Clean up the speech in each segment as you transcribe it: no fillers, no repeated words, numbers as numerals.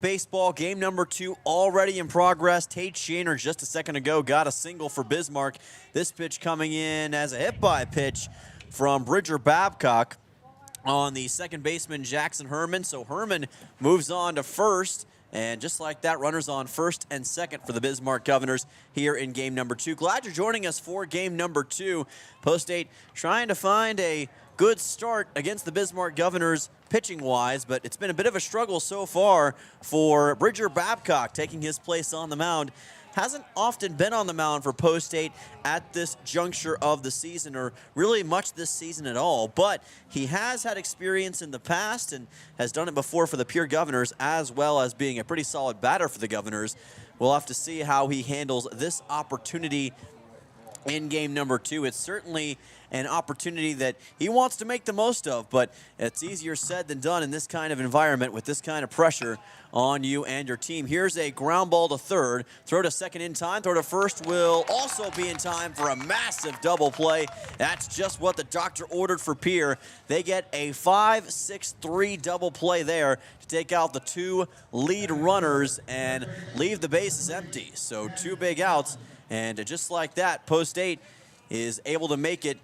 Baseball game number 2 already in progress. Tate Shaner just a second ago got a single for Bismarck. This pitch coming in as a hit-by pitch from Bridger Babcock on the second baseman Jackson Herman. So Herman moves on to first. And just like that, runners on first and second for the Bismarck Governors here in game number 2. Glad you're joining us for game number 2. Post 8 trying to find a good start against the Bismarck Governors pitching-wise, but it's been a bit of a struggle so far for Bridger Babcock taking his place on the mound. Hasn't often been on the mound for Post 8 at this juncture of the season, or really much this season at all, but he has had experience in the past and has done it before for the Pierre Governors, as well as being a pretty solid batter for the Governors. We'll have to see how he handles this opportunity in game number 2. It's certainly an opportunity that he wants to make the most of, but it's easier said than done in this kind of environment with this kind of pressure on you and your team. Here's a ground ball to third. Throw to second in time. Throw to first will also be in time for a massive double play. That's just what the doctor ordered for Pierre. They get a 5-6-3 double play there to take out the 2 lead runners and leave the bases empty. So 2 big outs. And just like that, Post 8 is able to make it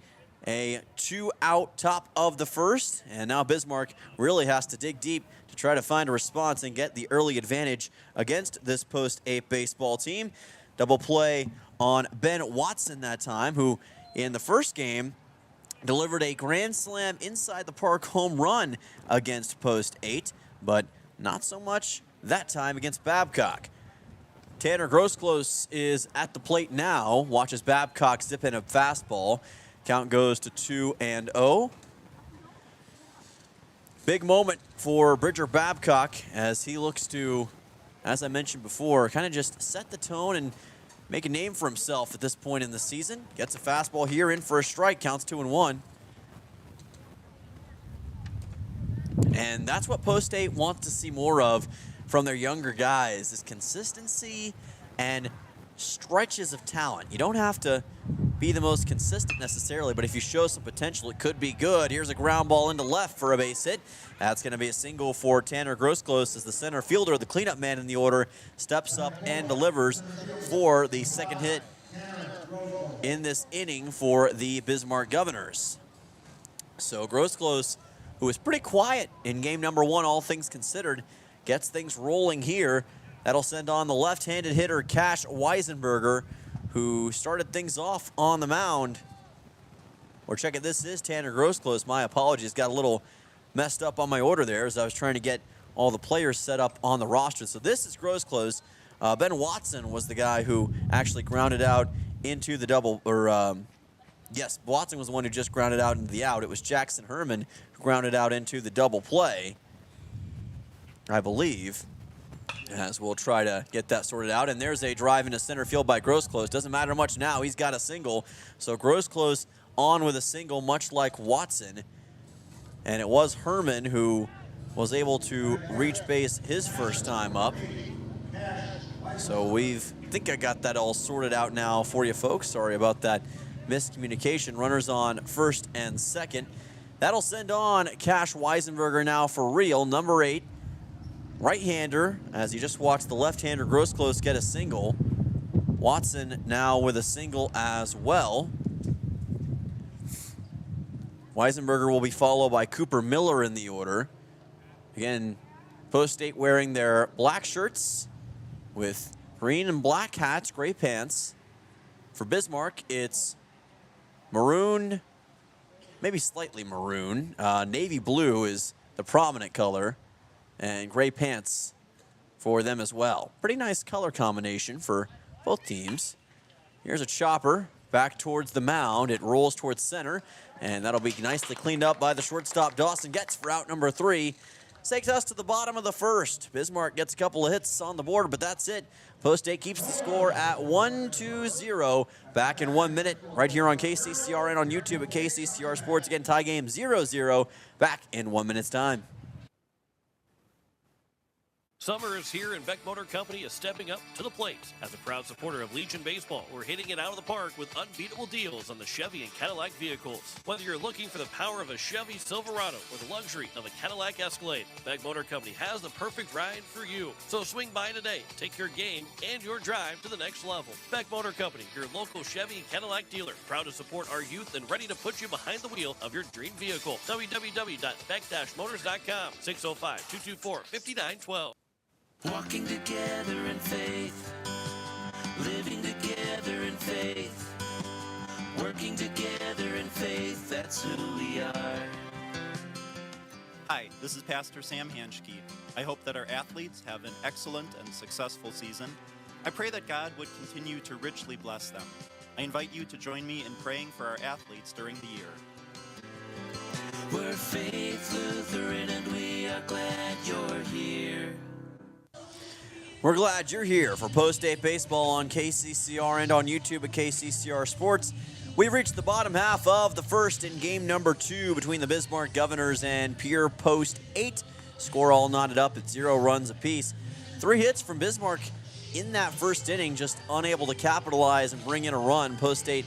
a 2-out top of the first. And now Bismarck really has to dig deep to try to find a response and get the early advantage against this Post 8 baseball team. Double play on Ben Watson that time, who in the first game delivered a grand slam inside the park home run against Post 8, but not so much that time against Babcock. Tanner Grosclose is at the plate now. Watches Babcock zip in a fastball. Count goes to 2-0. Big moment for Bridger Babcock as he looks to, as I mentioned before, kind of just set the tone and make a name for himself at this point in the season. Gets a fastball here in for a strike. Counts 2-1. And that's what Post 8 wants to see more of from their younger guys, is consistency and stretches of talent. You don't have to be the most consistent necessarily, but if you show some potential, it could be good. Here's a ground ball into left for a base hit. That's going to be a single for Tanner Grosclose as the center fielder, the cleanup man in the order, steps up and delivers for the second hit in this inning for the Bismarck Governors. So Grosclose, who was pretty quiet in game number 1, all things considered, gets things rolling here. That'll send on the left-handed hitter Cash Weisenberger, who started things off on the mound. Or check it, this is Tanner Grosclose. My apologies, got a little messed up on my order there as I was trying to get all the players set up on the roster. So this is Grosclose. Ben Watson was the guy who actually grounded out into the double, or yes, Watson was the one who just grounded out into the out. It was Jackson Herman who grounded out into the double play, I believe, as we'll try to get that sorted out. And there's a drive into center field by Grosclose. Doesn't matter much now. He's got a single. So Grosclose on with a single, much like Watson. And it was Herman who was able to reach base his first time up. So I think I got that all sorted out now for you folks. Sorry about that miscommunication. Runners on first and second. That'll send on Cash Weisenberger now for real, number 8. Right-hander, as you just watched the left-hander Grosclose get a single. Watson now with a single as well. Weisenberger will be followed by Cooper Miller in the order. Again, Post 8 wearing their black shirts with green and black hats, gray pants. For Bismarck, it's maroon, maybe slightly maroon. Navy blue is the prominent color, and gray pants for them as well. Pretty nice color combination for both teams. Here's a chopper back towards the mound. It rolls towards center, and that'll be nicely cleaned up by the shortstop Dawson Getz for out number 3. Takes us to the bottom of the first. Bismarck gets a couple of hits on the board, but that's it. Post 8 keeps the score at 1-0. Back in 1 minute right here on KCCR and on YouTube at KCCR Sports. Again, tie game 0-0. Back in 1 minute's time. Summer is here, and Beck Motor Company is stepping up to the plate. As a proud supporter of Legion Baseball, we're hitting it out of the park with unbeatable deals on the Chevy and Cadillac vehicles. Whether you're looking for the power of a Chevy Silverado or the luxury of a Cadillac Escalade, Beck Motor Company has the perfect ride for you. So swing by today. Take your game and your drive to the next level. Beck Motor Company, your local Chevy and Cadillac dealer. Proud to support our youth and ready to put you behind the wheel of your dream vehicle. www.beck-motors.com, 605-224-5912. Walking together in faith, living together in faith, working together in faith, that's who we are. Hi, this is Pastor Sam Hanschke. I hope that our athletes have an excellent and successful season. I pray that God would continue to richly bless them. I invite you to join me in praying for our athletes during the year. We're Faith Lutheran and we are glad you're here. We're glad you're here for post-state baseball on KCCR and on YouTube at KCCR Sports. We've reached the bottom half of the first in game number 2 between the Bismarck Governors and Pierre Post 8. Score all knotted up at 0 runs apiece. 3 hits from Bismarck in that first inning, just unable to capitalize and bring in a run. Post State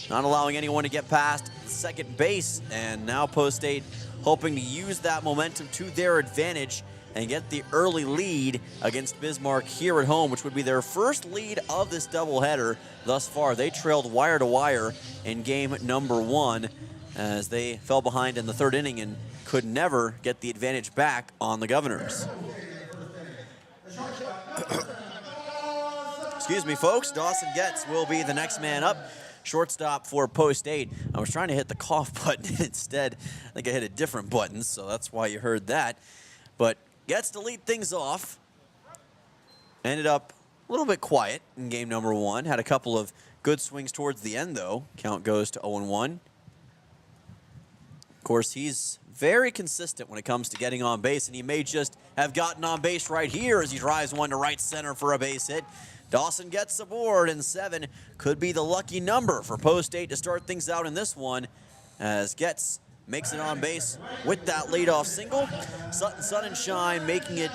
not allowing anyone to get past second base, and now Post State hoping to use that momentum to their advantage and get the early lead against Bismarck here at home, which would be their first lead of this doubleheader thus far. They trailed wire to wire in game number 1 as they fell behind in the 3rd inning and could never get the advantage back on the Governors. Excuse me, folks. Dawson Getz will be the next man up. Shortstop for Post 8. I was trying to hit the cough button instead. I think I hit a different button, so that's why you heard that. But Getz to lead things off. Ended up a little bit quiet in game number 1. Had a couple of good swings towards the end, though. Count goes to 0-1. Of course, he's very consistent when it comes to getting on base, and he may just have gotten on base right here as he drives one to right center for a base hit. Dawson gets aboard, and 7 could be the lucky number for Post 8 to start things out in this one as Getz makes it on base with that leadoff single. Sutton Sunshine making it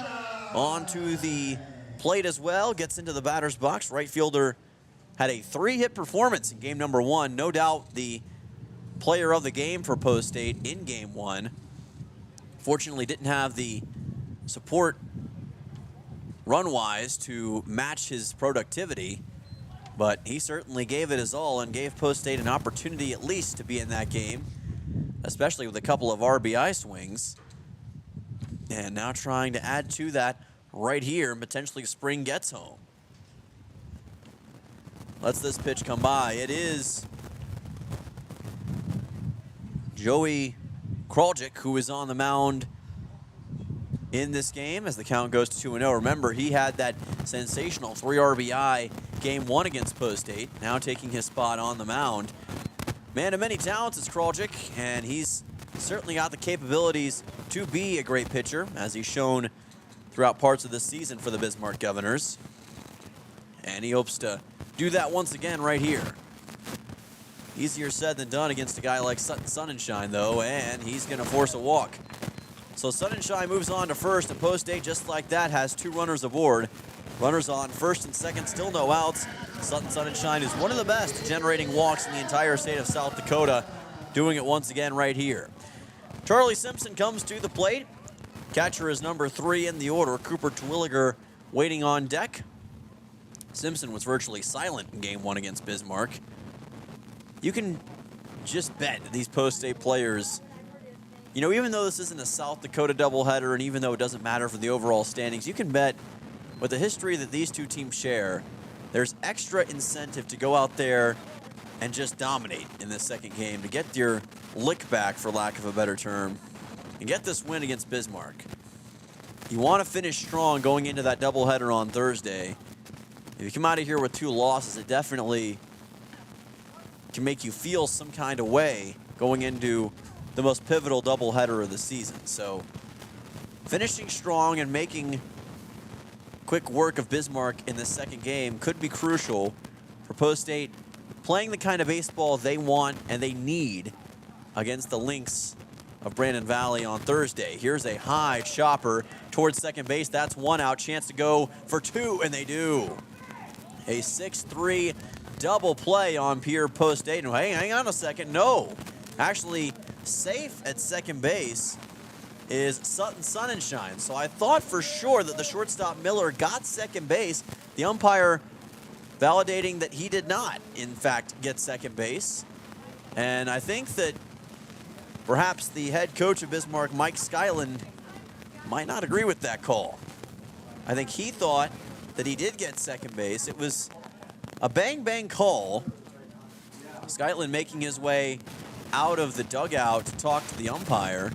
onto the plate as well. Gets into the batter's box. Right fielder had a 3-hit performance in game number 1. No doubt the player of the game for Post 8 in game 1. Fortunately didn't have the support run-wise to match his productivity, but he certainly gave it his all and gave Post 8 an opportunity at least to be in that game, especially with a couple of RBI swings. And now trying to add to that right here and potentially spring Getz home. Lets this pitch come by. It is Joey Kraljic who is on the mound in this game as the count goes to 2-0. Remember, he had that sensational 3 RBI game 1 against Post 8, now taking his spot on the mound. Man of many talents is Kraljic, and he's certainly got the capabilities to be a great pitcher, as he's shown throughout parts of this season for the Bismarck Governors. And he hopes to do that once again right here. Easier said than done against a guy like Sutton Sunshine, though, and he's going to force a walk. So Sunshine moves on to first, and Post 8, just like that, has 2 runners aboard. Runners on first and second, still no outs. Sutton Sunshine is one of the best at generating walks in the entire state of South Dakota, doing it once again right here. Charlie Simpson comes to the plate. Catcher is number 3 in the order. Cooper Terwilliger waiting on deck. Simpson was virtually silent in game 1 against Bismarck. You can just bet that these Post 8 players, you know, even though this isn't a South Dakota doubleheader and even though it doesn't matter for the overall standings, you can bet with the history that these two teams share, there's extra incentive to go out there and just dominate in this second game, to get your lick back, for lack of a better term, and get this win against Bismarck. You want to finish strong going into that doubleheader on Thursday. If you come out of here with 2 losses, it definitely can make you feel some kind of way going into the most pivotal doubleheader of the season. So finishing strong and making quick work of Bismarck in the second game could be crucial for Post 8 playing the kind of baseball they want and they need against the Lynx of Brandon Valley on Thursday. Here's a high chopper towards second base. That's one out. Chance to go for two, and they do. A 6-3 double play on Pierre post-8. And hey, hang on a second. No. Actually, safe at second base is Sutton Sonnenschein. So I thought for sure that the shortstop Miller got second base. The umpire validating that he did not, in fact, get second base. And I think that perhaps the head coach of Bismarck, Mike Skyland, might not agree with that call. I think he thought that he did get second base. It was a bang-bang call. Skyland making his way out of the dugout to talk to the umpire.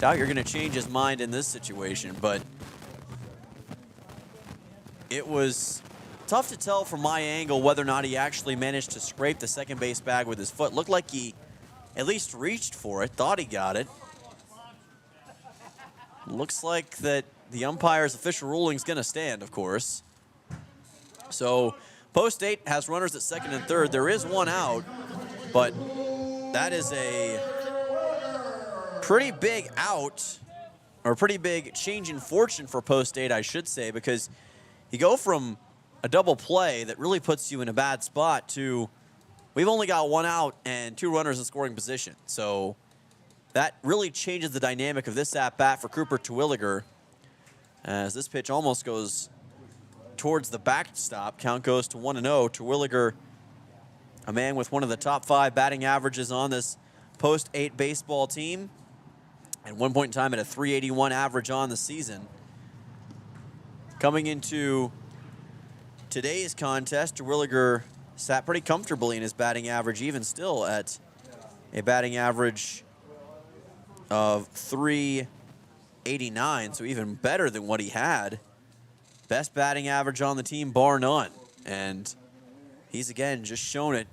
Doubt you're going to change his mind in this situation, but it was tough to tell from my angle whether or not he actually managed to scrape the second base bag with his foot. Looked like he at least reached for it, thought he got it. Looks like that the umpire's official ruling is going to stand, of course. So post-8 has runners at second and third. There is one out, but that is a pretty big out, or pretty big change in fortune for post-8, I should say, because you go from a double play that really puts you in a bad spot to we've only got one out and two runners in scoring position. So that really changes the dynamic of this at-bat for Cooper Terwilliger, as this pitch almost goes towards the backstop. Count goes to 1-0. Terwilliger, a man with one of the top 5 batting averages on this post-8 baseball team, at one point in time at a .381 average on the season. Coming into today's contest, Terwilliger sat pretty comfortably in his batting average, even still at a batting average of .389, so even better than what he had. Best batting average on the team, bar none. And he's, again, just shown it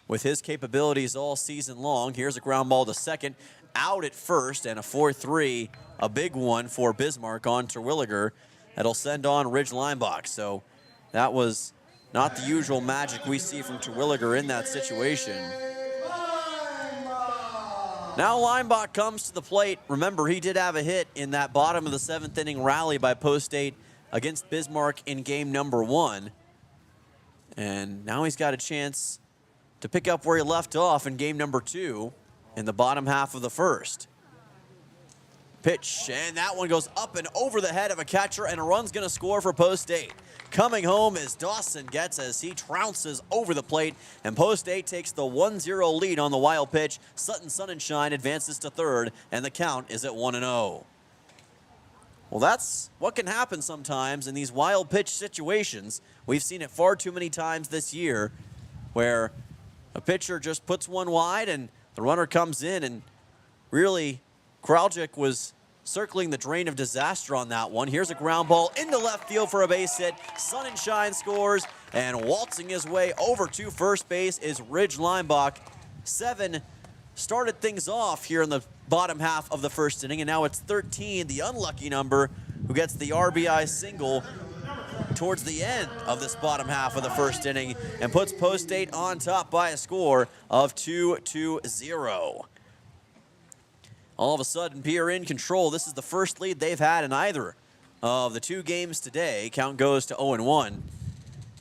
with his capabilities all season long. Here's a ground ball to second, out at first, and a 4-3, a big one for Bismarck on Terwilliger. That'll send on Ridge Linebach. So that was not the usual magic we see from Terwilliger in that situation. Now Linebach comes to the plate. Remember, he did have a hit in that bottom of the 7th inning rally by post-8 against Bismarck in game number 1. And now he's got a chance to pick up where he left off in game number 2 in the bottom half of the 1st. Pitch, and that one goes up and over the head of a catcher, and a run's going to score for post-8. Coming home is Dawson Getz as he trounces over the plate, and post-8 takes the 1-0 lead on the wild pitch. Sutton Sonnenschein advances to third, and the count is at 1-0. Well, that's what can happen sometimes in these wild pitch situations. We've seen it far too many times this year where a pitcher just puts one wide and the runner comes in, and really Kraljic was circling the drain of disaster on that one. Here's a ground ball into left field for a base hit. Sonnenschein scores, and waltzing his way over to first base is Ridge Linebach. 7 started things off here in the bottom half of the 1st inning, and now it's 13, the unlucky number, who gets the RBI single towards the end of this bottom half of the 1st inning and puts post-8 on top by a score of 2-0. All of a sudden, Pierre in control. This is the first lead they've had in either of the 2 games today. Count goes to 0-1.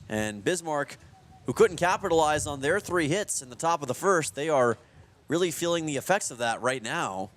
And Bismarck, who couldn't capitalize on their 3 hits in the top of the 1st, they are really feeling the effects of that right now.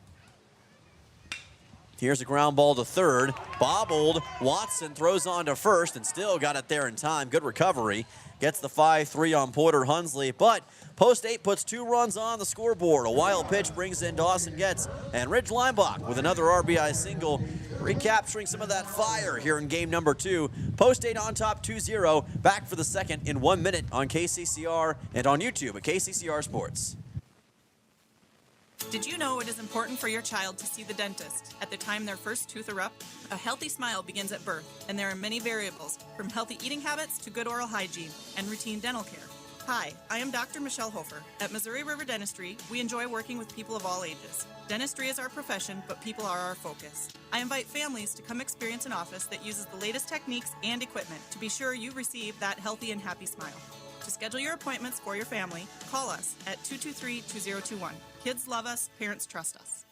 Here's a ground ball to third. Bobbled. Watson throws on to first and still got it there in time. Good recovery. Gets the 5-3 on Porter Hunsley, but post-8 puts 2 runs on the scoreboard. A wild pitch brings in Dawson Getz, and Ridge Linebach with another RBI single, recapturing some of that fire here in game number 2. Post-8 on top 2-0. Back for the second in 1 minute on KCCR and on YouTube at KCCR Sports. Did you know it is important for your child to see the dentist at the time their first tooth erupt? A healthy smile begins at birth, and there are many variables, from healthy eating habits to good oral hygiene and routine dental care. Hi, I am Dr. Michelle Hofer. At Missouri River Dentistry, we enjoy working with people of all ages. Dentistry is our profession, but people are our focus. I invite families to come experience an office that uses the latest techniques and equipment to be sure you receive that healthy and happy smile. To schedule your appointments for your family, call us at 223-2021. Kids love us, parents trust us.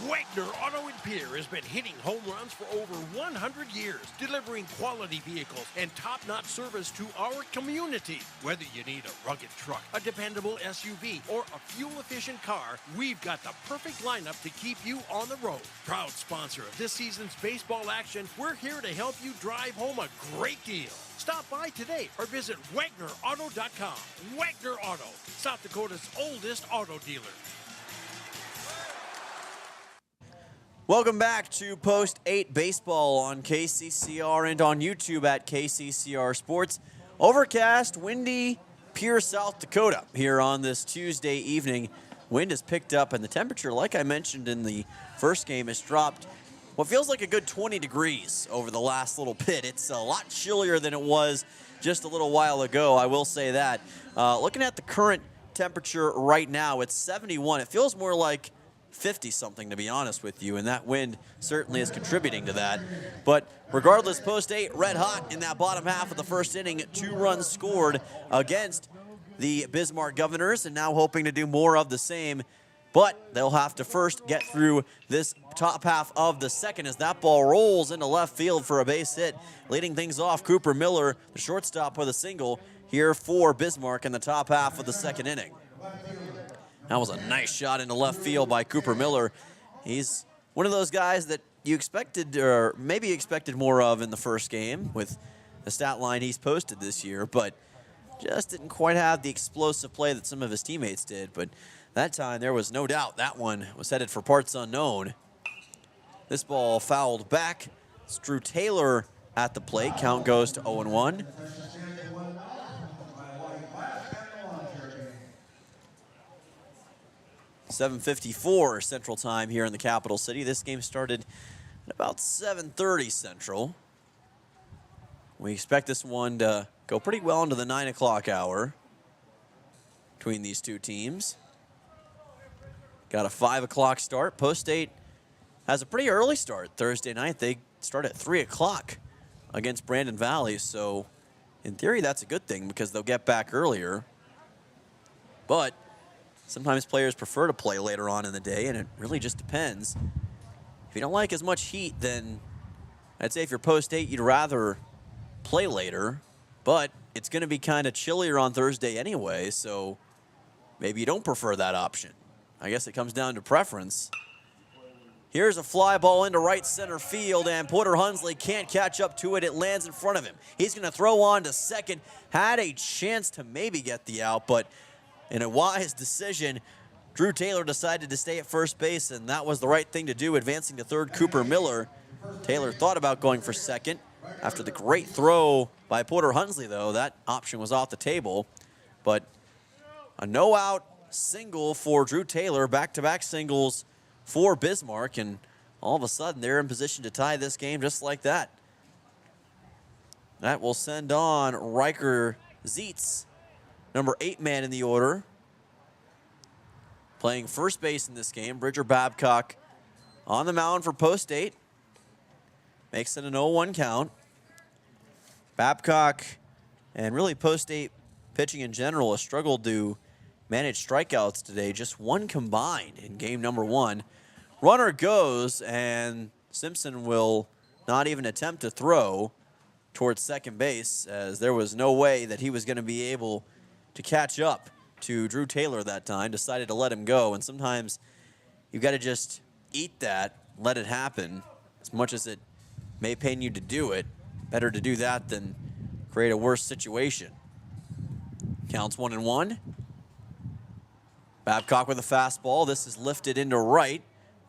Wagner Auto in Pierre has been hitting home runs for over 100 years, delivering quality vehicles and top-notch service to our community. Whether you need a rugged truck, a dependable SUV, or a fuel-efficient car, we've got the perfect lineup to keep you on the road. Proud sponsor of this season's baseball action, we're here to help you drive home a great deal. Stop by today or visit WagnerAuto.com. Wagner Auto, South Dakota's oldest auto dealer. Welcome back to Post 8 Baseball on KCCR and on YouTube at KCCR Sports. Overcast, windy, Pierre, South Dakota here on this Tuesday evening. Wind has picked up and the temperature, like I mentioned in the first game, has dropped what feels like a good 20 degrees over the last little bit. It's a lot chillier than it was just a little while ago, I will say that. Looking at the current temperature right now, it's 71. It feels more like 50-something, to be honest with you, and that wind certainly is contributing to that. But regardless, Post 8 red hot in that bottom half of the first inning. 2 runs scored against the Bismarck Governors, and now hoping to do more of the same. But they'll have to first get through this top half of the second as that ball rolls into left field for a base hit. Leading things off, Cooper Miller, the shortstop, with a single here for Bismarck in the top half of the second inning. That was a nice shot into left field by Cooper Miller. He's one of those guys that you expected, or maybe expected more of in the first game with the stat line he's posted this year, but just didn't quite have the explosive play that some of his teammates did. But that time there was no doubt that one was headed for parts unknown. This ball fouled back. It's Drew Taylor at the plate. Count goes to 0-1. .754 Central Time here in the capital city. This game started at about 7:30 Central. We expect this one to go pretty well into the 9 o'clock hour between these two teams. Got a 5 o'clock start. Post 8 has a pretty early start Thursday night. They start at 3 o'clock against Brandon Valley, so in theory that's a good thing because they'll get back earlier. But sometimes players prefer to play later on in the day, and it really just depends. If you don't like as much heat, then I'd say if you're Post 8, you'd rather play later, but it's going to be kind of chillier on Thursday anyway, so maybe you don't prefer that option. I guess it comes down to preference. Here's a fly ball into right center field, and Porter Hunsley can't catch up to it. It lands in front of him. He's going to throw on to second. Had a chance to maybe get the out, but in a wise decision, Drew Taylor decided to stay at first base, and that was the right thing to do, advancing to third. Cooper Miller. Taylor thought about going for second. After the great throw by Porter Hunsley, though, that option was off the table. But a no-out single for Drew Taylor, back-to-back singles for Bismarck, and all of a sudden they're in position to tie this game just like that. That will send on Riker Zietz, number 8 man in the order, playing first base in this game. Bridger Babcock on the mound for Post 8. Makes it an 0-1 count. Babcock and really Post 8 pitching in general has struggled to manage strikeouts today. Just 1 combined in game number 1. Runner goes, and Simpson will not even attempt to throw towards second base, as there was no way that he was going to be able to catch up to Drew Taylor that time. Decided to let him go, and sometimes you've got to just eat that, let it happen. As much as it may pain you to do it, better to do that than create a worse situation. Counts 1-1. Babcock with a fastball. This is lifted into right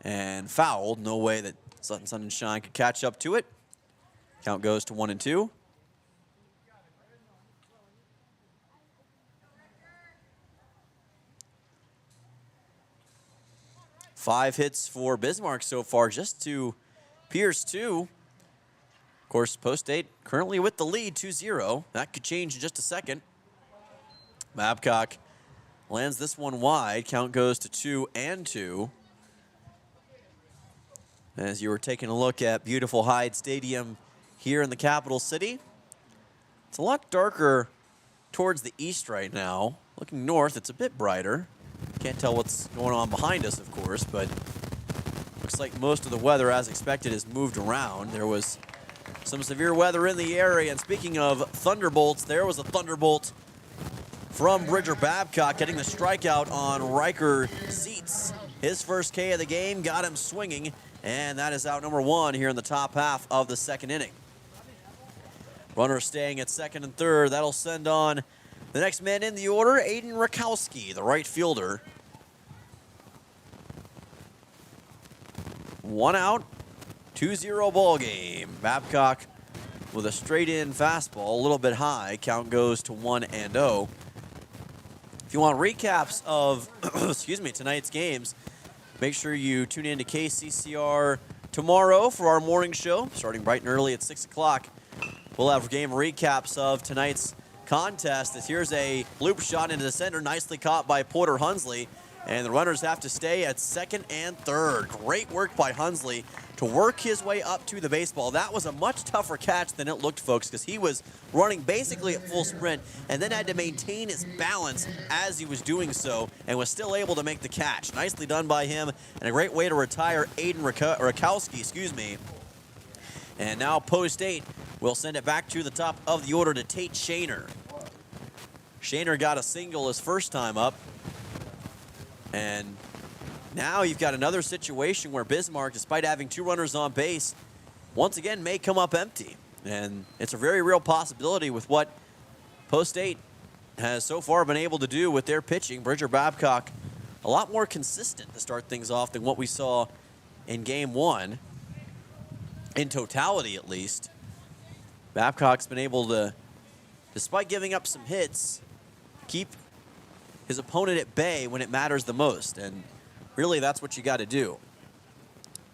and fouled. No way that Sutton Sun and Shine could catch up to it. Count goes to 1-2. Five hits for Bismarck so far, just to Pierce 2. Of course, Post 8 currently with the lead, 2-0. That could change in just a second. Babcock lands this one wide. Count goes to 2-2. As you were taking a look at beautiful Hyde Stadium here in the capital city, it's a lot darker towards the east right now. Looking north, it's a bit brighter. Can't tell what's going on behind us, of course, but looks looks like most of the weather, as expected, has moved around. There was some severe weather in the area. And speaking of thunderbolts, there was a thunderbolt from Bridger Babcock getting the strikeout on Riker Seats. His first K of the game got him swinging, and that is out number 1 here in the top half of the second inning. Runner staying at second and third. That'll send on the next man in the order, Aiden Rakowski, the right fielder. 1 out, 2-0 ball game. Babcock with a straight-in fastball, a little bit high. Count goes to 1-0. If you want recaps of tonight's games, make sure you tune in to KCCR tomorrow for our morning show, starting bright and early at 6 o'clock. We'll have game recaps of tonight's contest. Here's a loop shot into the center, nicely caught by Porter Hunsley. And the runners have to stay at second and third. Great work by Hunsley to work his way up to the baseball. That was a much tougher catch than it looked, folks, because he was running basically at full sprint and then had to maintain his balance as he was doing so and was still able to make the catch. Nicely done by him, and a great way to retire Aiden Rakowski, And now post 8 will send it back to the top of the order to Tate Shaner. Shaner got a single his first time up. And now you've got another situation where Bismarck, despite having 2 runners on base, once again may come up empty. And it's a very real possibility with what Post 8 has so far been able to do with their pitching. Bridger Babcock a lot more consistent to start things off than what we saw in Game 1, in totality at least. Babcock's been able to, despite giving up some hits, keep his opponent at bay when it matters the most, and really that's what you got to do.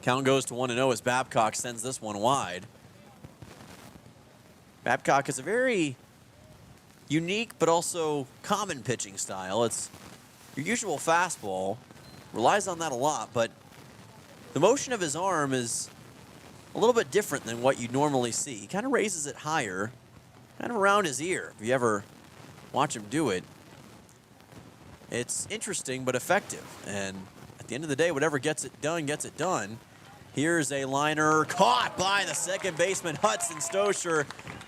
Count goes to 1-0 as Babcock sends this one wide. Babcock is a very unique but also common pitching style. It's your usual fastball, relies on that a lot, but the motion of his arm is a little bit different than what you normally see. He kind of raises it higher, kind of around his ear, if you ever watch him do it. It's interesting but effective, and at the end of the day, whatever gets it done, gets it done. Here's a liner caught by the second baseman, Hudson Stosher.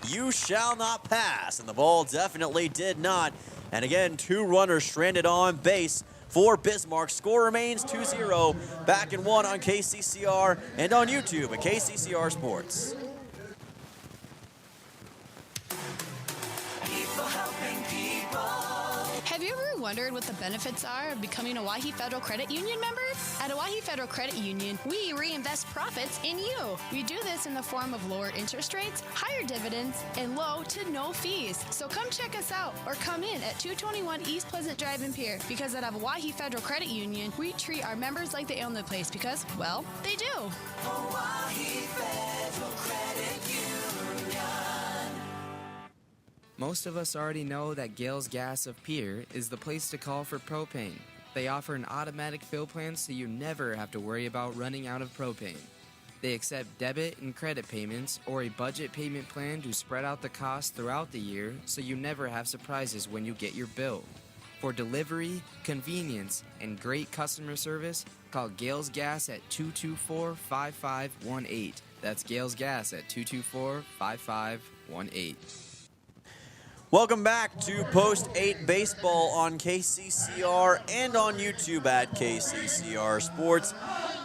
You shall not pass, and the ball definitely did not. And again, 2 runners stranded on base for Bismarck. Score remains 2-0. Back in 1 on KCCR and on YouTube at KCCR Sports. People helping people. Have you ever wondered what the benefits are of becoming a Owyhee Federal Credit Union member? At Owyhee Federal Credit Union, we reinvest profits in you. We do this in the form of lower interest rates, higher dividends, and low to no fees. So come check us out or come in at 221 East Pleasant Drive in Pierre, because at Owyhee Federal Credit Union, we treat our members like they own the place because, well, they do. Owyhee Federal Credit Union. Most of us already know that Gales Gas of Pierre is the place to call for propane. They offer an automatic fill plan so you never have to worry about running out of propane. They accept debit and credit payments or a budget payment plan to spread out the cost throughout the year so you never have surprises when you get your bill. For delivery, convenience, and great customer service, call Gales Gas at 224-5518. That's Gales Gas at 224-5518. Welcome back to Post 8 Baseball on KCCR and on YouTube at KCCR Sports.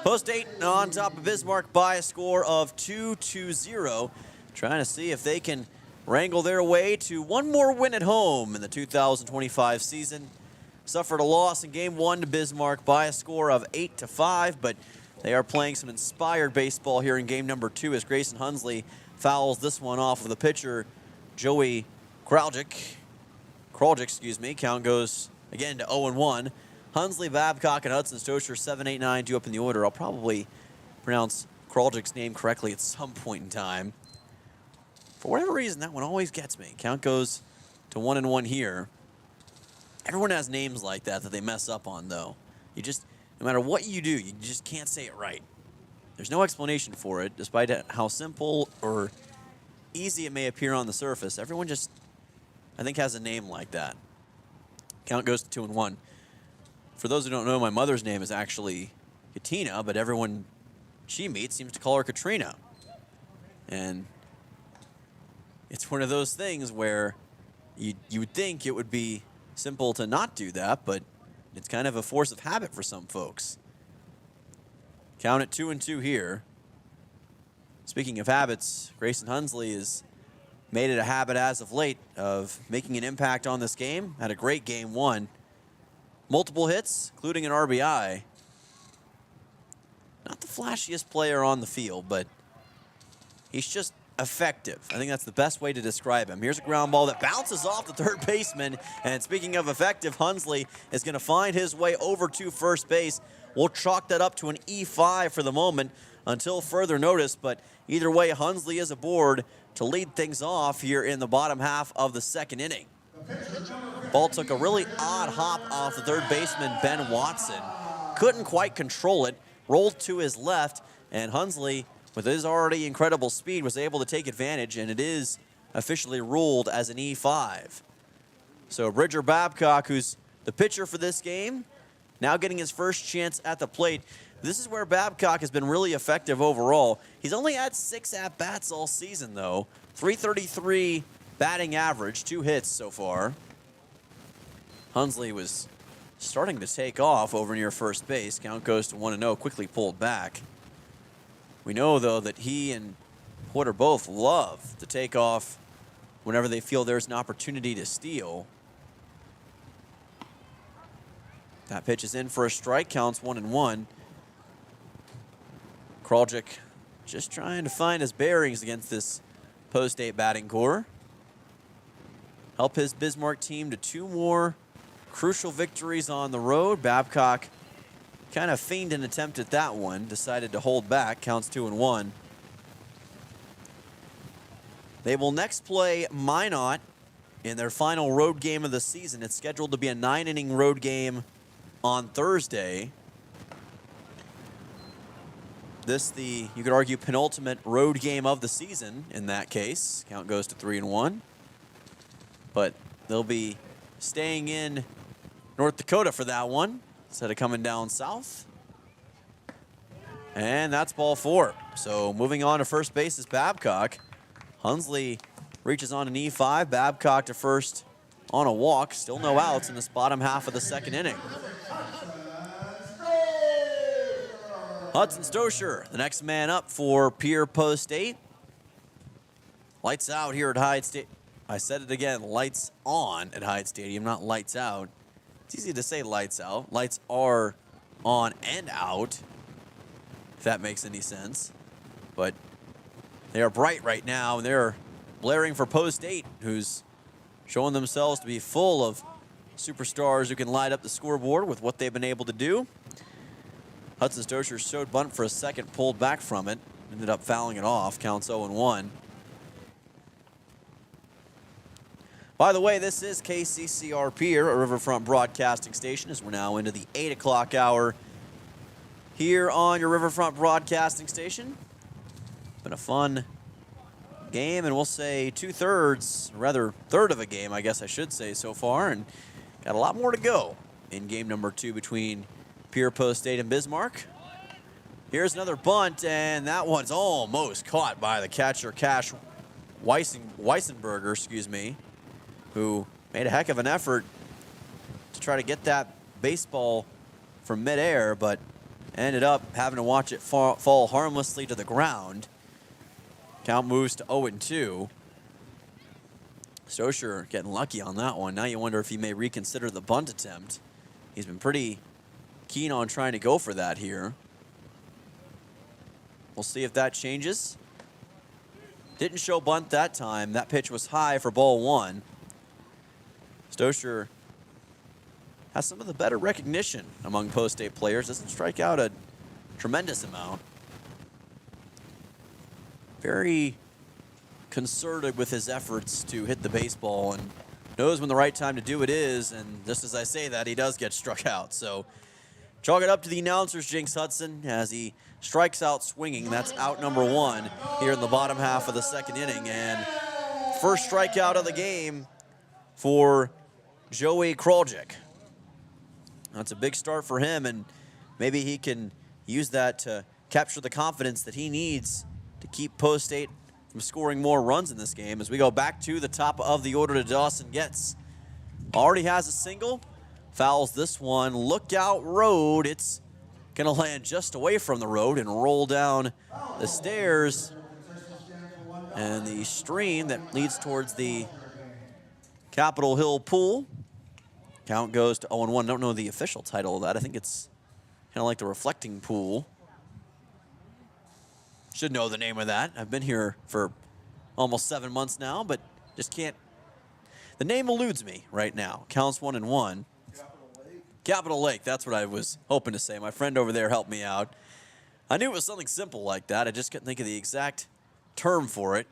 Post 8 on top of Bismarck by a score of 2-0. Trying to see if they can wrangle their way to one more win at home in the 2025 season. Suffered a loss in Game 1 to Bismarck by a score of 8-5, but they are playing some inspired baseball here in Game number 2 as Grayson Hunsley fouls this one off with the pitcher, Joey Kraljic. Count goes again to 0-1. Hunsley, Babcock, and Hudson Stosher, 7, 8, 9, due up in the order. I'll probably pronounce Kraljic's name correctly at some point in time. For whatever reason, that one always gets me. Count goes to 1-1 here. Everyone has names like that they mess up on, though. You just, no matter what you do, you just can't say it right. There's no explanation for it, despite how simple or easy it may appear on the surface. Everyone just, I think, has a name like that. Count goes to 2-1. For those who don't know, my mother's name is actually Katina, but everyone she meets seems to call her Katrina. And it's one of those things where you would think it would be simple to not do that, but it's kind of a force of habit for some folks. Count it 2-2 here. Speaking of habits, Grayson Hunsley has made it a habit as of late of making an impact on this game. Had a great game one. Multiple hits, including an RBI. Not the flashiest player on the field, but he's just effective. I think that's the best way to describe him. Here's a ground ball that bounces off the third baseman. And speaking of effective, Hunsley is going to find his way over to first base. We'll chalk that up to an E5 for the moment until further notice. But either way, Hunsley is aboard to lead things off here in the bottom half of the second inning. Ball took a really odd hop off the third baseman, Ben Watson. Couldn't quite control it. Rolled to his left, and Hunsley, with his already incredible speed, was able to take advantage, and it is officially ruled as an E5. So Bridger Babcock, who's the pitcher for this game, now getting his first chance at the plate. This is where Babcock has been really effective overall. He's only had 6 at-bats all season, though. .333 batting average, 2 hits so far. Hunsley was starting to take off over near first base. Count goes to 1-0, quickly pulled back. We know, though, that he and Porter both love to take off whenever they feel there's an opportunity to steal. That pitch is in for a strike, counts 1-1. Kraljic just trying to find his bearings against this post-8 batting core. Help his Bismarck team to 2 more crucial victories on the road. Babcock kind of feigned an attempt at that one, decided to hold back, counts 2-1. They will next play Minot in their final road game of the season. It's scheduled to be a 9-inning road game on Thursday. This, you could argue, penultimate road game of the season in that case. Count goes to 3-1. But they'll be staying in North Dakota for that one instead of coming down south. And that's ball 4. So moving on to first base is Babcock. Hunsley reaches on an E5. Babcock to first on a walk. Still no outs in this bottom half of the second inning. Hudson Stosher, the next man up for Pierre Post 8. Lights out here at Hyde Stadium. I said it again, lights on at Hyde Stadium, not lights out. It's easy to say lights out. Lights are on and out, if that makes any sense. But they are bright right now, and they're blaring for Post 8, who's showing themselves to be full of superstars who can light up the scoreboard with what they've been able to do. Hudson Stosher showed bunt for a second, pulled back from it, ended up fouling it off, counts 0-1. By the way, this is KCCR Pierre, a Riverfront broadcasting station, as we're now into the 8 o'clock hour here on your Riverfront broadcasting station. Been a fun game, and we'll say third of a game, I guess I should say, so far, and got a lot more to go in game number 2 between Pierre Post 8 and Bismarck. Here's another bunt, and that one's almost caught by the catcher, Cash Weissenberger, who made a heck of an effort to try to get that baseball from midair, but ended up having to watch it fall harmlessly to the ground. Count moves to 0-2. Stosher getting lucky on that one. Now you wonder if he may reconsider the bunt attempt. He's been pretty keen on trying to go for that here. We'll see if that changes. Didn't show bunt that time. That pitch was high for ball 1. Stosher has some of the better recognition among Post 8 players. Doesn't strike out a tremendous amount. Very concerted with his efforts to hit the baseball and knows when the right time to do it is. And just as I say that, he does get struck out. So chalk it up to the announcer's jinx, Hudson, as he strikes out swinging. That's out number 1 here in the bottom half of the second inning. And first strikeout of the game for Joey Kraljic. That's a big start for him, and maybe he can use that to capture the confidence that he needs to keep Post State from scoring more runs in this game. As we go back to the top of the order to Dawson Getz. Already has a single. Fouls this one. Lookout Road. It's going to land just away from the road and roll down the stairs. And the stream that leads towards the Capitol Hill pool. Count goes to 0-1. Don't know the official title of that. I think it's kind of like the reflecting pool. Should know the name of that. I've been here for almost 7 months now, but just can't. The name eludes me right now. Counts 1-1. Capitol Lake, that's what I was hoping to say. My friend over there helped me out. I knew it was something simple like that. I just couldn't think of the exact term for it.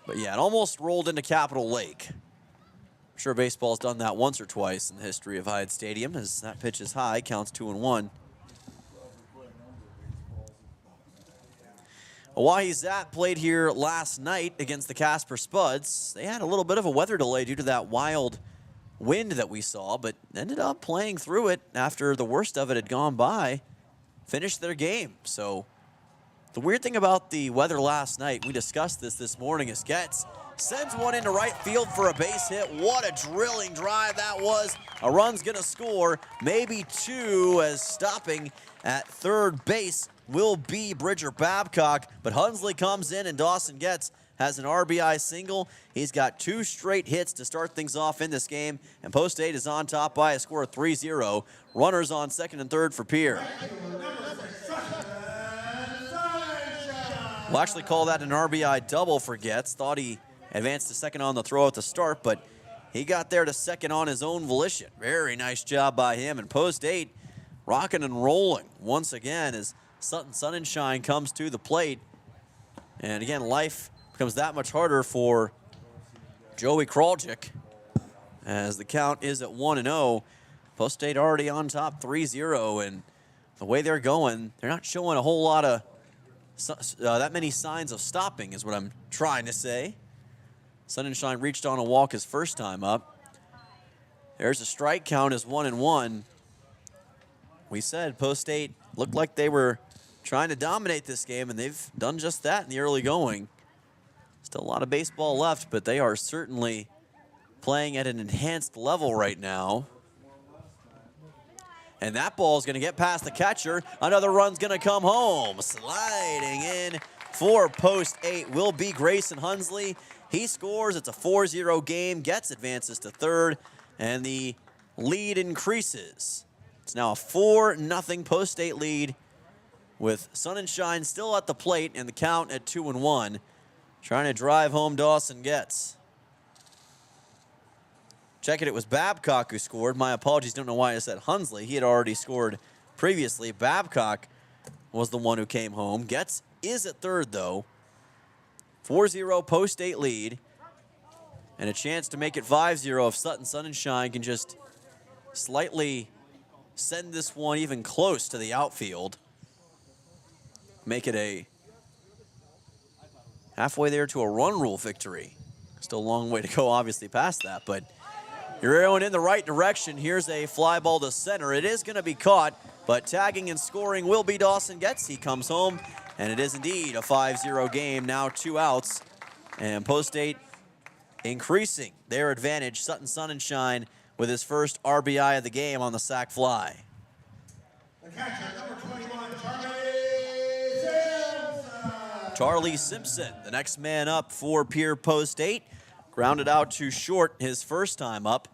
But yeah, it almost rolled into Capitol Lake. I'm sure baseball's done that once or twice in the history of Hyde Stadium, as that pitch is high, counts 2-1. Owyhee Zat played here last night against the Casper Spuds. They had a little bit of a weather delay due to that wild wind that we saw, but ended up playing through it after the worst of it had gone by. Finished their game. So the weird thing about the weather last night, we discussed this morning, is Getz sends one into right field for a base hit. What a drilling drive that was. A run's going to score, maybe two, as stopping at third base will be Bridger Babcock. But Hunsley comes in and Dawson Getz has an RBI single. He's got 2 straight hits to start things off in this game. And Post State is on top by a score of 3-0. Runners on second and third for Pierre. We'll actually call that an RBI double for Getz. Thought he advanced to second on the throw at the start, but he got there to second on his own volition. Very nice job by him. And Post State rocking and rolling once again as Sutton Sunshine comes to the plate. And again, life becomes that much harder for Joey Kraljic as the count is at 1-0. Post State already on top 3-0, and the way they're going, they're not showing a whole lot of that many signs of stopping is what I'm trying to say. Sunshine reached on a walk his first time up. There's a strike, count is 1-1. We said Post State looked like they were trying to dominate this game, and they've done just that in the early going. Still a lot of baseball left, but they are certainly playing at an enhanced level right now. And that ball is going to get past the catcher. Another run's going to come home. Sliding in for Post 8 will be Grayson Hunsley. He scores. It's a 4-0 game. Getz advances to third, and the lead increases. It's now a 4-0 Post State lead with Sunshine still at the plate and the count at 2-1. Trying to drive home Dawson Getz. Check it was Babcock who scored. My apologies, don't know why I said Hunsley. He had already scored previously. Babcock was the one who came home. Getz is at third, though. 4-0 Post State lead. And a chance to make it 5-0 if Sutton Sunshine can just slightly send this one even close to the outfield. Make it a halfway there to a run rule victory. Still a long way to go, obviously, past that, but you're arrowing in the right direction. Here's a fly ball to center. It is going to be caught, but tagging and scoring will be Dawson Getz. He comes home, and it is indeed a 5-0 game. Now 2 outs, and Post State increasing their advantage. Sutton Sunshine with his first RBI of the game on the sac fly. The catcher, number 21, Charlie Simpson, the next man up for Pierre Post State. Grounded out to short his first time up.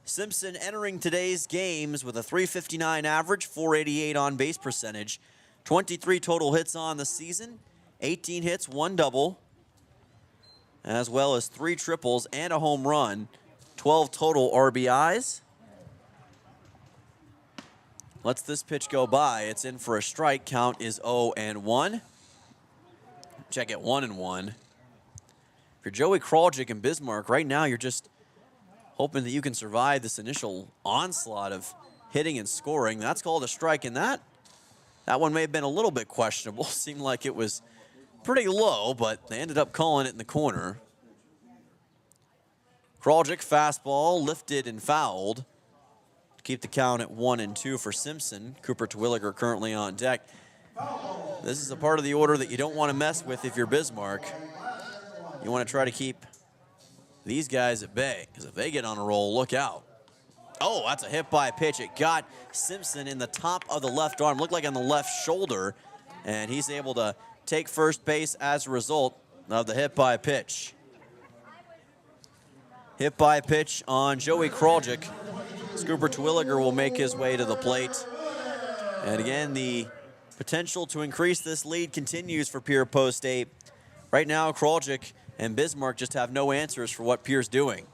Simpson entering today's games with a .359 average, .488 on base percentage, 23 total hits on the season, 18 hits, 1 double, as well as 3 triples and a home run, 12 total RBIs. Lets this pitch go by. It's in for a strike. Count is 0-1. Check it 1-1. For Joey Kraljic and Bismarck, right now you're just hoping that you can survive this initial onslaught of hitting and scoring. That's called a strike, and that one may have been a little bit questionable. Seemed like it was pretty low, but they ended up calling it in the corner. Kraljic fastball lifted and fouled. Keep the count at 1-2 for Simpson. Cooper Terwilliger currently on deck. This is a part of the order that you don't want to mess with if you're Bismarck. You want to try to keep these guys at bay, because if they get on a roll, look out. Oh, that's a hit by pitch. It got Simpson in the top of the left arm, looked like on the left shoulder, and he's able to take first base as a result of the hit by pitch. Hit by pitch on Joey Kraljic. Scooper Terwilliger will make his way to the plate. And again, the potential to increase this lead continues for Pierre Post State. Right now, Kraljic and Bismarck just have no answers for what Pierre's doing.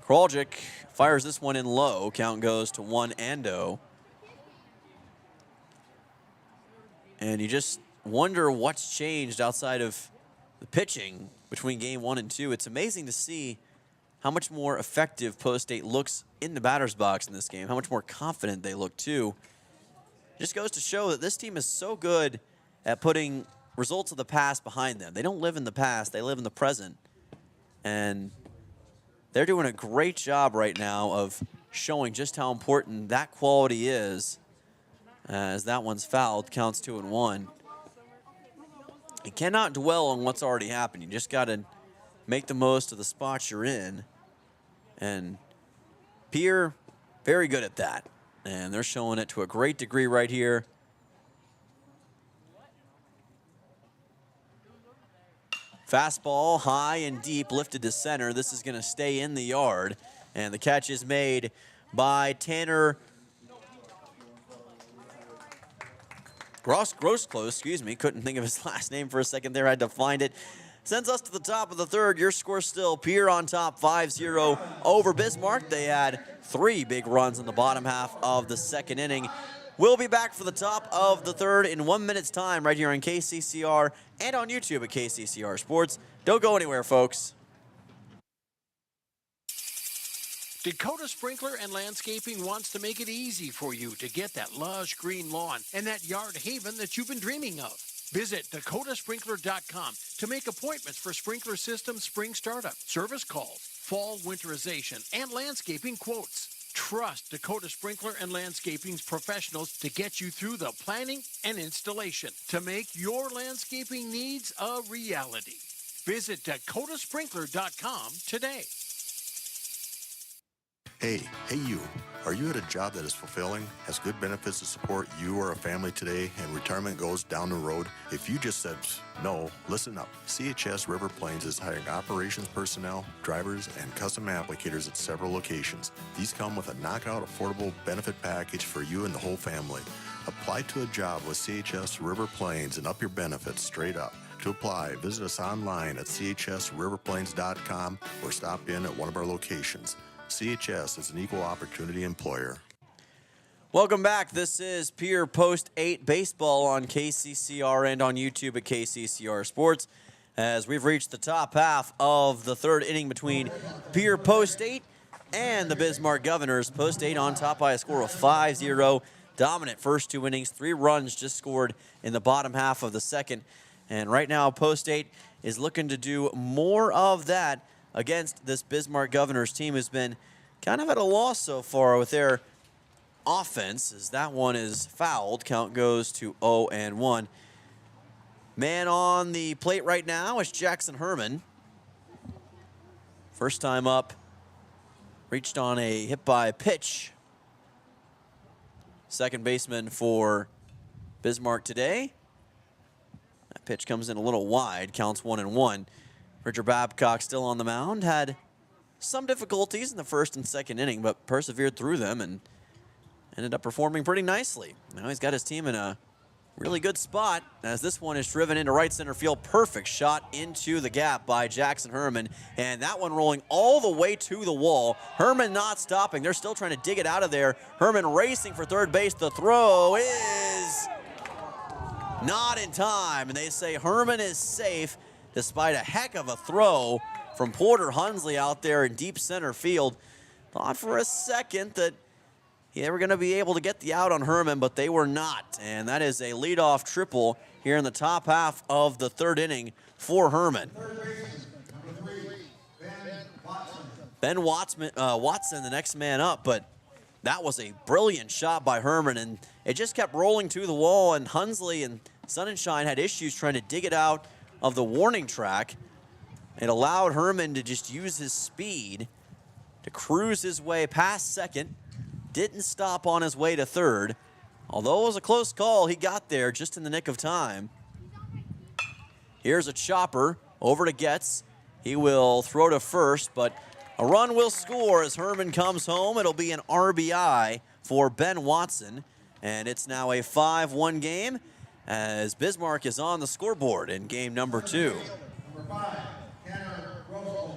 Kraljic fires this one in low. Count goes to 1-0. And you just wonder what's changed outside of the pitching between game 1 and 2. It's amazing to see how much more effective Post State looks in the batter's box in this game, how much more confident they look too. It just goes to show that this team is so good at putting results of the past behind them. They don't live in the past, they live in the present. And they're doing a great job right now of showing just how important that quality is. As that one's fouled, counts 2-1. You cannot dwell on what's already happened. You just got to make the most of the spots you're in. And Pierre, very good at that. And they're showing it to a great degree right here. Fastball high and deep, lifted to center. This is going to stay in the yard. And the catch is made by Tanner Grossclose, excuse me. Couldn't think of his last name for a second there. I had to find it. Sends us to the top of the third. Your score still Pierre on top 5-0 over Bismarck. They had 3 big runs in the bottom half of the second inning. We'll be back for the top of the third in 1 minute's time right here on KCCR and on YouTube at KCCR Sports. Don't go anywhere, folks. Dakota Sprinkler and Landscaping wants to make it easy for you to get that lush green lawn and that yard haven that you've been dreaming of. Visit dakotasprinkler.com to make appointments for sprinkler system spring startup, service calls, fall winterization, and landscaping quotes. Trust Dakota Sprinkler and Landscaping's professionals to get you through the planning and installation to make your landscaping needs a reality. Visit dakotasprinkler.com today. Hey you. Are you at a job that is fulfilling, has good benefits to support you or a family today, and retirement goes down the road? If you just said no, listen up. CHS River Plains is hiring operations personnel, drivers, and custom applicators at several locations. These come with a knockout affordable benefit package for you and the whole family. Apply to a job with CHS River Plains and up your benefits straight up. To apply, visit us online at chsriverplains.com or stop in at one of our locations. CHS is an equal opportunity employer. Welcome back. This is Pierre Post 8 Baseball on KCCR and on YouTube at KCCR Sports. As we've reached the top half of the third inning between Pierre Post 8 and the Bismarck Governors. Post 8 on top by a score of 5-0. Dominant first 2 innings. 3 runs just scored in the bottom half of the second. And right now, Post 8 is looking to do more of that against this Bismarck Governors team, who's been kind of at a loss so far with their offense, as that one is fouled. Count goes to 0-1. Man on the plate right now is Jackson Herman. First time up, reached on a hit by pitch. Second baseman for Bismarck today. That pitch comes in a little wide, counts 1-1. Richard Babcock still on the mound, had some difficulties in the first and second inning, but persevered through them and ended up performing pretty nicely. Now he's got his team in a really good spot as this one is driven into right center field. Perfect shot into the gap by Jackson Herman, and that one rolling all the way to the wall. Herman not stopping. They're still trying to dig it out of there. Herman racing for third base. The throw is not in time, and they say Herman is safe, despite a heck of a throw from Porter Hunsley out there in deep center field. Thought for a second that they were going to be able to get the out on Herman, but they were not. And that is a leadoff triple here in the top half of the third inning for Herman. Ben Watson, the next man up, but that was a brilliant shot by Herman, and it just kept rolling to the wall, and Hunsley and Sonnenschein had issues trying to dig it out of the warning track. It allowed Herman to just use his speed to cruise his way past second. Didn't stop on his way to third. Although it was a close call, he got there just in the nick of time. Here's a chopper over to Getz. He will throw to first, but a run will score as Herman comes home. It'll be an RBI for Ben Watson, and it's now a 5-1 game as Bismarck is on the scoreboard in game number 2. Number 5, Tanner Grosclose.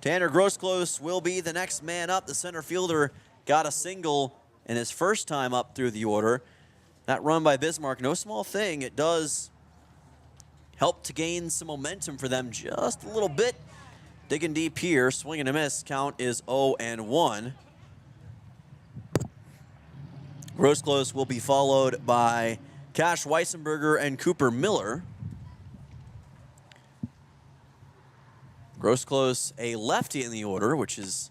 Tanner Grosclose will be the next man up. The center fielder got a single in his first time up through the order. That run by Bismarck, no small thing. It does help to gain some momentum for them just a little bit. Digging deep here, swing and a miss. Count is 0-1. Grosclose will be followed by Cash Weissenberger and Cooper Miller. Grosclose, a lefty in the order, which is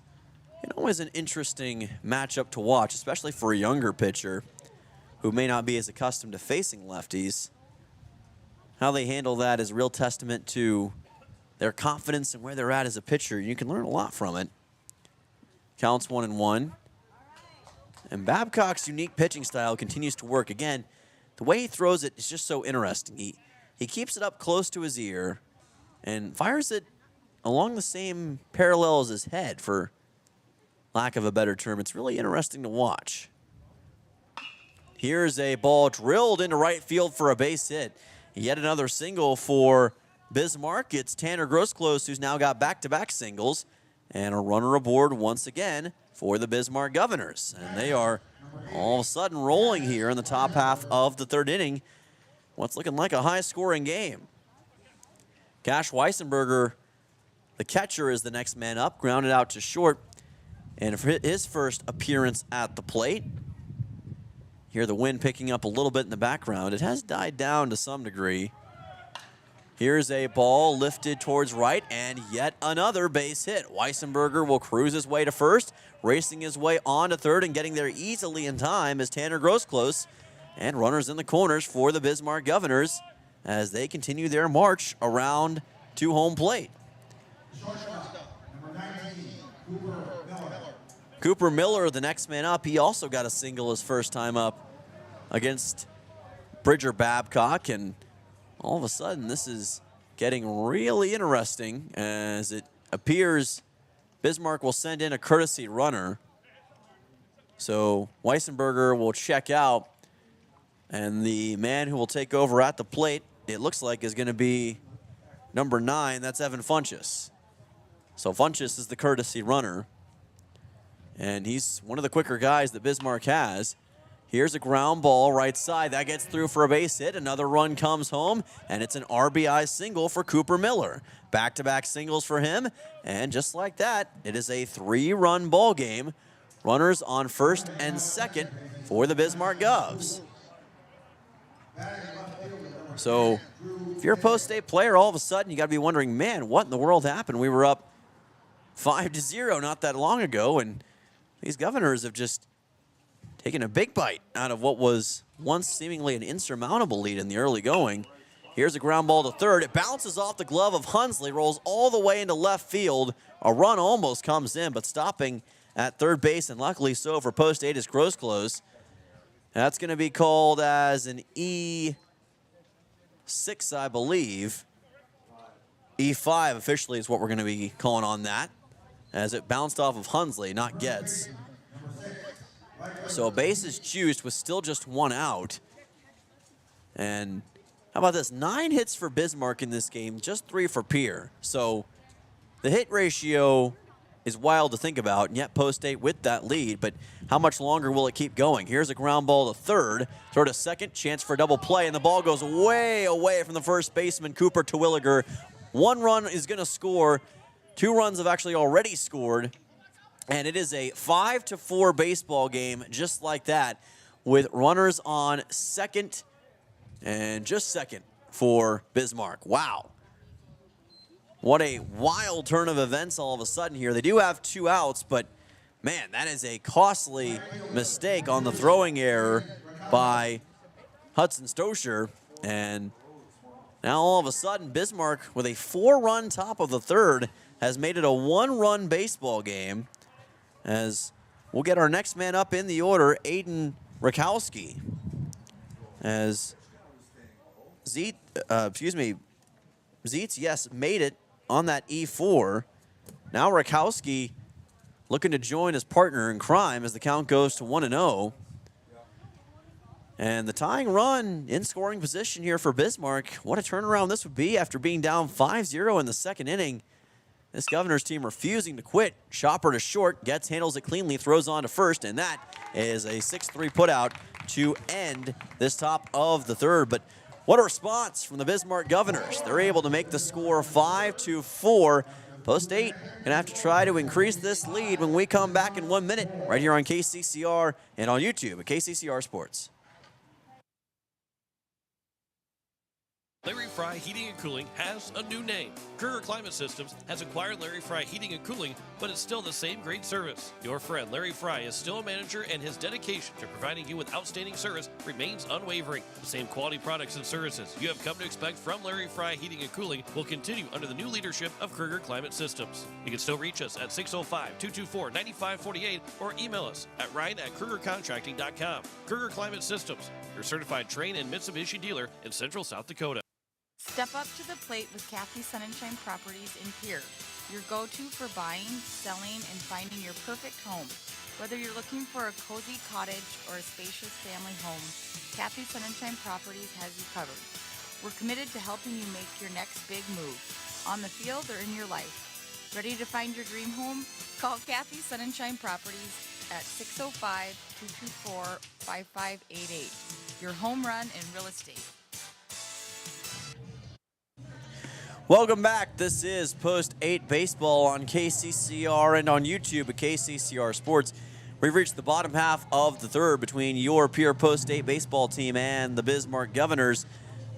always an interesting matchup to watch, especially for a younger pitcher who may not be as accustomed to facing lefties. How they handle that is a real testament to their confidence and where they're at as a pitcher. You can learn a lot from it. Counts 1-1. And Babcock's unique pitching style continues to work. Again, the way he throws it is just so interesting. He keeps it up close to his ear and fires it along the same parallel as his head, for lack of a better term. It's really interesting to watch. Here's a ball drilled into right field for a base hit. Yet another single for Bismarck. It's Tanner Grosclose who's now got back-to-back singles, and a runner aboard once again for the Bismarck Governors. And they are all of a sudden rolling here in the top half of the third inning. What's looking like a high-scoring game. Cash Weissenberger, the catcher, is the next man up, grounded out to short. And for his first appearance at the plate, hear the wind picking up a little bit in the background. It has died down to some degree. Here's a ball lifted towards right, and yet another base hit. Weissenberger will cruise his way to first, racing his way on to third, and getting there easily in time is Tanner Grosclose. And runners in the corners for the Bismarck Governors as they continue their march around to home plate. Number 19, Cooper Miller. Cooper Miller, the next man up, he also got a single his first time up against Bridger Babcock, and all of a sudden this is getting really interesting as it appears Bismarck will send in a courtesy runner. So Weissenberger will check out, and the man who will take over at the plate, it looks like, is going to be number 9. That's Evan Funchess. So Funchess is the courtesy runner, and he's one of the quicker guys that Bismarck has. Here's a ground ball right side. That gets through for a base hit. Another run comes home, and it's an RBI single for Cooper Miller. Back-to-back singles for him, and just like that, it is a 3-run ball game. Runners on first and second for the Bismarck Govs. So if you're a post-state player, all of a sudden you got to be wondering, man, what in the world happened? We were up 5-0 not that long ago, and these Governors have just taken a big bite out of what was once seemingly an insurmountable lead in the early going. Here's a ground ball to third. It bounces off the glove of Hunsley, rolls all the way into left field. A run almost comes in, but stopping at third base, and luckily so for post-8 is Grosclose. That's going to be called as an E6, I believe. E5 officially is what we're going to be calling on that, as it bounced off of Hunsley, not Getz. So bases juiced with still just one out. And how about this? 9 hits for Bismarck in this game, just 3 for Pierre. So the hit ratio is wild to think about, and yet post-8 with that lead, but how much longer will it keep going? Here's a ground ball to third, throw to second, chance for a double play, and the ball goes way away from the first baseman, Cooper Terwilliger. 1 run is going to score. 2 runs have actually already scored, and it is a 5-4 baseball game just like that, with runners on second and just second for Bismarck. Wow. What a wild turn of events all of a sudden here. They do have 2 outs, but man, that is a costly mistake on the throwing error by Hudson Stosher. And now all of a sudden, Bismarck, with a 4-run top of the third, has made it a 1-run baseball game. As we'll get our next man up in the order, Aiden Rakowski. As Zietz, yes, made it on that E4. Now Rakowski looking to join his partner in crime as the count goes to 1-0. And the tying run in scoring position here for Bismarck. What a turnaround this would be after being down 5-0 in the second inning. This Governor's team refusing to quit. Chopper to short, gets, handles it cleanly, throws on to first, and that is a 6-3 putout to end this top of the third. But what a response from the Bismarck Governors. They're able to make the score 5-4. Post 8 gonna have to try to increase this lead when we come back in 1 minute right here on KCCR and on YouTube at KCCR Sports. Larry Fry Heating and Cooling has a new name. Kruger Climate Systems has acquired Larry Fry Heating and Cooling, but it's still the same great service. Your friend Larry Fry is still a manager, and his dedication to providing you with outstanding service remains unwavering. The same quality products and services you have come to expect from Larry Fry Heating and Cooling will continue under the new leadership of Kruger Climate Systems. You can still reach us at 605-224-9548 or email us at ryan@krugercontracting.com. Kruger Climate Systems, your certified Trane and Mitsubishi dealer in Central South Dakota. Step up to the plate with Kathy Sunshine Properties in Pierre, your go-to for buying, selling, and finding your perfect home. Whether you're looking for a cozy cottage or a spacious family home, Kathy Sunshine Properties has you covered. We're committed to helping you make your next big move, on the field or in your life. Ready to find your dream home? Call Kathy Sunshine Properties at 605-224-5588. Your home run in real estate. Welcome back. This is Post 8 Baseball on KCCR and on YouTube at KCCR Sports. We've reached the bottom half of the third between your Pierre Post 8 baseball team and the Bismarck Governors.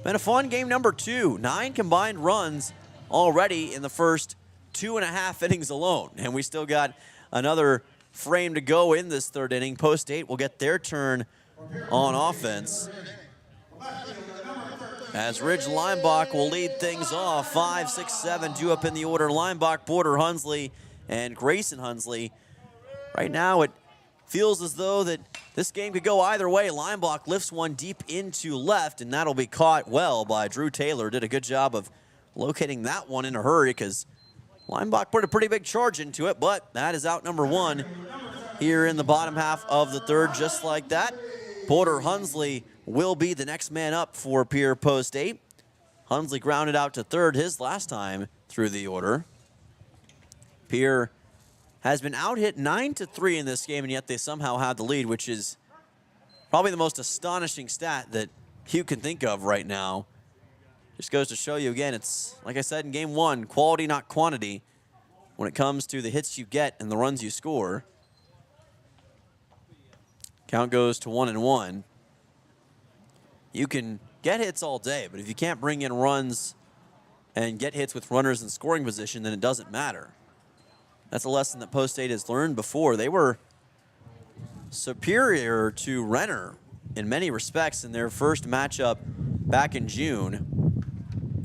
Been a fun game number 2. 9 combined runs already in the first 2.5 innings alone. And we still got another frame to go in this third inning. Post 8 will get their turn on offense, as Ridge Leinbach will lead things off. 5, 6, 7 due up in the order. Leinbach, Porter, Hunsley, and Grayson Hunsley. Right now it feels as though that this game could go either way. Leinbach lifts one deep into left, and that'll be caught well by Drew Taylor. Did a good job of locating that one in a hurry because Leinbach put a pretty big charge into it, but that is out number 1 here in the bottom half of the third, just like that. Porter Hunsley will be the next man up for Pierre Post 8. Hunsley grounded out to third his last time through the order. Pierre has been out-hit 9-3 in this game, and yet they somehow had the lead, which is probably the most astonishing stat that you can think of right now. Just goes to show you again, it's, like I said in game 1, quality not quantity when it comes to the hits you get and the runs you score. Count goes to 1-1. You can get hits all day, but if you can't bring in runs and get hits with runners in scoring position, then it doesn't matter. That's a lesson that Post 8 has learned before. They were superior to Renner in many respects in their first matchup back in June,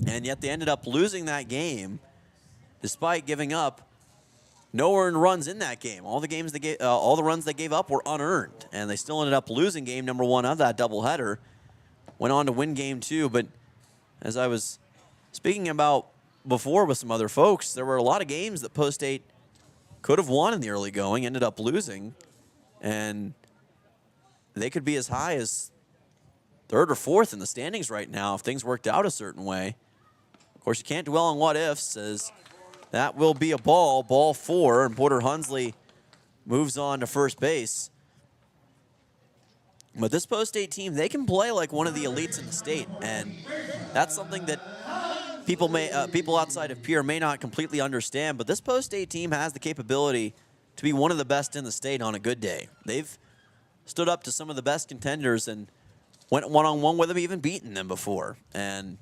and yet they ended up losing that game despite giving up no earned runs in that game. All the runs they gave up were unearned, and they still ended up losing game number 1 of that doubleheader. Went on to win game 2, but as I was speaking about before with some other folks, there were a lot of games that Post 8 could have won in the early going, ended up losing, and they could be as high as 3rd or 4th in the standings right now if things worked out a certain way. Of course, you can't dwell on what ifs, as that will be a ball 4, and Porter Hunsley moves on to first base. But this Post 8 team, they can play like one of the elites in the state, and that's something that people outside of Pierre may not completely understand. But this Post 8 team has the capability to be one of the best in the state on a good day. They've stood up to some of the best contenders and went one-on-one with them, even beaten them before. And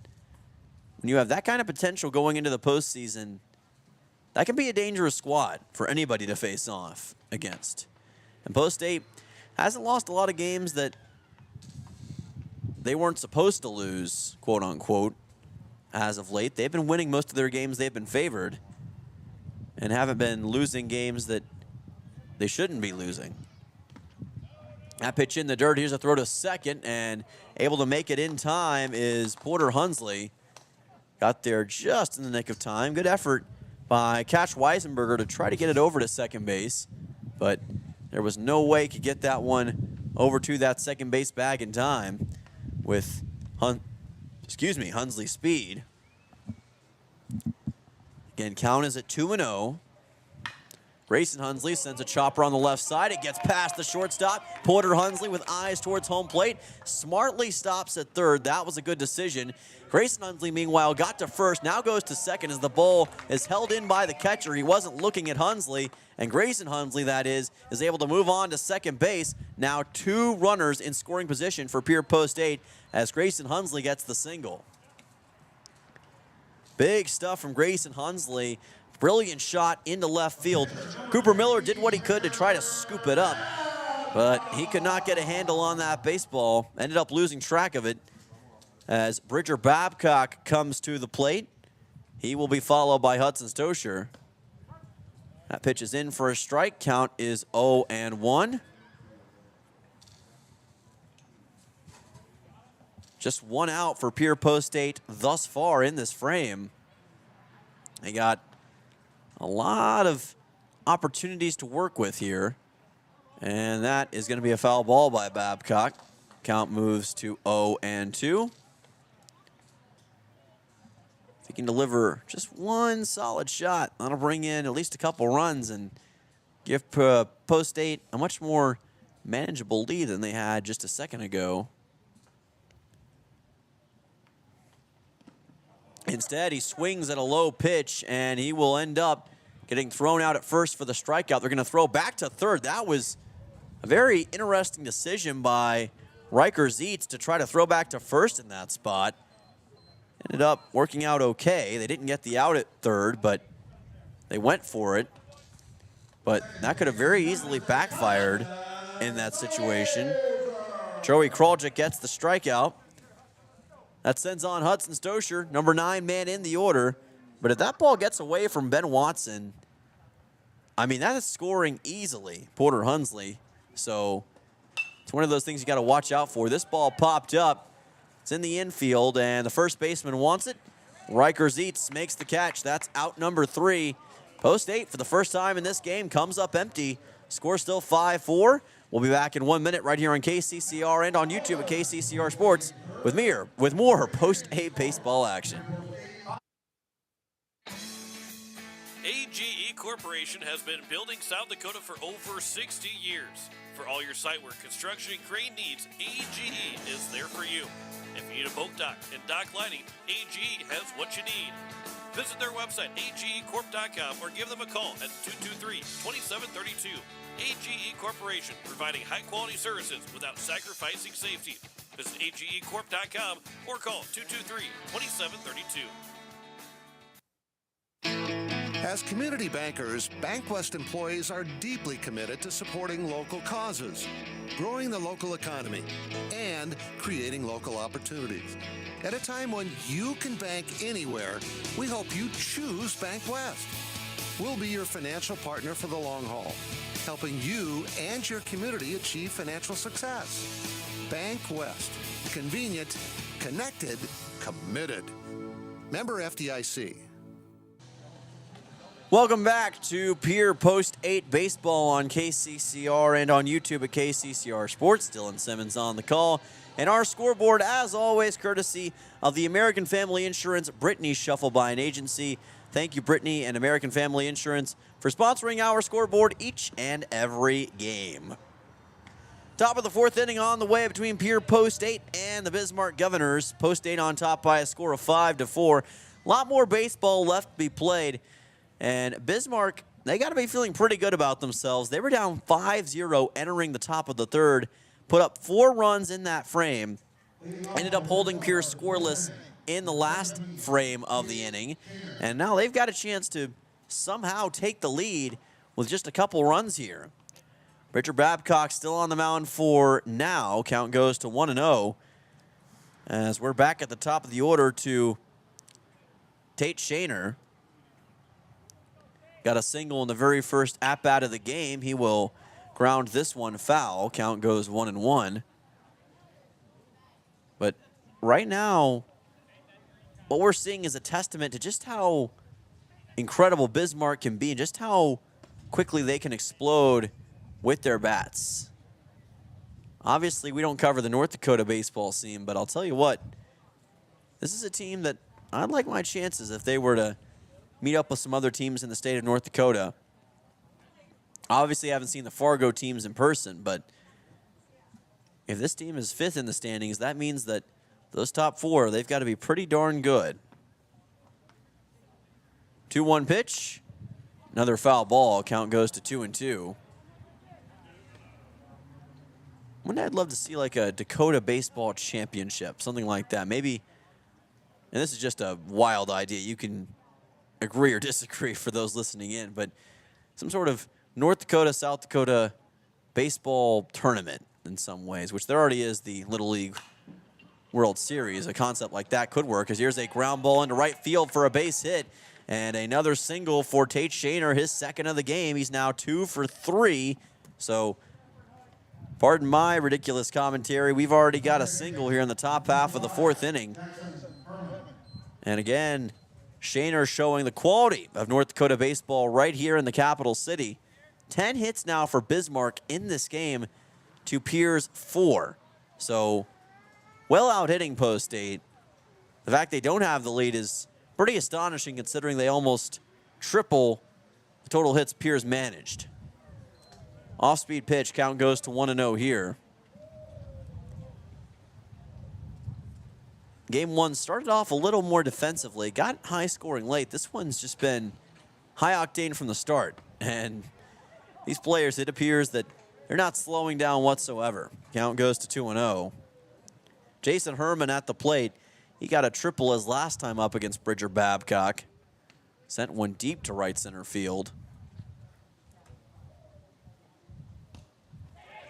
when you have that kind of potential going into the postseason, that can be a dangerous squad for anybody to face off against. And Post 8 hasn't lost a lot of games that they weren't supposed to lose, quote unquote, as of late. They've been winning most of their games they've been favored and haven't been losing games that they shouldn't be losing. That pitch in the dirt. Here's a throw to second, and able to make it in time is Porter Hunsley. Got there just in the nick of time. Good effort by Catch Weisenberger to try to get it over to second base, but there was no way he could get that one over to that second base bag in time with Hunsley's speed. Again, count is at 2-0. Grayson Hunsley sends a chopper on the left side. It gets past the shortstop. Porter Hunsley with eyes towards home plate smartly stops at third. That was a good decision. Grayson Hunsley, meanwhile, got to first. Now goes to second as the ball is held in by the catcher. He wasn't looking at Hunsley. And Grayson Hunsley, that is able to move on to second base. Now 2 runners in scoring position for Pierre Post 8 as Grayson Hunsley gets the single. Big stuff from Grayson Hunsley. Brilliant shot into left field. Cooper Miller did what he could to try to scoop it up, but he could not get a handle on that baseball. Ended up losing track of it as Bridger Babcock comes to the plate. He will be followed by Hudson Stosher. That pitch is in for a strike. Count is 0-1. Just 1 out for Pierre Post 8 thus far in this frame. They got a lot of opportunities to work with here. And that is going to be a foul ball by Babcock. Count moves to 0-2. If he can deliver just one solid shot, that'll bring in at least a couple runs and give Post 8 a much more manageable lead than they had just a second ago. Instead, he swings at a low pitch, and he will end up getting thrown out at first for the strikeout. They're going to throw back to third. That was a very interesting decision by Riker Zietz to try to throw back to first in that spot. Ended up working out okay. They didn't get the out at third, but they went for it. But that could have very easily backfired in that situation. Joey Kraljic gets the strikeout. That sends on Hudson Stosher, number 9 man in the order. But if that ball gets away from Ben Watson, I mean, that is scoring easily, Porter Hunsley. So it's one of those things you got to watch out for. This ball popped up. It's in the infield, and the first baseman wants it. Riker Zietz makes the catch. That's out number 3. Post 8 for the first time in this game comes up empty. Score still 5-4. We'll be back in 1 minute right here on KCCR and on YouTube at KCCR Sports with more Post 8 baseball action. AGE Corporation has been building South Dakota for over 60 years. For all your site work, construction, and crane needs, AGE is there for you. If you need a boat dock and dock lighting, AGE has what you need. Visit their website, agecorp.com, or give them a call at 223-2732. AGE Corporation, providing high-quality services without sacrificing safety. Visit agecorp.com or call 223-2732. As community bankers, BankWest employees are deeply committed to supporting local causes, growing the local economy, and creating local opportunities. At a time when you can bank anywhere, we hope you choose BankWest. We'll be your financial partner for the long haul, helping you and your community achieve financial success. BankWest. Convenient, connected, committed. Member FDIC. Welcome back to Pierre Post 8 Baseball on KCCR and on YouTube at KCCR Sports. Dylan Simmons on the call. And our scoreboard, as always, courtesy of the American Family Insurance Brittany Shuffle by an Agency. Thank you, Brittany and American Family Insurance, for sponsoring our scoreboard each and every game. Top of the 4th inning on the way between Pierre Post 8 and the Bismarck Governors. Post 8 on top by a score of 5-4. A lot more baseball left to be played. And Bismarck, they got to be feeling pretty good about themselves. They were down 5-0 entering the top of the 3rd. Put up 4 runs in that frame. Ended up holding Pierce scoreless in the last frame of the inning. And now they've got a chance to somehow take the lead with just a couple runs here. Bridger Babcock still on the mound for now. Count goes to 1-0. As we're back at the top of the order to Tate Shaner. Got a single in the very first at-bat of the game. He will ground this one foul. Count goes 1-1. But right now, what we're seeing is a testament to just how incredible Bismarck can be and just how quickly they can explode with their bats. Obviously, we don't cover the North Dakota baseball scene, but I'll tell you what, this is a team that I'd like my chances if they were to meet up with some other teams in the state of North Dakota. Obviously, I haven't seen the Fargo teams in person, but if this team is 5th in the standings, that means that those top 4, they've got to be pretty darn good. 2-1 pitch. Another foul ball. Count goes to 2-2. I'd love to see like a Dakota baseball championship, something like that. Maybe, and this is just a wild idea. You can agree or disagree for those listening in, but some sort of North Dakota, South Dakota baseball tournament in some ways, which there already is the Little League World Series. A concept like that could work, as here's a ground ball into right field for a base hit, and another single for Tate Shaner, his second of the game. He's now 2 for 3, so pardon my ridiculous commentary. We've already got a single here in the top half of the 4th inning. And again, Shaner showing the quality of North Dakota baseball right here in the capital city. 10 hits now for Bismarck in this game to Pierre's 4. So, well out hitting Post State. The fact they don't have the lead is pretty astonishing considering they almost triple the total hits Pierre's managed. Off-speed pitch, count goes to 1-0 here. Game 1 started off a little more defensively, got high scoring late. This one's just been high octane from the start. And these players, it appears that they're not slowing down whatsoever. Count goes to 2-0. Jason Herman at the plate. He got a triple his last time up against Bridger Babcock. Sent one deep to right center field.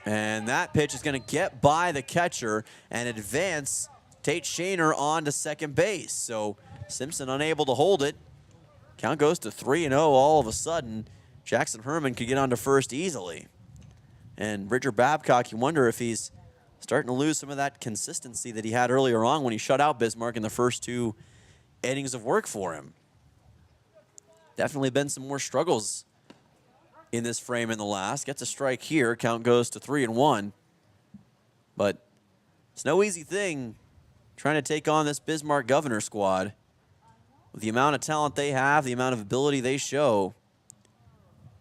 And that pitch is going to get by the catcher and advance Tate Shaner on to second base. So Simpson unable to hold it. Count goes to 3-0 all of a sudden. Jackson Herman could get onto first easily. And Bridger Babcock, you wonder if he's starting to lose some of that consistency that he had earlier on when he shut out Bismarck in the first 2 innings of work for him. Definitely been some more struggles in this frame in the last. Gets a strike here. Count goes to 3-1. But it's no easy thing trying to take on this Bismarck Governor squad. With the amount of talent they have, the amount of ability they show,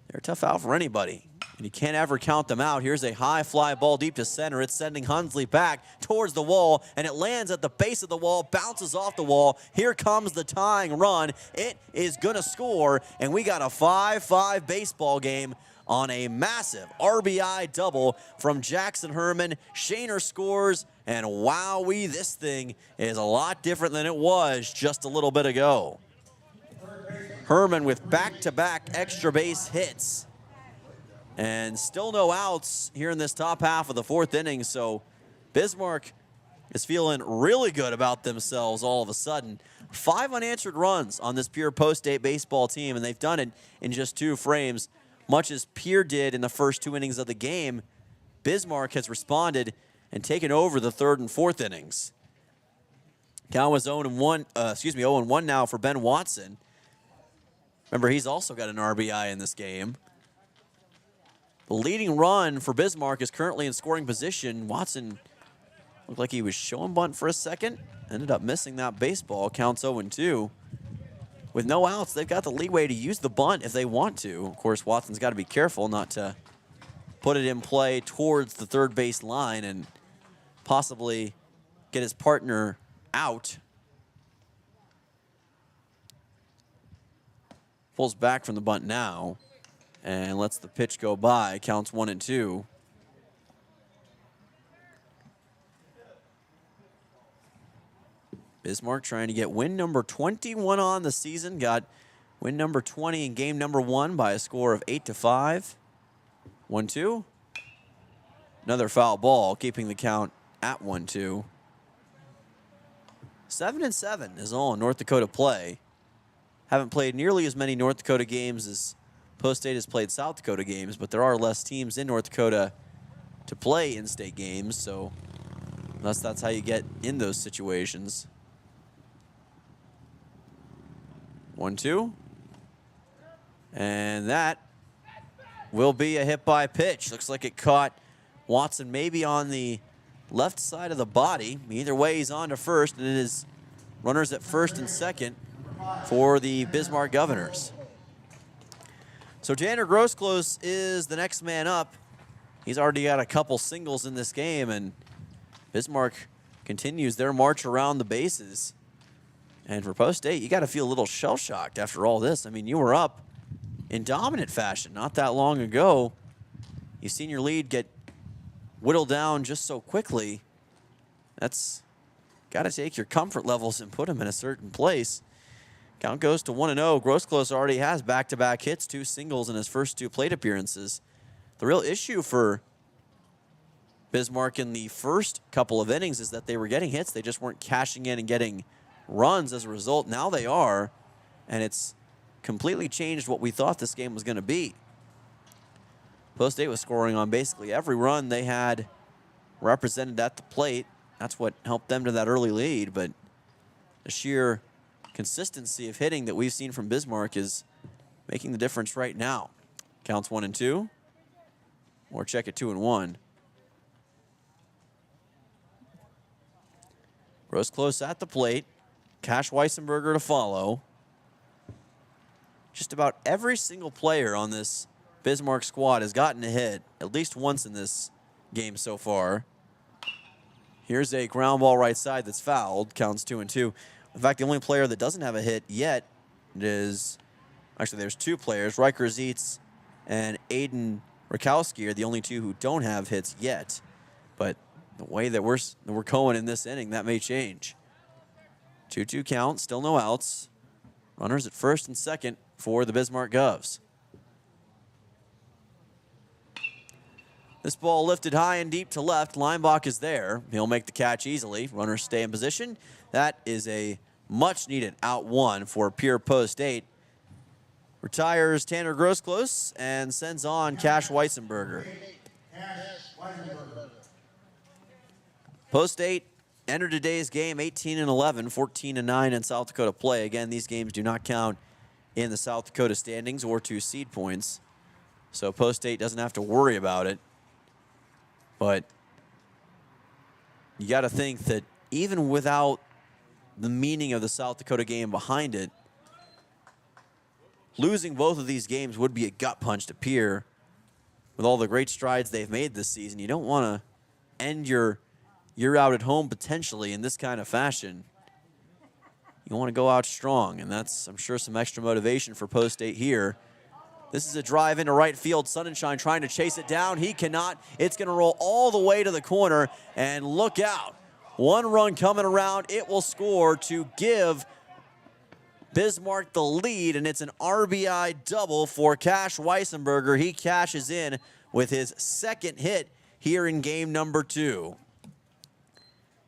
they're a tough out for anybody. And you can't ever count them out. Here's a high fly ball deep to center. It's sending Hunsley back towards the wall, and it lands at the base of the wall, bounces off the wall. Here comes the tying run. It is going to score, and we got a 5-5 baseball game on a massive RBI double from Jackson Herman. Shaner scores, and wowee, this thing is a lot different than it was just a little bit ago. Herman with back-to-back extra base hits. And still no outs here in this top half of the 4th inning, so Bismarck is feeling really good about themselves all of a sudden. 5 unanswered runs on this Pierre Post State baseball team, and they've done it in just 2 frames. Much as Pierre did in the first 2 innings of the game, Bismarck has responded and taken over the 3rd and 4th innings. Count was 0-1 now for Ben Watson. Remember, he's also got an RBI in this game. The leading run for Bismarck is currently in scoring position. Watson looked like he was showing bunt for a second. Ended up missing that baseball. Counts 0-2. With no outs, they've got the leeway to use the bunt if they want to. Of course, Watson's got to be careful not to put it in play towards the third base line and possibly get his partner out. Pulls back from the bunt now and lets the pitch go by. Counts 1-2. Bismarck trying to get win number 21 on the season. Got win number 20 in game number 1 by a score of 8-5. 1-2. Another foul ball, keeping the count at 1-2. 7-7 is all in North Dakota play. Haven't played nearly as many North Dakota games as Post State has played South Dakota games, but there are less teams in North Dakota to play in-state games, so that's how you get in those situations. 1-2. And that will be a hit by pitch. Looks like it caught Watson maybe on the left side of the body. Either way, he's on to first, and it is runners at first and second for the Bismarck Governors. So Tanner Grosclose is the next man up. He's already got a couple singles in this game, and Bismarck continues their march around the bases. And for Post State, you got to feel a little shell-shocked after all this. I mean, you were up in dominant fashion not that long ago. You've seen your lead get whittled down just so quickly. That's got to take your comfort levels and put them in a certain place. Count goes to 1-0. Grosclose already has back-to-back hits, 2 singles in his first 2 plate appearances. The real issue for Bismarck in the first couple of innings is that they were getting hits. They just weren't cashing in and getting runs as a result. Now they are, and it's completely changed what we thought this game was going to be. Post State was scoring on basically every run they had represented at the plate. That's what helped them to that early lead, but the sheer consistency of hitting that we've seen from Bismarck is making the difference right now. Counts 1-2, or check it 2-1. Grosclose at the plate. Cash Weissenberger to follow. Just about every single player on this Bismarck squad has gotten a hit at least once in this game so far. Here's a ground ball right side that's fouled. Counts 2-2. In fact, the only player that doesn't have a hit yet is, actually there's 2 players. Riker Zietz and Aiden Rakowski are the only 2 who don't have hits yet. But the way that we're going in this inning, that may change. 2-2 count, still no outs. Runners at first and second for the Bismarck Govs. This ball lifted high and deep to left. Leinbach is there. He'll make the catch easily. Runners stay in position. That is a much-needed out 1 for Pierre Post State. Retires Tanner Grosclose and sends on Cash Weissenberger. Post State entered today's game 18-11, 14-9 in South Dakota play. Again, these games do not count in the South Dakota standings or to seed points, so Post State doesn't have to worry about it. But you got to think that even without the meaning of the South Dakota game behind it, losing both of these games would be a gut punch to Pierre. With all the great strides they've made this season, you don't want to end your year out at home potentially in this kind of fashion. You want to go out strong, and that's, I'm sure, some extra motivation for Post State here. This is a drive into right field. Sonnenschein trying to chase it down. He cannot. It's going to roll all the way to the corner, and look out. 1 run coming around. It will score to give Bismarck the lead, and it's an RBI double for Cash Weissenberger. He cashes in with his second hit here in game number 2.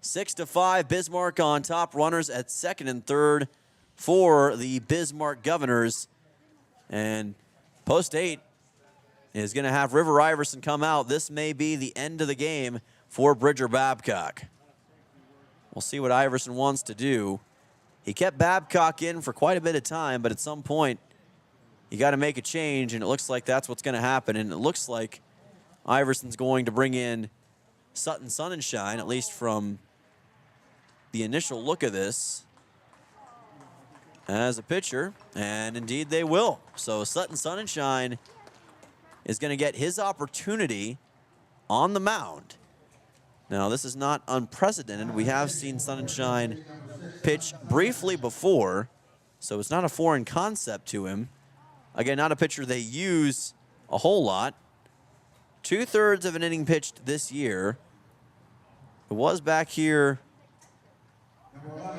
6-5, Bismarck on top. Runners at second and third for the Bismarck Governors. And Post State is going to have River Iverson come out. This may be the end of the game for Bridger Babcock. We'll see what Iverson wants to do. He kept Babcock in for quite a bit of time, but at some point, you got to make a change, and it looks like that's what's going to happen. And it looks like Iverson's going to bring in Sutton Sonnenschein, at least from the initial look of this, as a pitcher, and indeed they will. So Sutton Sonnenschein is going to get his opportunity on the mound. Now, this is not unprecedented. We have seen Sonnenschein pitch briefly before, so it's not a foreign concept to him. Again, not a pitcher they use a whole lot. 2/3 of an inning pitched this year. It was back here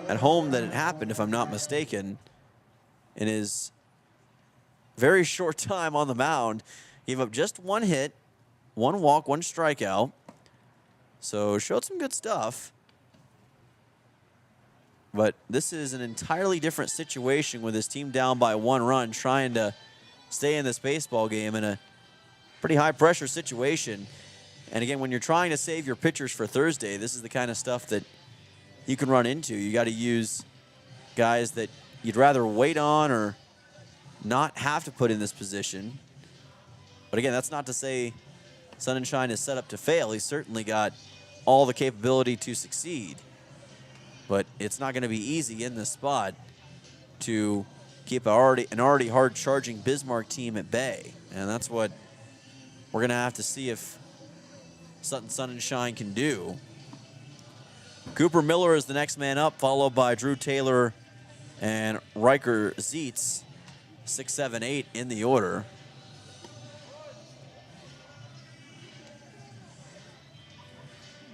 at home that it happened, if I'm not mistaken. In his very short time on the mound, he gave up just 1 hit, 1 walk, 1 strikeout. So showed some good stuff. But this is an entirely different situation with his team down by 1 run, trying to stay in this baseball game in a pretty high-pressure situation. And again, when you're trying to save your pitchers for Thursday, this is the kind of stuff that you can run into. You got to use guys that you'd rather wait on or not have to put in this position. But again, that's not to say Sun and Shine is set up to fail. He's certainly got all the capability to succeed. But it's not going to be easy in this spot to keep an already hard-charging Bismarck team at bay. And that's what we're going to have to see if Sun and Shine can do. Cooper Miller is the next man up, followed by Drew Taylor and Riker Zietz, 6, 7, 8 in the order.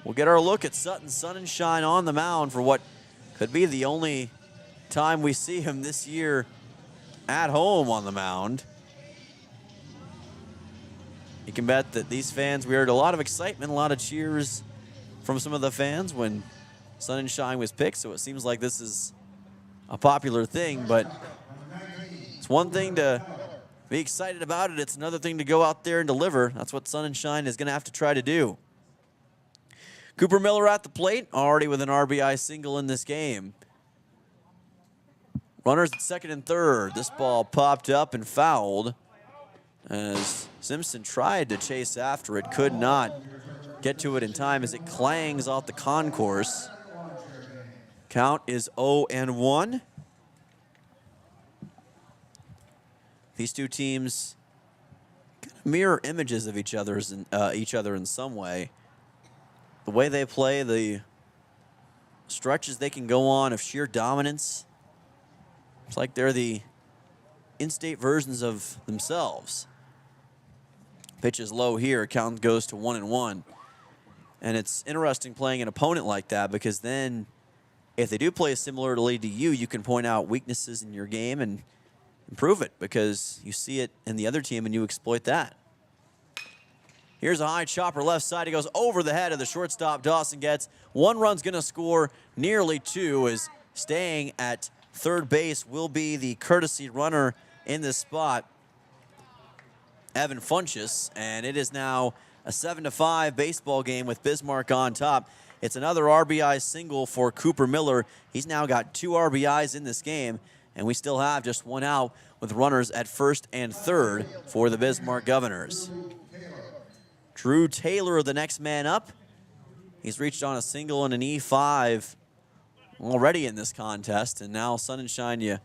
We'll get our look at Sutton Sun and Shine on the mound for what could be the only time we see him this year at home on the mound. You can bet that these fans, we heard a lot of excitement, a lot of cheers from some of the fans when Sun and Shine was picked, so it seems like this is a popular thing, but it's one thing to be excited about it. It's another thing to go out there and deliver. That's what Sun and Shine is going to have to try to do. Cooper Miller at the plate, already with an RBI single in this game. Runners at second and third. This ball popped up and fouled as Simpson tried to chase after it, could not get to it in time as it clangs off the concourse. Count is 0-1. These two teams kind of mirror images of each other in some way. The way they play, the stretches they can go on of sheer dominance. It's like they're the in-state versions of themselves. Pitch is low here. Count goes to 1-1. And it's interesting playing an opponent like that, because then if they do play similarly to you, you can point out weaknesses in your game and improve it, because you see it in the other team and you exploit that. Here's a high chopper left side. He goes over the head of the shortstop. Dawson gets 1 run's going to score, nearly 2, as staying at third base will be the courtesy runner in this spot, Evan Funchess, and it is now a 7-5 baseball game with Bismarck on top. It's another RBI single for Cooper Miller. He's now got 2 RBIs in this game, and we still have just 1 out with runners at first and third for the Bismarck Governors. Drew Taylor, the next man up. He's reached on a single and an E5 already in this contest, and now Sun and Shine, you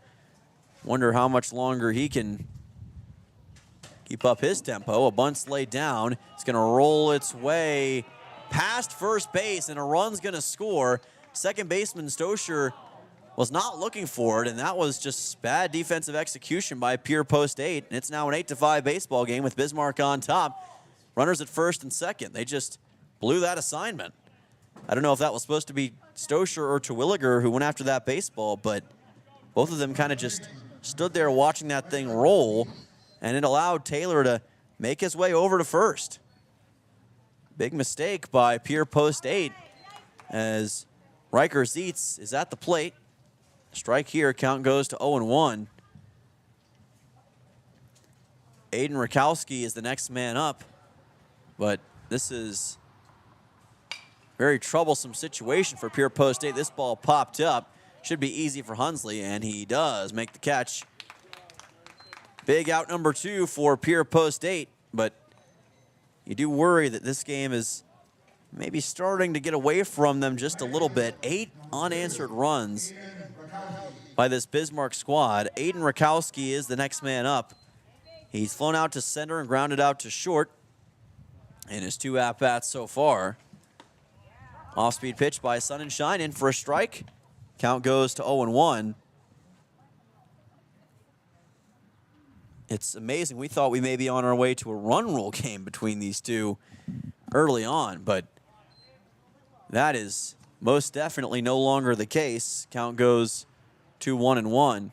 wonder how much longer he can keep up his tempo. A bunt's laid down. It's going to roll its way past first base, and a run's going to score. Second baseman Stoscher was not looking for it, and that was just bad defensive execution by Pierre post 8, and it's now an 8-5 baseball game with Bismarck on top. Runners at first and second. They just blew that assignment. I don't know if that was supposed to be Stoscher or Terwilliger who went after that baseball, but both of them kind of just stood there watching that thing roll, and it allowed Taylor to make his way over to first. Big mistake by Pierre post 8 as Riker Zietz is at the plate. Strike here, count goes to 0-1. Aiden Rakowski is the next man up, but this is a very troublesome situation for Pierre post 8. This ball popped up. Should be easy for Hunsley, and he does make the catch. Big out number 2 for Pierre post 8, but you do worry that this game is maybe starting to get away from them just a little bit. 8 unanswered runs by this Bismarck squad. Aiden Rakowski is the next man up. He's flown out to center and grounded out to short in his 2 at-bats so far. Off-speed pitch by Sun and Shine, in for a strike. Count goes to 0-1. It's amazing. We thought we may be on our way to a run rule game between these two early on, but that is most definitely no longer the case. Count goes to 1-1.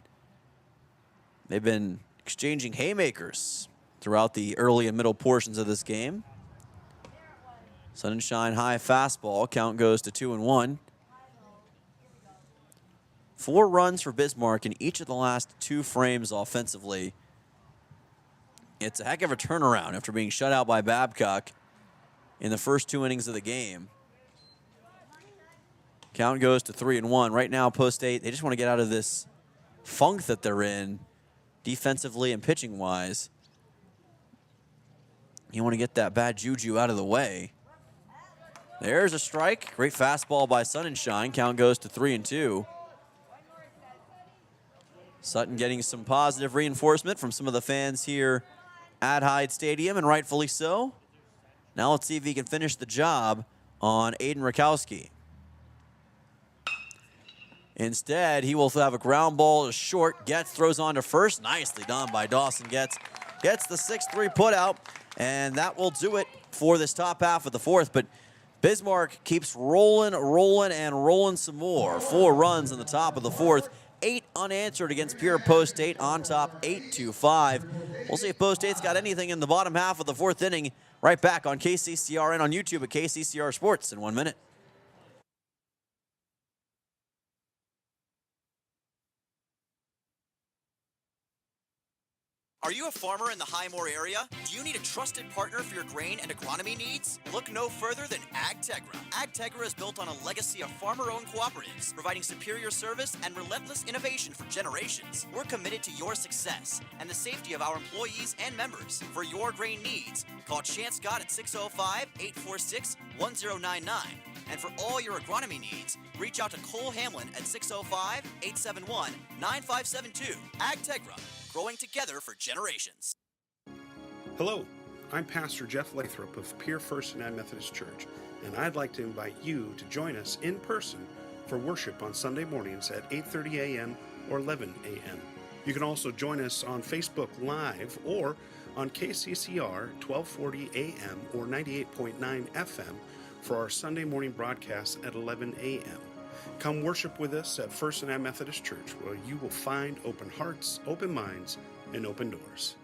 They've been exchanging haymakers throughout the early and middle portions of this game. Sun and Shine high fastball. Count goes to 2-1. 4 runs for Bismarck in each of the last 2 frames offensively. It's a heck of a turnaround after being shut out by Babcock in the first 2 innings of the game. Count goes to 3-1. Right now, Post 8, they just want to get out of this funk that they're in defensively and pitching-wise. You want to get that bad juju out of the way. There's a strike. Great fastball by Sonnenschein. Count goes to 3-2. Sutton getting some positive reinforcement from some of the fans here at Hyde Stadium, and rightfully so. Now let's see if he can finish the job on Aiden Rakowski. Instead, he will have a ground ball to short. Getz throws on to first. Nicely done by Dawson Getz. Gets the 6-3 put out, and that will do it for this top half of the 4th. But Bismarck keeps rolling some more. 4 runs in the top of the 4th. 8 unanswered against Pierre Post 8 on top, 8-5. We'll see if Post 8's got anything in the bottom half of the 4th inning. Right back on KCCR and on YouTube at KCCR Sports in 1 minute. Are you a farmer in the Highmore area? Do you need a trusted partner for your grain and agronomy needs? Look no further than AgTegra. AgTegra is built on a legacy of farmer-owned cooperatives, providing superior service and relentless innovation for generations. We're committed to your success and the safety of our employees and members. For your grain needs, call Chance Scott at 605-846-1099. And for all your agronomy needs, reach out to Cole Hamlin at 605-871-9572. AgTegra. Growing together for generations. Hello, I'm Pastor Jeff Lathrop of Pierre First United Methodist Church, and I'd like to invite you to join us in person for worship on Sunday mornings at 8:30 a.m. or 11 a.m. You can also join us on Facebook Live or on KCCR 1240 a.m. or 98.9 FM for our Sunday morning broadcast at 11 a.m. Come worship with us at First United Methodist Church, where you will find open hearts, open minds, and open doors.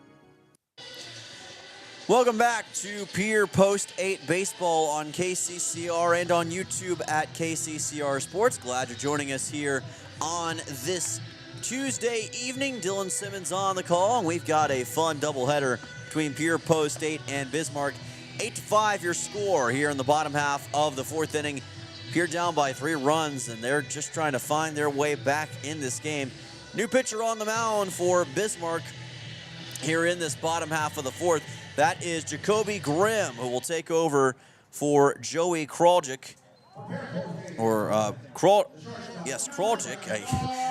Welcome back to Pierre Post 8 Baseball on KCCR and on YouTube at KCCR Sports. Glad you're joining us here on this Tuesday evening. Dylan Simmons on the call, and we've got a fun doubleheader between Pierre Post 8 and Bismarck. 8-5 your score here in the bottom half of the 4th inning. Pierre down by 3 runs, and they're just trying to find their way back in this game. New pitcher on the mound for Bismarck here in this bottom half of the 4th. That is Jacoby Grimm, who will take over for Joey Kraljic. Kraljic.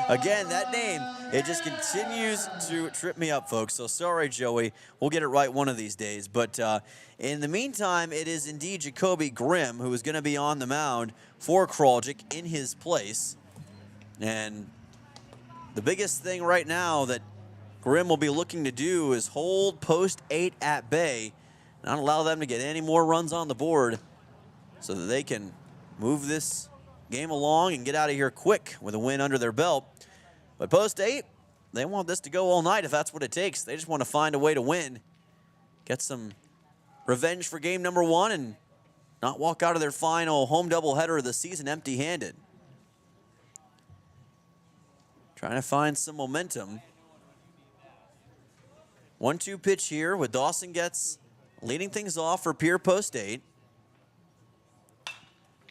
Again, that name, it just continues to trip me up, folks. So sorry, Joey. We'll get it right one of these days. But in the meantime, it is indeed Jacoby Grimm who is going to be on the mound for Kraljic in his place. And the biggest thing right now that Grimm will be looking to do is hold Post 8 at bay, not allow them to get any more runs on the board so that they can move this game along and get out of here quick with a win under their belt. But Post 8, they want this to go all night if that's what it takes. They just want to find a way to win, get some revenge for game number 1, and not walk out of their final home doubleheader of the season empty-handed. Trying to find some momentum. 1-2 pitch here with Dawson Getz leading things off for Pierre Post 8.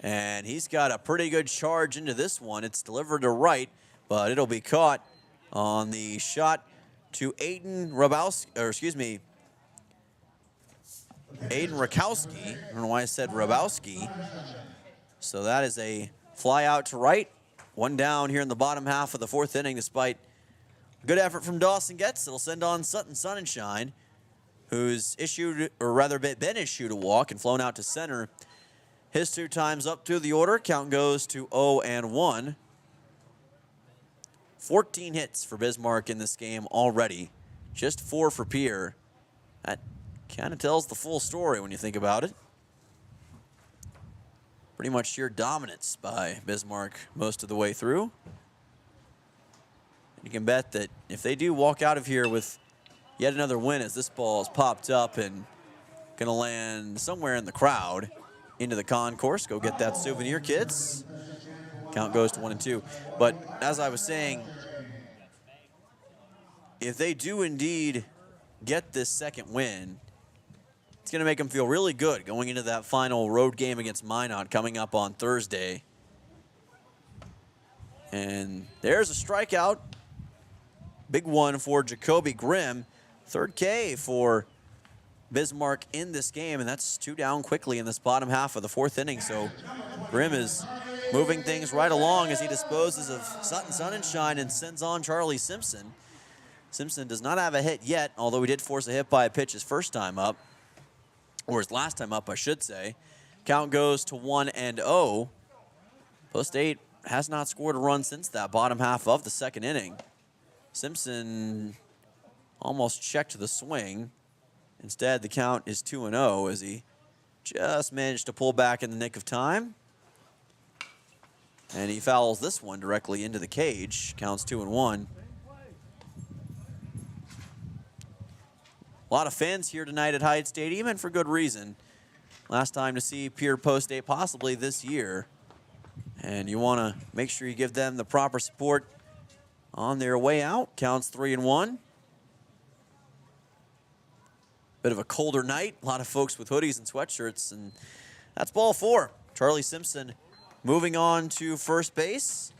And he's got a pretty good charge into this one. It's delivered to right, but it'll be caught on the shot to Aiden Rakowski. I don't know why I said Rabowski. So that is a fly out to right. 1 down here in the bottom half of the 4th inning, despite a good effort from Dawson Getz. It'll send on Sutton Sonnenschein, who's been issued a walk and flown out to center. His 2 times up to the order. Count goes to 0-1. 14 hits for Bismarck in this game already. Just 4 for Pierre. That kind of tells the full story when you think about it. Pretty much sheer dominance by Bismarck most of the way through. And you can bet that if they do walk out of here with yet another win, as this ball is popped up and going to land somewhere in the crowd, into the concourse. Go get that souvenir, kids. Count goes to 1-2. But as I was saying, if they do indeed get this second win, it's going to make them feel really good going into that final road game against Minot coming up on Thursday. And there's a strikeout. Big one for Jacoby Grimm. Third K for Bismarck in this game, and that's 2 down quickly in this bottom half of the 4th inning. So Grimm is moving things right along as he disposes of Sutton Sunshine and sends on Charlie Simpson. Simpson does not have a hit yet, although he did force a hit by a pitch his first time up, or his last time up, I should say. Count goes to 1-0. Post State has not scored a run since that bottom half of the 2nd inning. Simpson almost checked the swing. Instead, the count is 2-0 as he just managed to pull back in the nick of time. And he fouls this one directly into the cage. Counts 2-1. A lot of fans here tonight at Hyde Stadium, and for good reason. Last time to see Pierre Post State possibly this year. And you want to make sure you give them the proper support on their way out. Counts 3-1. Bit of a colder night. A lot of folks with hoodies and sweatshirts, and that's ball 4. Charlie Simpson moving on to first base.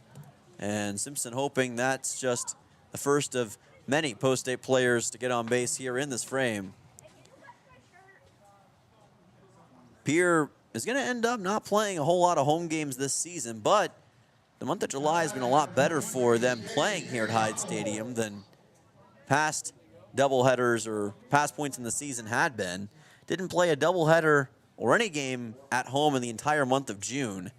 And Simpson hoping that's just the first of many Post State players to get on base here in this frame. Pierre is going to end up not playing a whole lot of home games this season, but the month of July has been a lot better for them playing here at Hyde Stadium than past doubleheaders or past points in the season had been. Didn't play a doubleheader or any game at home in the entire month of June.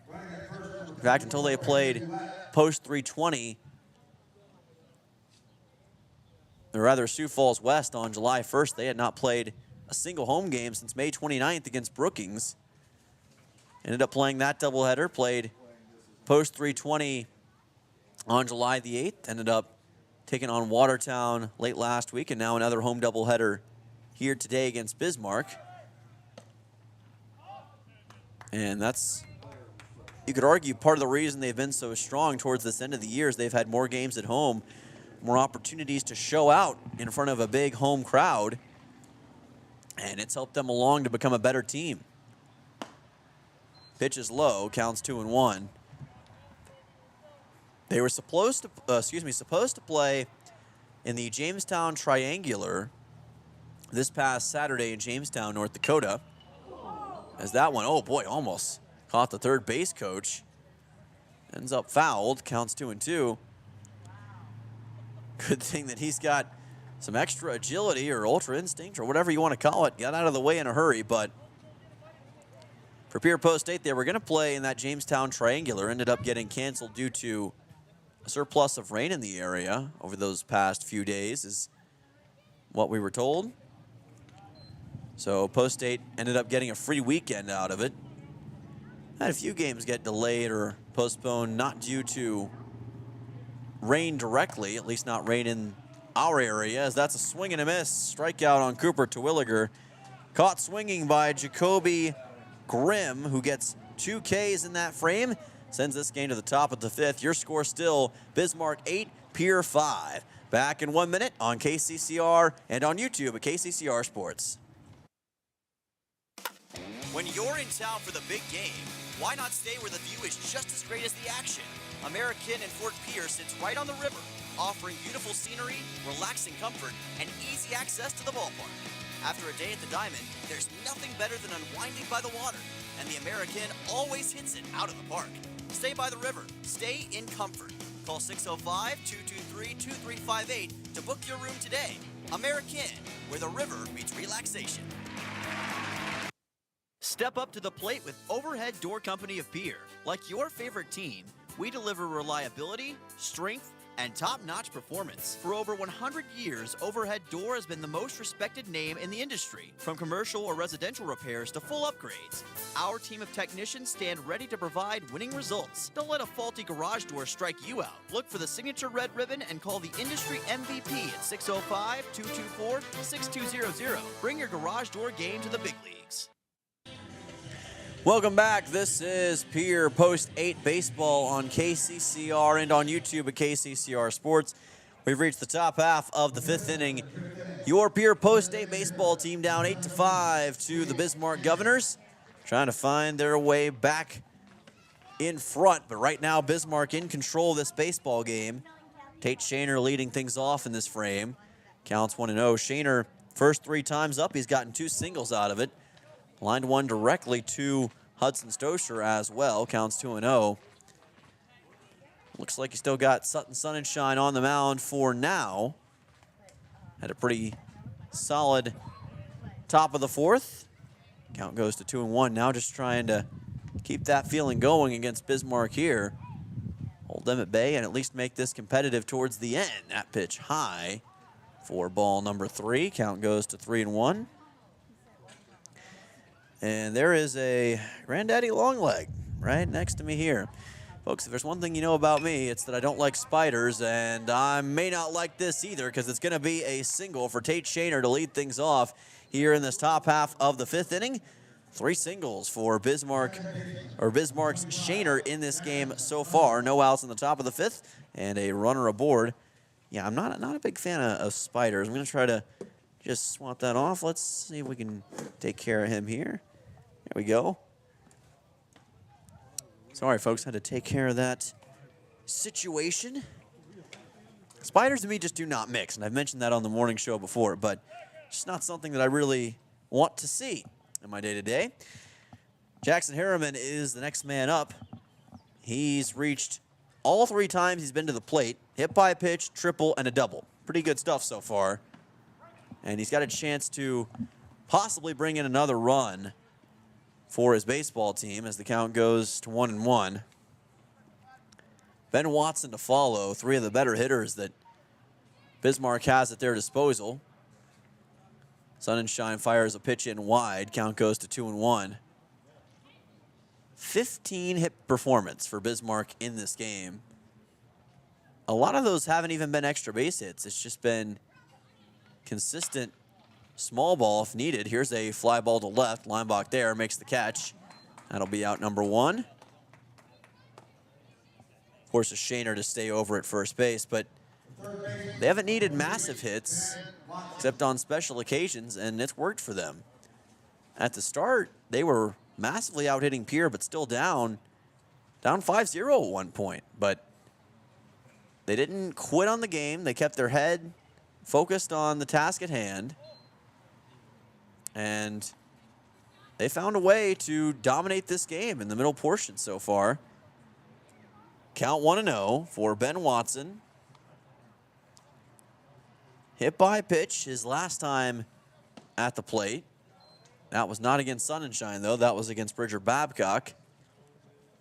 In fact, until they played post 320, or rather Sioux Falls West on July 1st, they had not played a single home game since May 29th against Brookings. Ended up playing that doubleheader, played post 320 on July the 8th, ended up taking on Watertown late last week, and now another home doubleheader here today against Bismarck. And that's, you could argue, part of the reason they've been so strong towards this end of the year is they've had more games at home, more opportunities to show out in front of a big home crowd, and it's helped them along to become a better team. Pitch is low, counts 2-1. They were supposed to play in the Jamestown Triangular this past Saturday in Jamestown, North Dakota. As that one, oh boy, almost caught the third base coach. Ends up fouled, counts 2-2. Good thing that he's got some extra agility or ultra instinct or whatever you want to call it. Got out of the way in a hurry, but for Pierre Post State, they were going to play in that Jamestown Triangular. Ended up getting canceled due to a surplus of rain in the area over those past few days is what we were told. So Post State ended up getting a free weekend out of it. Had a few games get delayed or postponed, not due to rain directly, at least not rain in our area, as that's a swing and a miss. Strikeout on Cooper Terwilliger. Caught swinging by Jacoby Grimm, who gets 2 Ks in that frame. Sends this game to the top of the 5th. Your score still Bismarck 8, Pierre 5. Back in 1 minute on KCCR and on YouTube at KCCR Sports. When you're in town for the big game, why not stay where the view is just as great as the action? American in Fort Pierce sits right on the river, offering beautiful scenery, relaxing comfort, and easy access to the ballpark. After a day at the Diamond, there's nothing better than unwinding by the water, and the American always hits it out of the park. Stay by the river. Stay in comfort. Call 605-223-2358 to book your room today. American, where the river meets relaxation. Step up to the plate with Overhead Door Company of Pierre. Like your favorite team, we deliver reliability, strength, and top-notch performance. For over 100 years, Overhead Door has been the most respected name in the industry, from commercial or residential repairs to full upgrades. Our team of technicians stand ready to provide winning results. Don't let a faulty garage door strike you out. Look for the signature red ribbon and call the industry MVP at 605-224-6200. Bring your garage door game to the big leagues. Welcome back. This is Pierre Post 8 Baseball on KCCR and on YouTube at KCCR Sports. We've reached the top half of the 5th inning. Your Pierre Post 8 baseball team down 8-5 to the Bismarck Governors, trying to find their way back in front. But right now, Bismarck in control of this baseball game. Tate Shaner leading things off in this frame. Counts 1-0. Shaner, first 3 times up, he's gotten 2 singles out of it. Lined one directly to Hudson Stosher as well. Counts 2-0. Looks like he still got Sutton Sunshine on the mound for now. Had a pretty solid top of the 4th. Count goes to 2-1. Now just trying to keep that feeling going against Bismarck here. Hold them at bay and at least make this competitive towards the end. That pitch high for ball number 3. Count goes to 3-1. And there is a Granddaddy Longleg right next to me here. Folks, if there's one thing you know about me, it's that I don't like spiders, and I may not like this either because it's going to be a single for Tate Shaner to lead things off here in this top half of the 5th inning. 3 singles for Bismarck's Shaner in this game so far. No outs in the top of the 5th and a runner aboard. Yeah, I'm not a big fan of spiders. I'm going to try to just swat that off. Let's see if we can take care of him here. There we go. Sorry, folks, had to take care of that situation. Spiders to me just do not mix, and I've mentioned that on the morning show before, but it's just not something that I really want to see in my day-to-day. Jackson Harriman is the next man up. He's reached all 3 times he's been to the plate. Hit by a pitch, triple, and a double. Pretty good stuff so far. And he's got a chance to possibly bring in another run for his baseball team as the count goes to 1-1. Ben Watson to follow, 3 of the better hitters that Bismarck has at their disposal. Sunshine fires a pitch in wide. Count goes to 2-1. 15 hit performance for Bismarck in this game. A lot of those haven't even been extra base hits. It's just been consistent small ball if needed. Here's a fly ball to left. Lineback there makes the catch. That'll be out number 1. Forces Shaner to stay over at first base, but they haven't needed massive hits except on special occasions, and it's worked for them. At the start, they were massively out hitting Pierre, but still down 5-0 at one point. But they didn't quit on the game. They kept their head focused on the task at hand. And they found a way to dominate this game in the middle portion so far. Count 1-0 for Ben Watson. Hit by pitch his last time at the plate. That was not against Sunshine, though. That was against Bridger Babcock.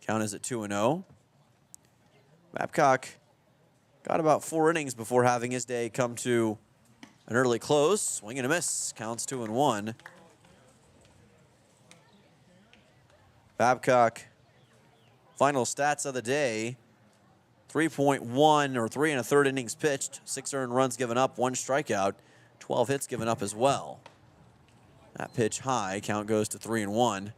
Count is at 2-0. Babcock got about 4 innings before having his day come to an early close. Swing and a miss. Counts 2-1. Babcock, final stats of the day. 3.1 or 3 1/3 innings pitched, 6 earned runs given up, 1 strikeout, 12 hits given up as well. That pitch high, count goes to 3-1.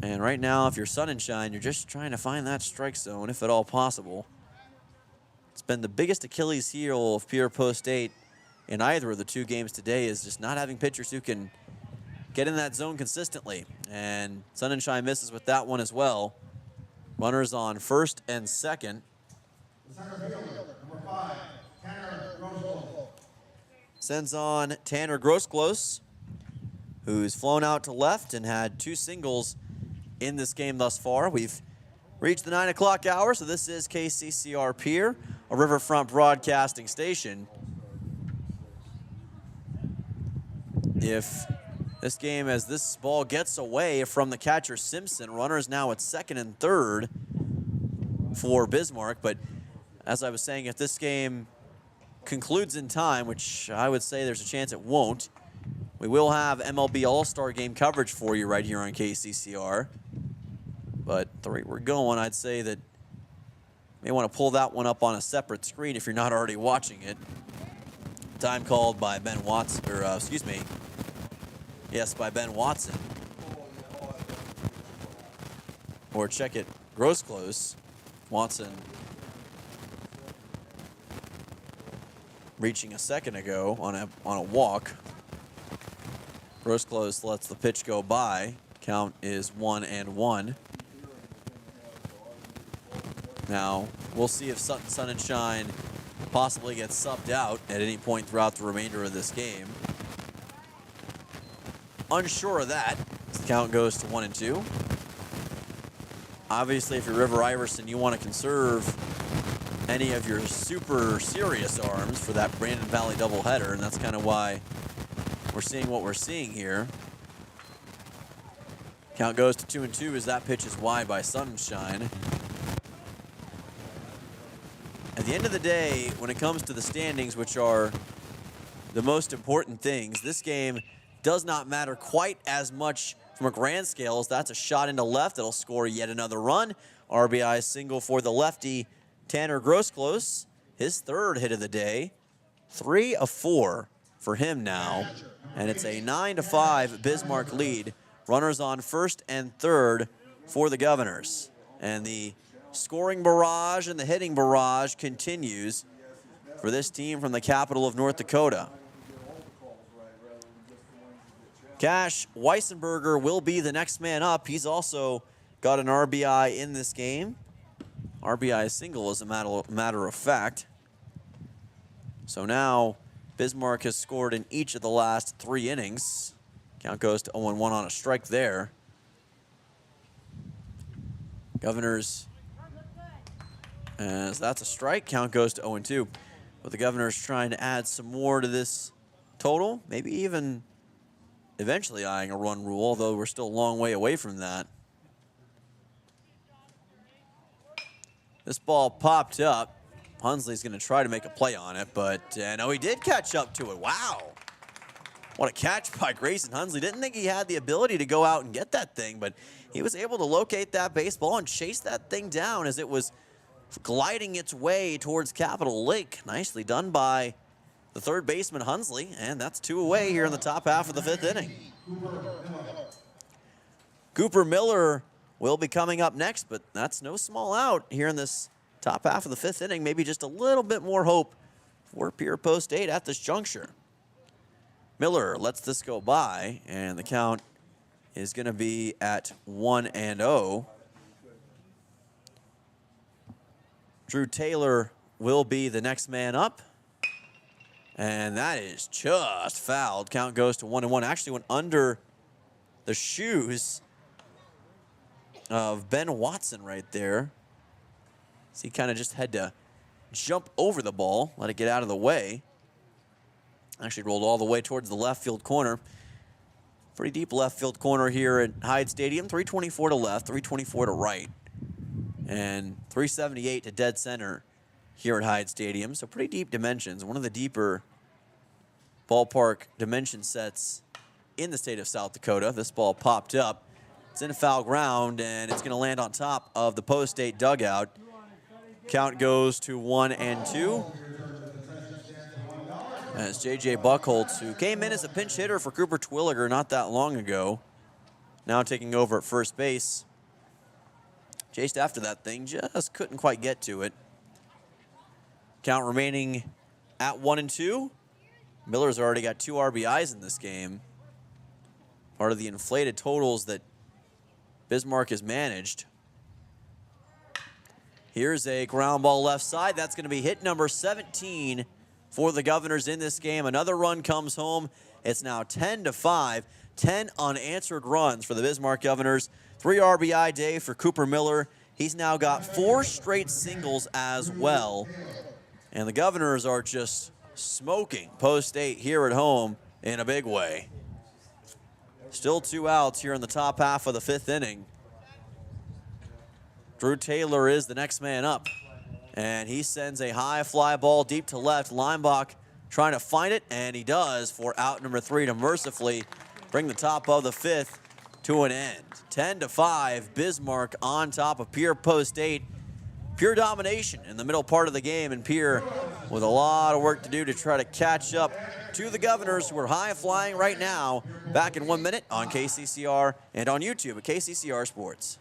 And right now, if you're Sunshine, you're just trying to find that strike zone, if at all possible. It's been the biggest Achilles heel of Pierre Post 8 in either of the 2 games today, is just not having pitchers who can get in that zone consistently. And Sunshine misses with that one as well. Runners on first and second. Sends on Tanner Grosclose, who's flown out to left and had 2 singles in this game thus far. We've reached the 9 o'clock hour, so this is KCCR Pierre, a Riverfront broadcasting station. If this game, as this ball gets away from the catcher Simpson, runners now at second and third for Bismarck. But as I was saying, if this game concludes in time, which I would say there's a chance it won't, we will have MLB All-Star Game coverage for you right here on KCCR. But the rate we're going, I'd say that you may want to pull that one up on a separate screen if you're not already watching it. Time called by Ben Watson, or excuse me. Yes, by Ben Watson. Or check it, gross close. Watson reaching a second ago on a walk. Gross close lets the pitch go by. Count is 1-1. Now, we'll see if Sutton Sun and Shine possibly gets subbed out at any point throughout the remainder of this game. Unsure of that. The count goes to 1-2. Obviously, if you're River Iverson, you want to conserve any of your super serious arms for that Brandon Valley doubleheader, and that's kind of why we're seeing what we're seeing here. Count goes to 2-2 as that pitch is wide by Sunshine. At the end of the day, when it comes to the standings, which are the most important things, this game does not matter quite as much from a grand scale as that's a shot into left that'll score yet another run. RBI single for the lefty, Tanner Grossclose, his third hit of the day. 3 of 4 for him now, and it's a 9-5 Bismarck lead. Runners on first and third for the Governors. And the scoring barrage and the hitting barrage continues for this team from the capital of North Dakota. Cash Weissenberger will be the next man up. He's also got an RBI in this game. RBI single, as a matter of fact. So now Bismarck has scored in each of the last 3 innings. Count goes to 0-1 on a strike there. Governors, as that's a strike, count goes to 0-2. But the Governors trying to add some more to this total, maybe even eventually eyeing a run rule, although we're still a long way away from that. This ball popped up. Hunsley's going to try to make a play on it, but no, he did catch up to it. Wow. What a catch by Grayson Hunsley. Didn't think he had the ability to go out and get that thing, but he was able to locate that baseball and chase that thing down as it was gliding its way towards Capitol Lake. Nicely done by the third baseman, Hunsley, and that's 2 away here in the top half of the 5th inning. Cooper Miller will be coming up next, but that's no small out here in this top half of the 5th inning. Maybe just a little bit more hope for Pierre Post 8 at this juncture. Miller lets this go by, and the count is going to be at 1-0. Drew Taylor will be the next man up, and that is just fouled. Count goes to 1-1. Actually went under the shoes of Ben Watson right there. So he kind of just had to jump over the ball, let it get out of the way. Actually rolled all the way towards the left field corner. Pretty deep left field corner here at Hyde Stadium. 324 to left, 324 to right, and 378 to dead center here at Hyde Stadium. So pretty deep dimensions. One of the deeper ballpark dimension sets in the state of South Dakota. This ball popped up. It's in foul ground, and it's going to land on top of the Post 8 dugout. Count goes to 1-2. As J.J. Buchholz, who came in as a pinch hitter for Cooper Twilliger not that long ago, now taking over at first base. Chased after that thing, just couldn't quite get to it. Count remaining at 1-2. Miller's already got 2 RBIs in this game. Part of the inflated totals that Bismarck has managed. Here's a ground ball left side. That's going to be hit number 17 for the Governors in this game. Another run comes home. It's now 10-5. 10 unanswered runs for the Bismarck Governors. 3 RBI day for Cooper Miller. He's now got 4 straight singles as well. And the Governors are just smoking Post 8 here at home in a big way. Still 2 outs here in the top half of the 5th inning. Drew Taylor is the next man up, and he sends a high fly ball deep to left. Leimbach trying to find it, and he does for out number 3 to mercifully bring the top of the 5th to an end. 10-5, Bismarck on top of Pierre Post 8. pure domination in the middle part of the game, and Pierre with a lot of work to do to try to catch up to the Governors, who are high flying right now. Back in 1 minute on KCCR and on YouTube at KCCR Sports.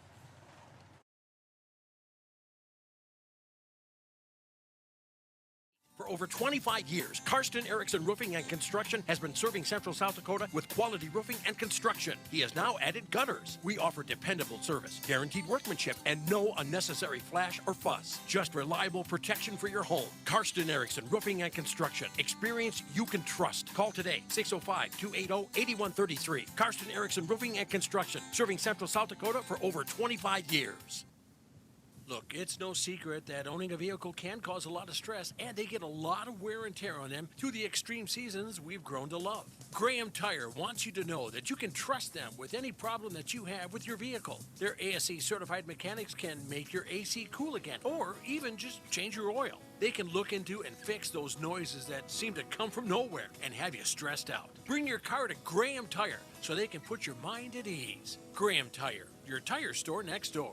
For over 25 years, Karsten Erickson Roofing and Construction has been serving Central South Dakota with quality roofing and construction. He has now added gutters. We offer dependable service, guaranteed workmanship, and no unnecessary flash or fuss. Just reliable protection for your home. Karsten Erickson Roofing and Construction. Experience you can trust. Call today, 605-280-8133. Karsten Erickson Roofing and Construction, serving Central South Dakota for over 25 years. Look, it's no secret that owning a vehicle can cause a lot of stress, and they get a lot of wear and tear on them through the extreme seasons we've grown to love. Graham Tire wants you to know that you can trust them with any problem that you have with your vehicle. Their ASE certified mechanics can make your AC cool again, or even just change your oil. They can look into and fix those noises that seem to come from nowhere and have you stressed out. Bring your car to Graham Tire so they can put your mind at ease. Graham Tire, your tire store next door.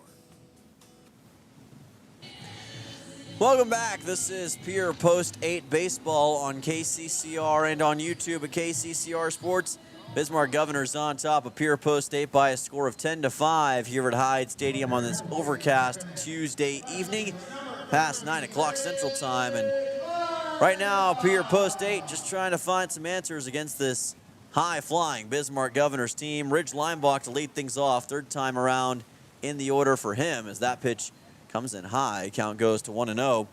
Welcome back. This is Pierre Post 8 Baseball on KCCR and on YouTube at KCCR Sports. Bismarck Governors on top of Pierre Post 8 by a score of 10-5 here at Hyde Stadium on this overcast Tuesday evening, past 9 o'clock Central Time. And right now, Pierre Post 8 just trying to find some answers against this high-flying Bismarck Governors team. Ridge Leinbach to lead things off, third time around in the order for him as that pitch comes in high. Count goes to 1-0.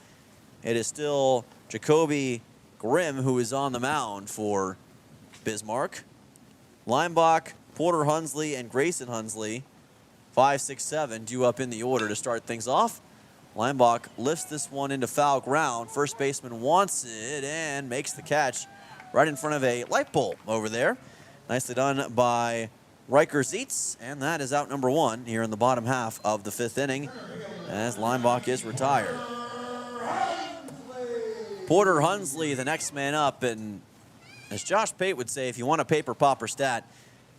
It is still Jacoby Grimm who is on the mound for Bismarck. Leinbach, Porter Hunsley, and Grayson Hunsley, 5, 6, 7, due up in the order to start things off. Leinbach lifts this one into foul ground. First baseman wants it and makes the catch right in front of a light bulb over there. Nicely done by Riker Zietz, and that is out number 1 here in the bottom half of the 5th inning as Leinbach is retired. Porter Hunsley, the next man up, and as Josh Pate would say, if you want a paper popper stat,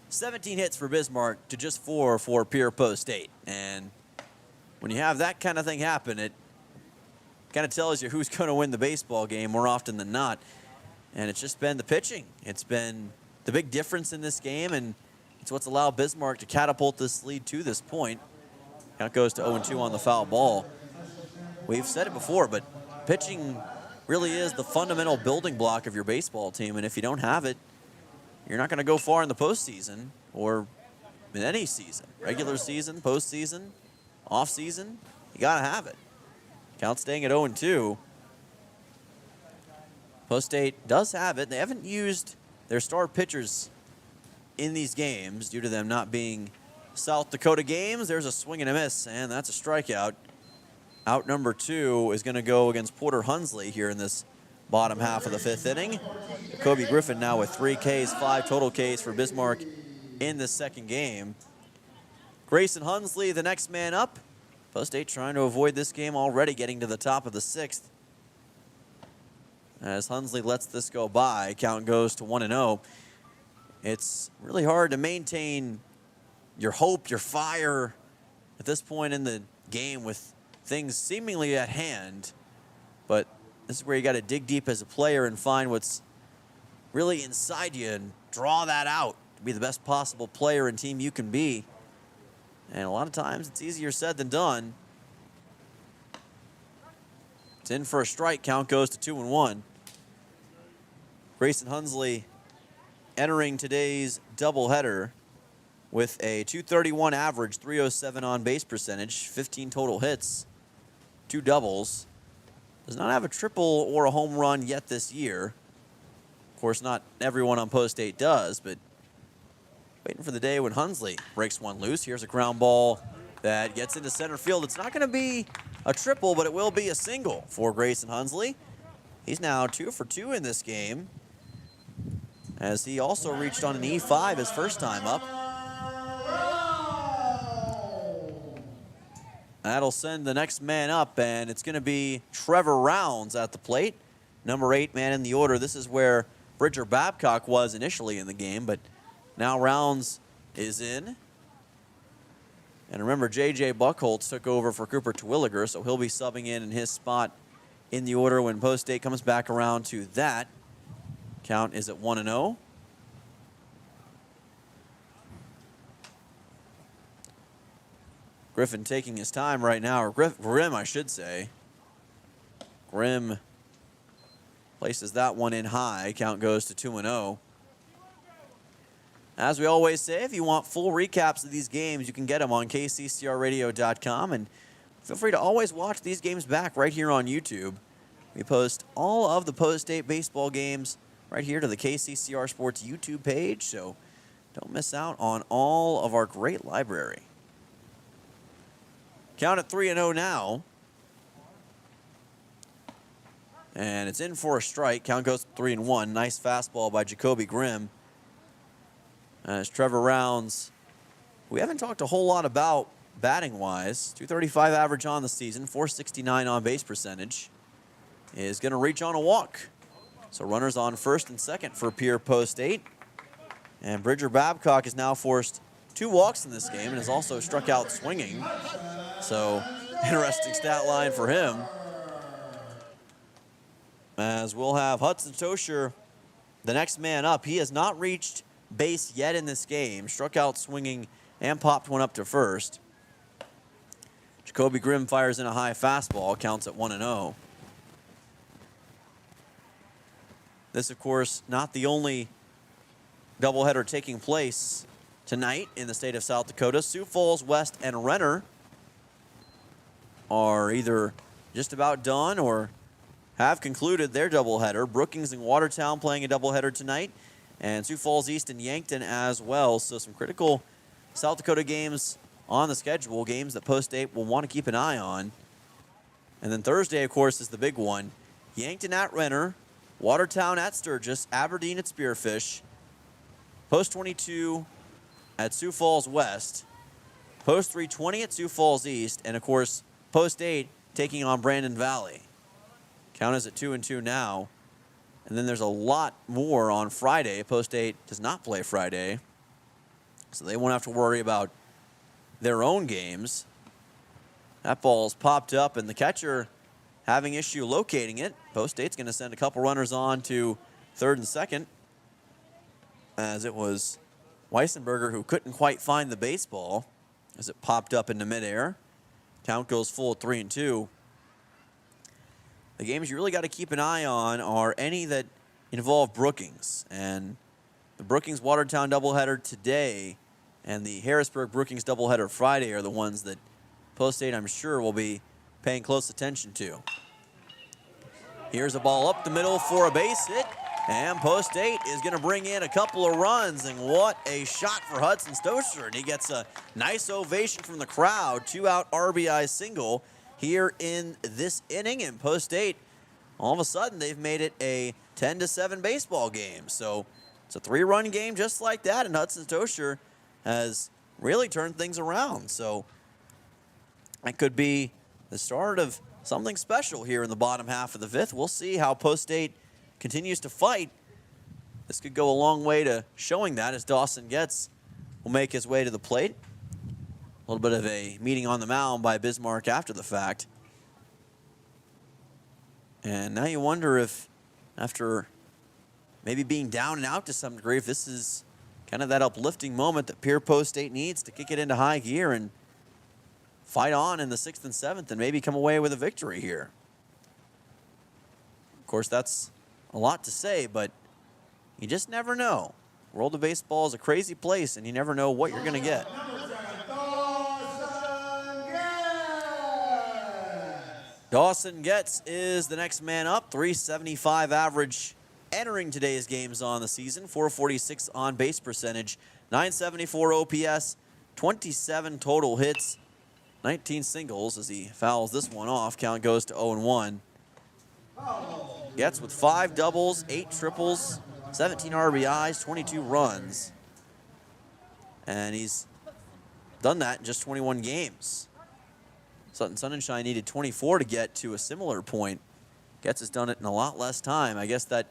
17 hits for Bismarck to just 4 for Pierre Post 8. And when you have that kind of thing happen, it kind of tells you who's going to win the baseball game more often than not. And it's just been the pitching. It's been the big difference in this game, and it's what's allowed Bismarck to catapult this lead to this point. Count goes to 0-2 on the foul ball. We've said it before, but pitching really is the fundamental building block of your baseball team, and if you don't have it, you're not going to go far in the postseason or in any season. Regular season, postseason, off season, you got to have it. Count staying at 0-2. Post 8 does have it. They haven't used their star pitchers in these games due to them not being South Dakota games. There's a swing and a miss, and that's a strikeout. Out number 2 is going to go against Porter Hunsley here in this bottom half of the 5th inning. Kobe Griffin now with 3 Ks, 5 total Ks for Bismarck in this second game. Grayson Hunsley, the next man up. Post 8 trying to avoid this game already, getting to the top of the 6th. As Hunsley lets this go by, count goes to 1-0. It's really hard to maintain your hope, your fire at this point in the game with things seemingly at hand. But this is where you got to dig deep as a player and find what's really inside you and draw that out to be the best possible player and team you can be. And a lot of times it's easier said than done. It's in for a strike. Count goes to 2-1. Grayson Hunsley entering today's doubleheader with a .231 average, .307 on-base percentage, 15 total hits, 2 doubles. Does not have a triple or a home run yet this year. Of course, not everyone on Post 8 does, but waiting for the day when Hunsley breaks one loose. Here's a ground ball that gets into center field. It's not going to be a triple, but it will be a single for Grayson Hunsley. He's now 2 for 2 in this game, as he also reached on an E5 his first time up. That'll send the next man up, and it's going to be Trevor Rounds at the plate. Number 8 man in the order. This is where Bridger Babcock was initially in the game, but now Rounds is in. And remember, J.J. Buchholz took over for Cooper Terwilliger, so he'll be subbing in his spot in the order when Post State comes back around to that. Count is at 1-0. Griffin taking his time right now, or Grimm, I should say. Grimm places that one in high. Count goes to 2-0. As we always say, if you want full recaps of these games, you can get them on kccrradio.com. And feel free to always watch these games back right here on YouTube. We post all of the Post State baseball games right here to the KCCR Sports YouTube page. So don't miss out on all of our great library. Count at 3-0 now. And it's in for a strike. Count goes to 3-1. Nice fastball by Jacoby Grimm. As Trevor Rounds, we haven't talked a whole lot about batting-wise. .235 average on the season, .469 on-base percentage. Is going to reach on a walk. So runners on first and second for Pierre Post State. And Bridger Babcock has now forced 2 walks in this game and has also struck out swinging. So interesting stat line for him. As we'll have Hudson Tosher, the next man up. He has not reached base yet in this game. Struck out swinging and popped one up to first. Jacoby Grimm fires in a high fastball. Counts at 1-0. This, of course, not the only doubleheader taking place tonight in the state of South Dakota. Sioux Falls West and Renner are either just about done or have concluded their doubleheader. Brookings and Watertown playing a doubleheader tonight, and Sioux Falls East and Yankton as well. So some critical South Dakota games on the schedule, games that Post State will want to keep an eye on. And then Thursday, of course, is the big one. Yankton at Renner, Watertown at Sturgis, Aberdeen at Spearfish, Post 22 at Sioux Falls West, Post 320 at Sioux Falls East, and of course, Post 8 taking on Brandon Valley. Count is at 2-2 now. And then there's a lot more on Friday. Post 8 does not play Friday, so they won't have to worry about their own games. That ball's popped up, and the catcher having issue locating it. Post State's going to send a couple runners on to third and second, as it was Weissenberger who couldn't quite find the baseball as it popped up into midair. Count goes full at 3-2. The games you really got to keep an eye on are any that involve Brookings. And the Brookings-Watertown doubleheader today and the Harrisburg-Brookings doubleheader Friday are the ones that Post State, I'm sure, will be paying close attention to. Here's a ball up the middle for a base hit. And Post State is going to bring in a couple of runs. And what a shot for Hudson Stosher. And he gets a nice ovation from the crowd. 2-out RBI single here in this inning. And Post State, all of a sudden, they've made it a 10-7 baseball game. So it's a 3-run game just like that. And Hudson Stosher has really turned things around. So that could be the start of something special here in the bottom half of the fifth. We'll see how Post State continues to fight. This could go a long way to showing that, as Dawson Getz will make his way to the plate. A little bit of a meeting on the mound by Bismarck after the fact. And now you wonder if, after maybe being down and out to some degree, if this is kind of that uplifting moment that Pierre Post State needs to kick it into high gear and fight on in the 6th and 7th and maybe come away with a victory here. Of course, that's a lot to say, but you just never know. World of baseball is a crazy place, and you never know what you're going to get. Dawson Getz is the next man up. .375 average entering today's games on the season. .446 on base percentage. .974 OPS. 27 total hits. 19 singles as he fouls this one off. Count goes to 0-1. Getz with 5 doubles, 8 triples, 17 RBIs, 22 runs. And he's done that in just 21 games. Sutton Sonnenschein needed 24 to get to a similar point. Getz has done it in a lot less time. I guess that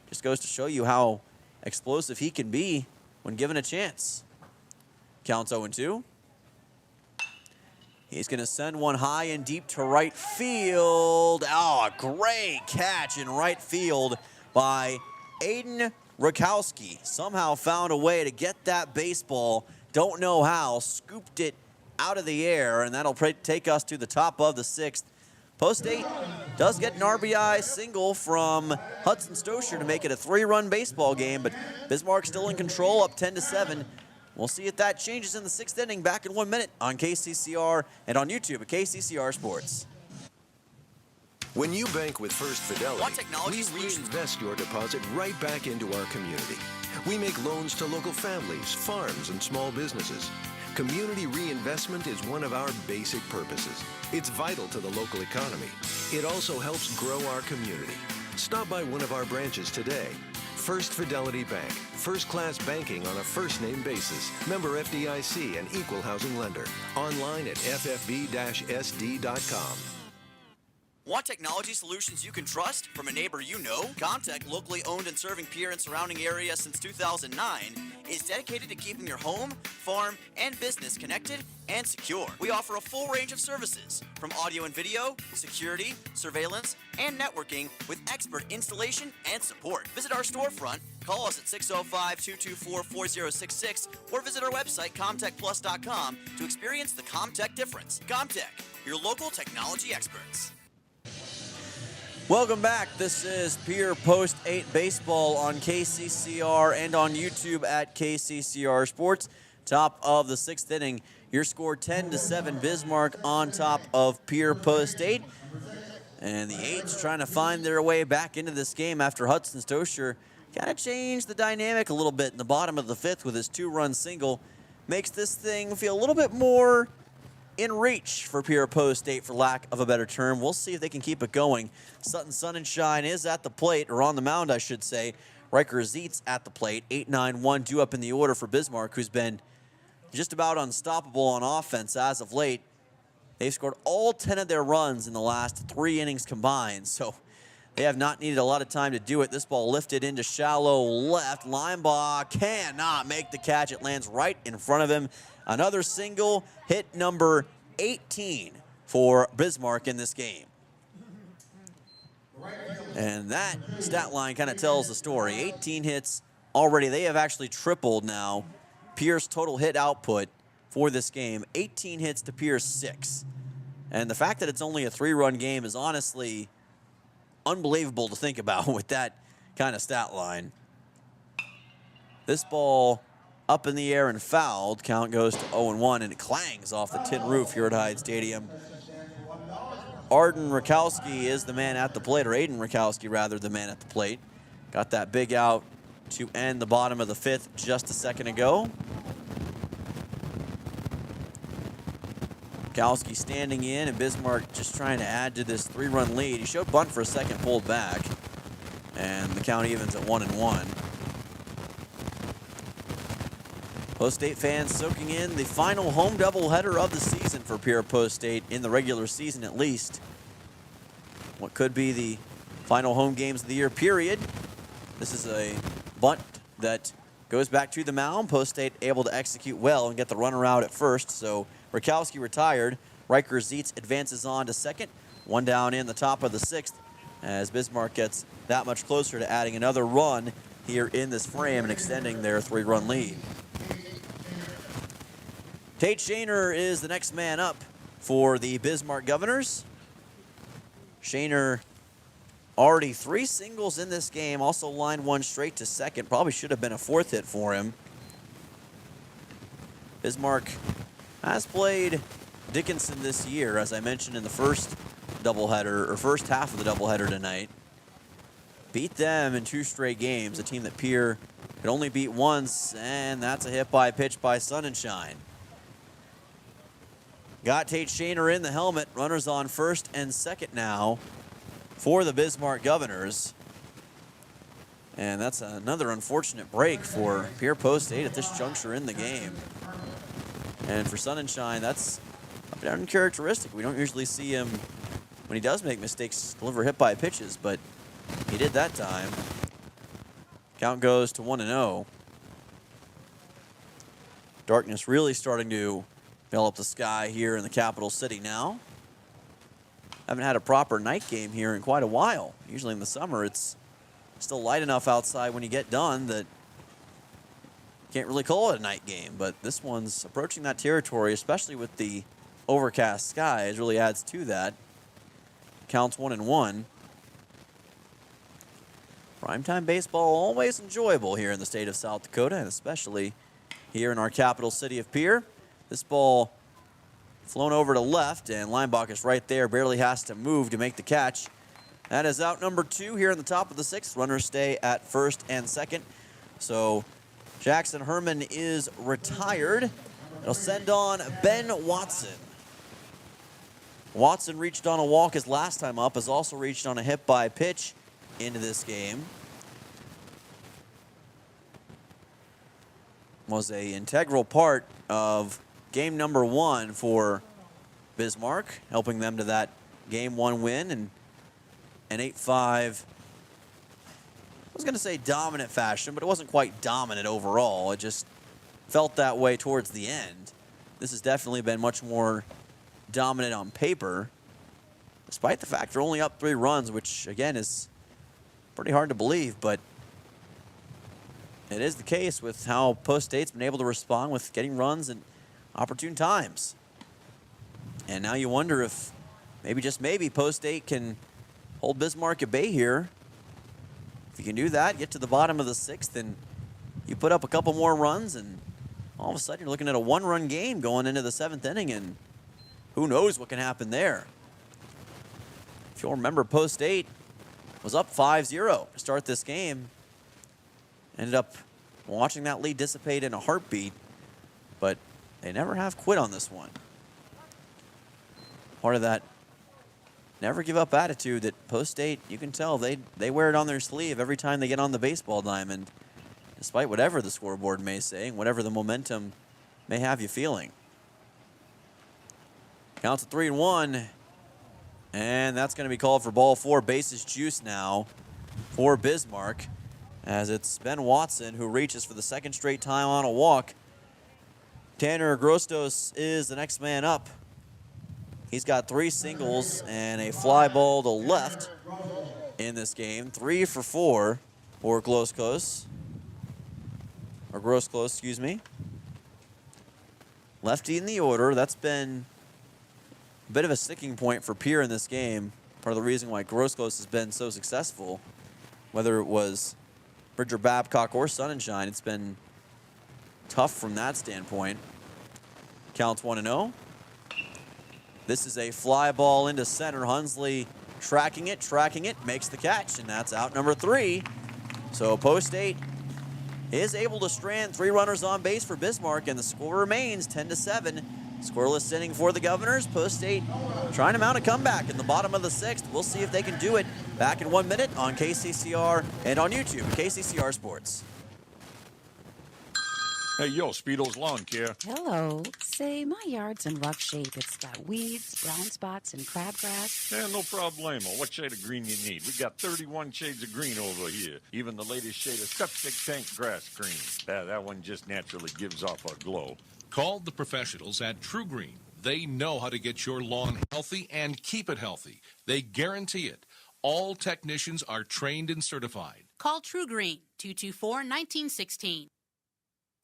just goes to show you how explosive he can be when given a chance. Counts 0-2. He's going to send one high and deep to right field. Oh, a great catch in right field by Aiden Rakowski. Somehow found a way to get that baseball. Don't know how. Scooped it out of the air, and that'll take us to the top of the 6th. Post State does get an RBI single from Hudson Stosher to make it a 3-run baseball game, but Bismarck still in control, up 10-7. We'll see if that changes in the 6th inning back in 1 minute on KCCR and on YouTube at KCCR Sports. When you bank with First Fidelity, Want technology we solutions? reinvest your deposit right back into our community. We make loans to local families, farms, and small businesses. Community reinvestment is one of our basic purposes. It's vital to the local economy. It also helps grow our community. Stop by one of our branches today. First Fidelity Bank, first-class banking on a first-name basis. Member FDIC and equal housing lender. Online at ffb-sd.com. Want technology solutions you can trust from a neighbor you know? Comtech, locally owned and serving Pierre and surrounding areas since 2009, is dedicated to keeping your home, farm, and business connected and secure. We offer a full range of services, from audio and video, security, surveillance, and networking with expert installation and support. Visit our storefront, call us at 605-224-4066, or visit our website, comtechplus.com, to experience the Comtech difference. Comtech, your local technology experts. Welcome back. This is Pierre Post 8 Baseball on KCCR and on YouTube at KCCR Sports. Top of the 6th inning. Your score 10-7. Bismarck on top of Pierre Post 8. And the 8s trying to find their way back into this game after Hudson Stosher kind of changed the dynamic a little bit in the bottom of the 5th with his 2-run single. Makes this thing feel a little bit more in reach for Pierre Post 8, for lack of a better term. We'll see if they can keep it going. Sutton Sunshine is at the plate, or on the mound, I should say. Riker Zietz at the plate. 8-9-1 due up in the order for Bismarck, who's been just about unstoppable on offense as of late. They've scored all 10 of their runs in the last 3 innings combined, so they have not needed a lot of time to do it. This ball lifted into shallow left. Linebaugh cannot make the catch. It lands right in front of him. Another single, hit number 18 for Bismarck in this game. And that stat line kind of tells the story. 18 hits already. They have actually tripled now Pierre's total hit output for this game. 18 hits to Pierre's 6. And the fact that it's only a 3-run game is honestly unbelievable to think about with that kind of stat line. This ball up in the air and fouled. Count goes to 0-1, and it clangs off the tin roof here at Hyde Stadium. Arden Rakowski is the man at the plate, or Aiden Rakowski, rather, the man at the plate. Got that big out to end the bottom of the 5th just a second ago. Rakowski standing in, and Bismarck just trying to add to this 3-run lead. He showed bunt for a second, pulled back, and the count evens at 1-1. Post State fans soaking in the final home doubleheader of the season for Pierre Post State, in the regular season at least. What could be the final home games of the year period. This is a bunt that goes back to the mound. Post State able to execute well and get the runner out at first, so Rakowski retired. Riker Zietz advances on to second. 1 down in the top of the 6th as Bismarck gets that much closer to adding another run here in this frame and extending their 3-run lead. Tate Shaner is the next man up for the Bismarck Governors. Shaner already 3 singles in this game, also lined 1 straight to second. Probably should have been a 4th hit for him. Bismarck has played Dickinson this year, as I mentioned in the first doubleheader, or first half of the doubleheader tonight. Beat them in 2 straight games, a team that Pierre could only beat once, and that's a hit by pitch by Sunshine. Got Tate Shaner in the helmet. Runners on first and second now for the Bismarck Governors. And that's another unfortunate break for Pierre Post State at this juncture in the game. And for Sunshine, that's a bit uncharacteristic. We don't usually see him, when he does make mistakes, deliver hit by pitches, but he did that time. Count goes to 1-0. Darkness really starting to fill up the sky here in the capital city now. Haven't had a proper night game here in quite a while. Usually in the summer, it's still light enough outside when you get done that you can't really call it a night game. But this one's approaching that territory, especially with the overcast skies, really adds to that. Counts 1-1. Primetime baseball always enjoyable here in the state of South Dakota, and especially here in our capital city of Pierre. This ball flown over to left, and Leinbach is right there, barely has to move to make the catch. That is out number 2 here in the top of the 6th. Runners stay at first and second. So Jackson Herman is retired. It'll send on Ben Watson. Watson reached on a walk his last time up, has also reached on a hit by pitch into this game. Was an integral part of game number 1 for Bismarck, helping them to that game 1 win and an 8-5, I was going to say dominant fashion, but it wasn't quite dominant overall. It just felt that way towards the end. This has definitely been much more dominant on paper, despite the fact they're only up 3 runs, which again is pretty hard to believe, but it is the case with how Post State's been able to respond with getting runs at opportune times. And now you wonder if maybe, just maybe, Post State can hold Bismarck at bay here. If you can do that, get to the bottom of the 6th, and you put up a couple more runs, and all of a sudden you're looking at a 1-run game going into the 7th inning, and who knows what can happen there. If you'll remember, Post State was up 5-0 to start this game. Ended up watching that lead dissipate in a heartbeat, but they never have quit on this one. Part of that never give up attitude that Post State, you can tell they wear it on their sleeve every time they get on the baseball diamond, despite whatever the scoreboard may say and whatever the momentum may have you feeling. Counts at 3-1, and that's going to be called for ball 4. Bases juice now for Bismarck, as it's Ben Watson who reaches for the 2nd straight time on a walk. Tanner Grostos is the next man up. He's got 3 singles and a fly ball to left in this game. 3 for 4 for Grosclos, excuse me. Lefty in the order. That's been a bit of a sticking point for Pierre in this game. Part of the reason why Grosclos has been so successful, whether it was Bridger Babcock or Sunshine, it's been tough from that standpoint. Counts 1-0. This is a fly ball into center. Hunsley tracking it, makes the catch, and that's out number 3. So Post State is able to strand 3 runners on base for Bismarck, and the score remains 10-7. Scoreless inning for the Governors. Post State trying to mount a comeback in the bottom of the 6th. We'll see if they can do it. Back in 1 minute on KCCR and on YouTube, KCCR Sports. Hey, yo, Speedo's Lawn Care. Hello. Say, my yard's in rough shape. It's got weeds, brown spots, and crabgrass. Yeah, no problemo. What shade of green you need? We got 31 shades of green over here. Even the latest shade of septic tank grass green. That one just naturally gives off a glow. Call the professionals at True Green. They know how to get your lawn healthy and keep it healthy. They guarantee it. All technicians are trained and certified. Call True Green, 224-1916.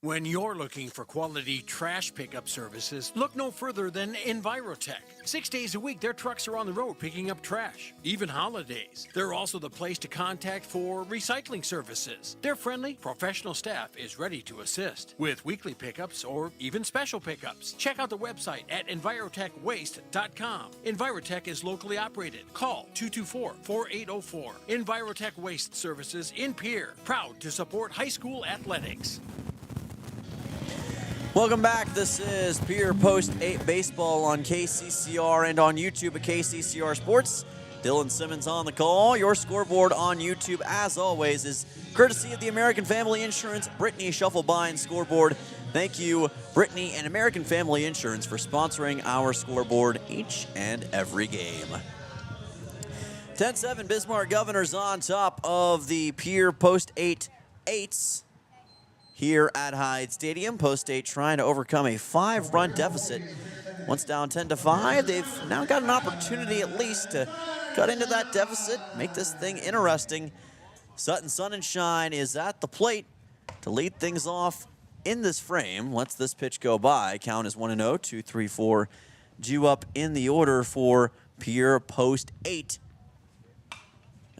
When you're looking for quality trash pickup services, look no further than Envirotech. 6 days a week, their trucks are on the road picking up trash, even holidays. They're also the place to contact for recycling services. Their friendly, professional staff is ready to assist with weekly pickups or even special pickups. Check out the website at EnvirotechWaste.com. Envirotech is locally operated. Call 224-4804. Envirotech Waste Services in Pierre, proud to support high school athletics. Welcome back. This is Pierre Post 8 Baseball on KCCR and on YouTube at KCCR Sports. Dylan Simmons on the call. Your scoreboard on YouTube, as always, is courtesy of the American Family Insurance Brittany Shufflebind scoreboard. Thank you, Brittany and American Family Insurance, for sponsoring our scoreboard each and every game. 10-7, Bismarck Governors on top of the Pierre Post 8 8s. here at Hyde Stadium. Post State trying to overcome a 5-run deficit. Once down 10-5, they've now got an opportunity at least to cut into that deficit, make this thing interesting. Sutton Sunshine is at the plate to lead things off in this frame. Lets this pitch go by. Count is 1-0, 2, 3, 4. Due up in the order for Pierre Post 8.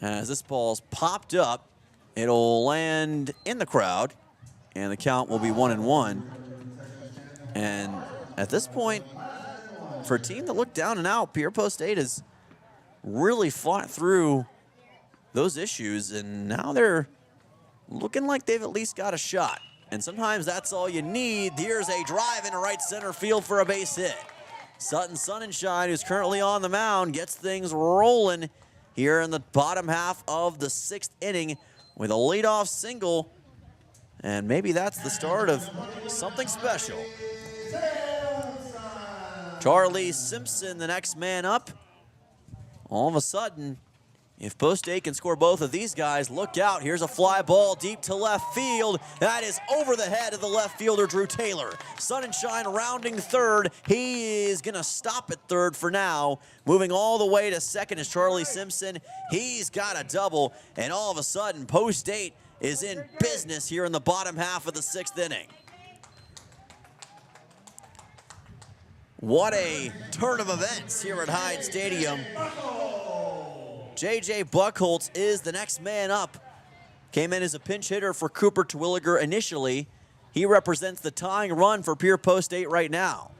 As this ball's popped up, it'll land in the crowd, and the count will be 1-1. And at this point, for a team that looked down and out, Pierre Post 8 has really fought through those issues, and now they're looking like they've at least got a shot. And sometimes that's all you need. Here's a drive into right center field for a base hit. Sutton Sunshine, who's currently on the mound, gets things rolling here in the bottom half of the 6th inning with a leadoff single. And maybe that's the start of something special. Charlie Simpson, the next man up. All of a sudden, if Post State can score both of these guys, look out. Here's a fly ball deep to left field. That is over the head of the left fielder, Drew Taylor. Sunshine rounding third. He is going to stop at third for now. Moving all the way to second is Charlie Simpson. He's got a double. And all of a sudden, Post State is in business here in the bottom half of the 6th inning. What a turn of events here at Hyde Stadium. J.J. Buckholtz is the next man up. Came in as a pinch hitter for Cooper Terwilliger initially. He represents the tying run for Pierre Post State right now.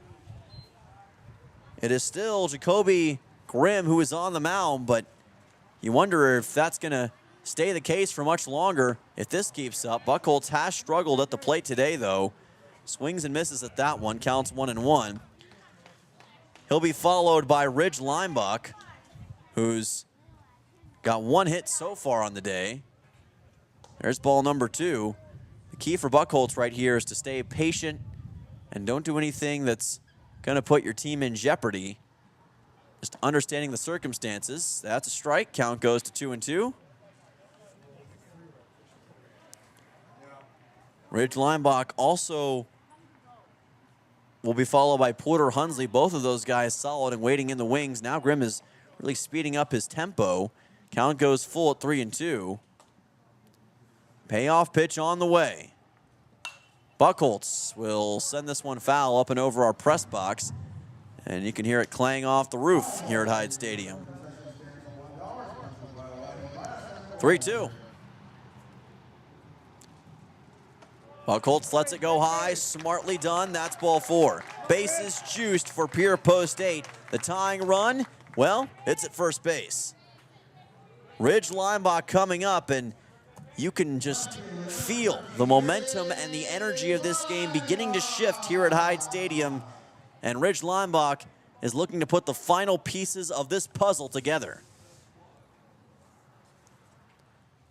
It is still Jacoby Grimm who is on the mound, but you wonder if that's going to stay the case for much longer if this keeps up. Buckholtz has struggled at the plate today, though. Swings and misses at that one. Counts 1-1. He'll be followed by Ridge Leimbach, who's got one hit so far on the day. There's ball number 2. The key for Buckholtz right here is to stay patient and don't do anything that's going to put your team in jeopardy. Just understanding the circumstances. That's a strike. Count goes to 2-2. Ridge Leimbach also will be followed by Porter Hunsley. Both of those guys solid and waiting in the wings. Now Grimm is really speeding up his tempo. Count goes full at 3-2. Payoff pitch on the way. Buckholtz will send this one foul up and over our press box. And you can hear it clang off the roof here at Hyde Stadium. 3-2. Buckholtz lets it go high, smartly done. That's ball 4. Bases juiced for Pierre Post 8. The tying run, well, it's at first base. Ridge Leimbach coming up, and you can just feel the momentum and the energy of this game beginning to shift here at Hyde Stadium. And Ridge Leimbach is looking to put the final pieces of this puzzle together.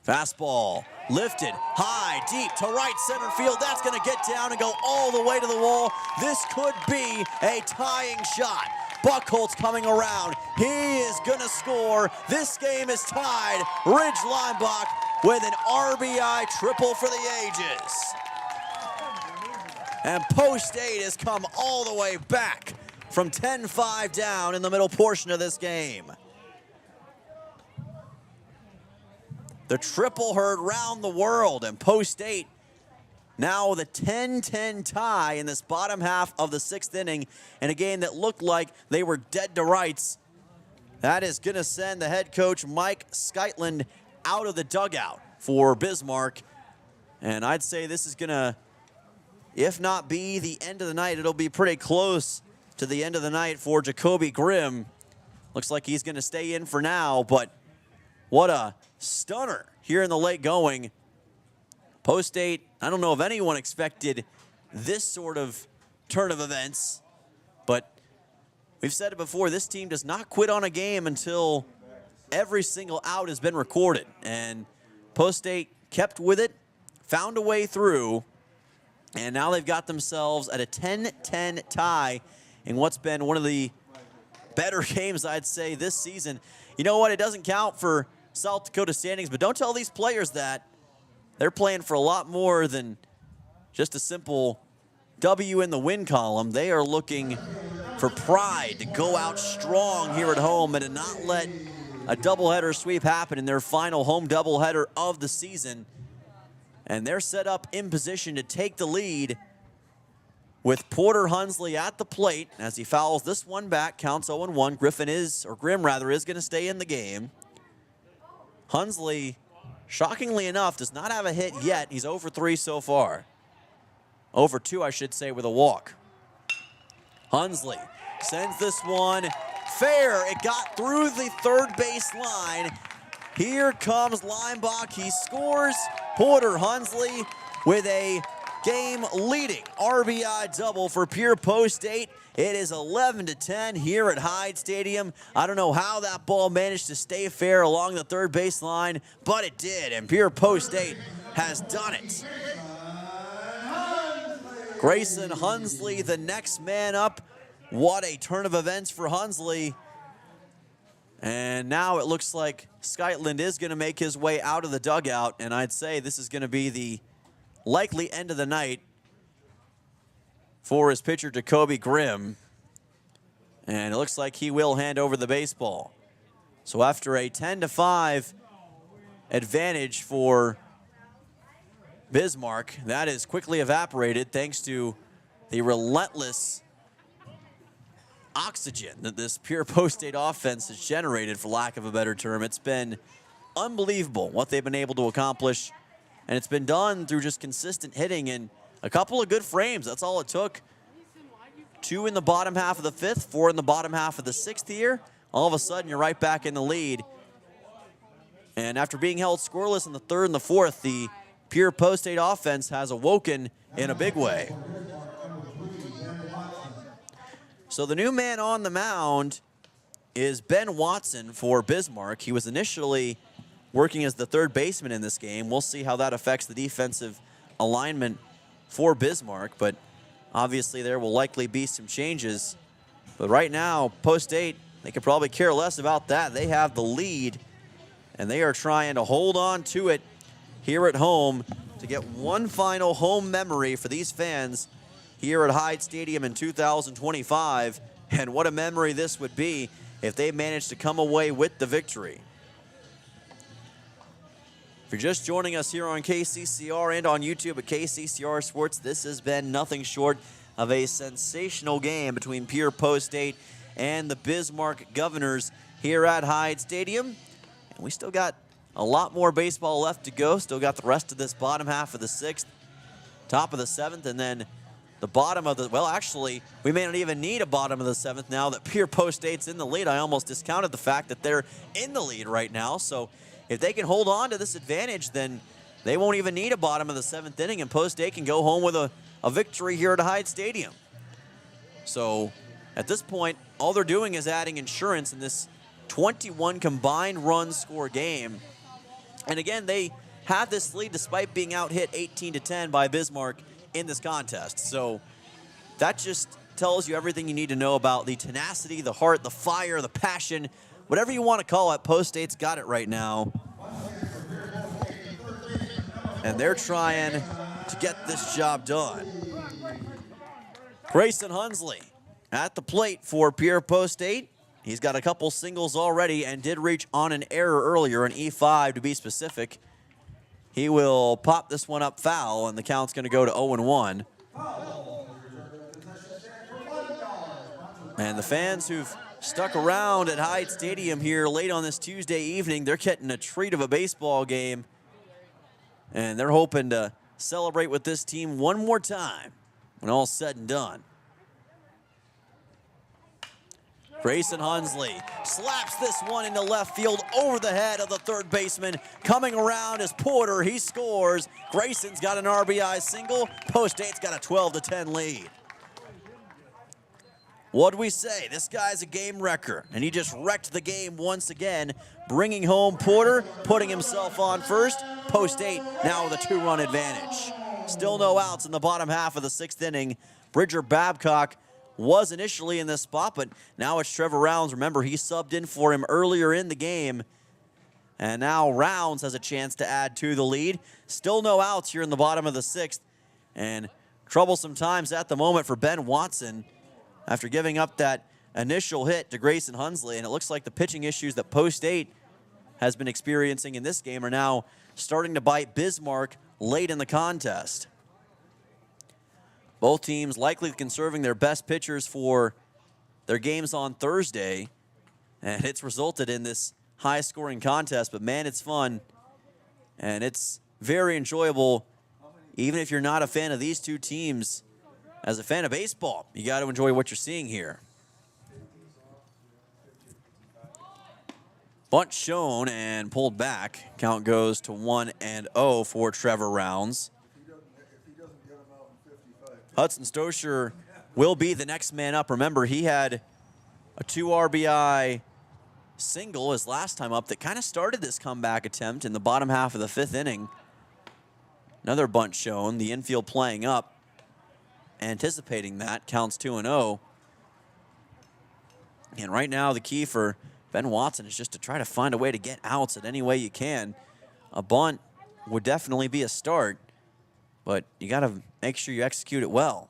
Fastball lifted high, deep to right center field. That's going to get down and go all the way to the wall. This could be a tying shot. Buckholtz coming around. He is going to score. This game is tied. Ridge Leimbach with an RBI triple for the ages. And Post State has come all the way back from 10-5 down in the middle portion of this game. The triple heard round the world, and Post State now with a 10-10 tie in this bottom half of the 6th inning in a game that looked like they were dead to rights. That is going to send the head coach, Mike Skytland, out of the dugout for Bismarck. And I'd say this is going to, if not be the end of the night, it'll be pretty close to the end of the night for Jacoby Grimm. Looks like he's going to stay in for now, but what a stunner here in the late going. Post State, I don't know if anyone expected this sort of turn of events, but we've said it before, this team does not quit on a game until every single out has been recorded. And Post State kept with it, found a way through, and now they've got themselves at a 10-10 tie in what's been one of the better games, I'd say, this season. You know what? It doesn't count for South Dakota standings, but don't tell these players that. They're playing for a lot more than just a simple W in the win column. They are looking for pride to go out strong here at home and to not let a doubleheader sweep happen in their final home doubleheader of the season. And they're set up in position to take the lead with Porter Hunsley at the plate as he fouls this one back, counts 0-1. Grimm is going to stay in the game. Hunsley, shockingly enough, does not have a hit yet. He's 0 for 3 so far. 0 for 2, I should say, with a walk. Hunsley sends this one fair. It got through the third base line. Here comes Leimbach. He scores. Porter Hunsley with a game-leading RBI double for Pierre Post-State. It is 11-10 here at Hyde Stadium. I don't know how that ball managed to stay fair along the third base line, but it did, and Pierre Post-State has done it. Grayson Hunsley, the next man up. What a turn of events for Hunsley. And now it looks like Skytland is going to make his way out of the dugout, and I'd say this is going to be the likely end of the night for his pitcher, Jacoby Grimm. And it looks like he will hand over the baseball. So after a 10-5 advantage for Bismarck, that is quickly evaporated thanks to the relentless oxygen that this Pierre Post-State offense has generated, for lack of a better term. It's been unbelievable what they've been able to accomplish, and it's been done through just consistent hitting and a couple of good frames. That's all it took. 2 in the bottom half of the 5th, 4 in the bottom half of the 6th here. All of a sudden, you're right back in the lead. And after being held scoreless in the 3rd and the 4th, the Pierre Post-State offense has awoken in a big way. So the new man on the mound is Ben Watson for Bismarck. He was initially working as the third baseman in this game. We'll see how that affects the defensive alignment for Bismarck, but obviously there will likely be some changes. But right now, Post-State, they could probably care less about that. They have the lead, and they are trying to hold on to it here at home to get one final home memory for these fans here at Hyde Stadium in 2025. And what a memory this would be if they managed to come away with the victory. If you're just joining us here on KCCR and on YouTube at KCCR Sports, this has been nothing short of a sensational game between Pierre Post-State and the Bismarck Governors here at Hyde Stadium. And we still got a lot more baseball left to go. Still got the rest of this bottom half of the 6th, top of the 7th, and then the bottom of the, well, actually, we may not even need a bottom of the 7th now that Pierre Post-State's in the lead. I almost discounted the fact that they're in the lead right now. So if they can hold on to this advantage, then they won't even need a bottom of the 7th inning, and Post-State can go home with a victory here at Hyde Stadium. So at this point, all they're doing is adding insurance in this 21 combined run score game. And again, they have this lead despite being out hit 18-10 by Bismarck in this contest. So that just tells you everything you need to know about the tenacity, the heart, the fire, the passion, whatever you want to call it. Post-State's got it right now. And they're trying to get this job done. Grayson Hunsley at the plate for Pierre Post-State. He's got a couple singles already and did reach on an error earlier, an E5 to be specific. He will pop this one up foul, and the count's going to go to 0-1. And the fans who've stuck around at Hyde Stadium here late on this Tuesday evening, they're getting a treat of a baseball game. And they're hoping to celebrate with this team one more time when all's said and done. Grayson Hunsley slaps this one into left field over the head of the third baseman. Coming around is Porter. He scores. Grayson's got an RBI single. Post-State's got a 12-10 lead. What'd we say? This guy's a game wrecker, and he just wrecked the game once again, bringing home Porter, putting himself on first. Post-State now with a 2-run advantage. Still no outs in the bottom half of the 6th inning. Bridger Babcock was initially in this spot, but now it's Trevor Rounds. Remember, he subbed in for him earlier in the game. And now Rounds has a chance to add to the lead. Still no outs here in the bottom of the 6th. And troublesome times at the moment for Ben Watson after giving up that initial hit to Grayson Hunsley. And it looks like the pitching issues that Post 8 has been experiencing in this game are now starting to bite Bismarck late in the contest. Both teams likely conserving their best pitchers for their games on Thursday. And it's resulted in this high-scoring contest. But, man, it's fun. And it's very enjoyable, even if you're not a fan of these two teams. As a fan of baseball, you got to enjoy what you're seeing here. Bunt shown and pulled back. Count goes to 1-0 for Trevor Rounds. Hudson Stosher will be the next man up. Remember, he had a 2 RBI single his last time up that kind of started this comeback attempt in the bottom half of the 5th inning. Another bunt shown, the infield playing up, anticipating that. Counts 2-0. And right now the key for Ben Watson is just to try to find a way to get outs in any way you can. A bunt would definitely be a start, but you got to make sure you execute it well.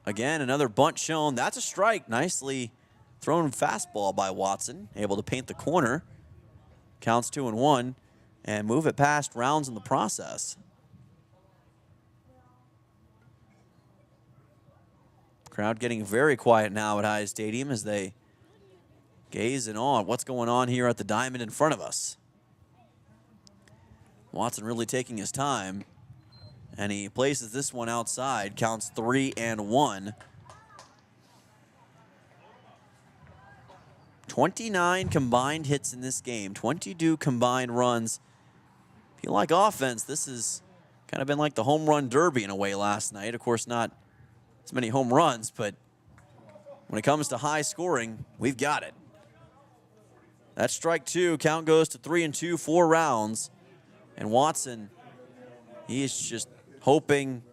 Again, another bunt shown. That's a strike. Nicely thrown fastball by Watson, able to paint the corner. Counts 2-1 and move it past Rounds in the process. Crowd getting very quiet now at Hyde Stadium as they gaze in awe at what's going on here at the diamond in front of us. Watson really taking his time, and he places this one outside. Counts 3-1. 29 combined hits in this game, 22 combined runs. If you like offense, this has kind of been like the home run derby in a way last night. Of course, not as many home runs, but when it comes to high scoring, we've got it. That's strike 2. Count goes to 3-2, 4 Rounds. And Watson, he is just hoping,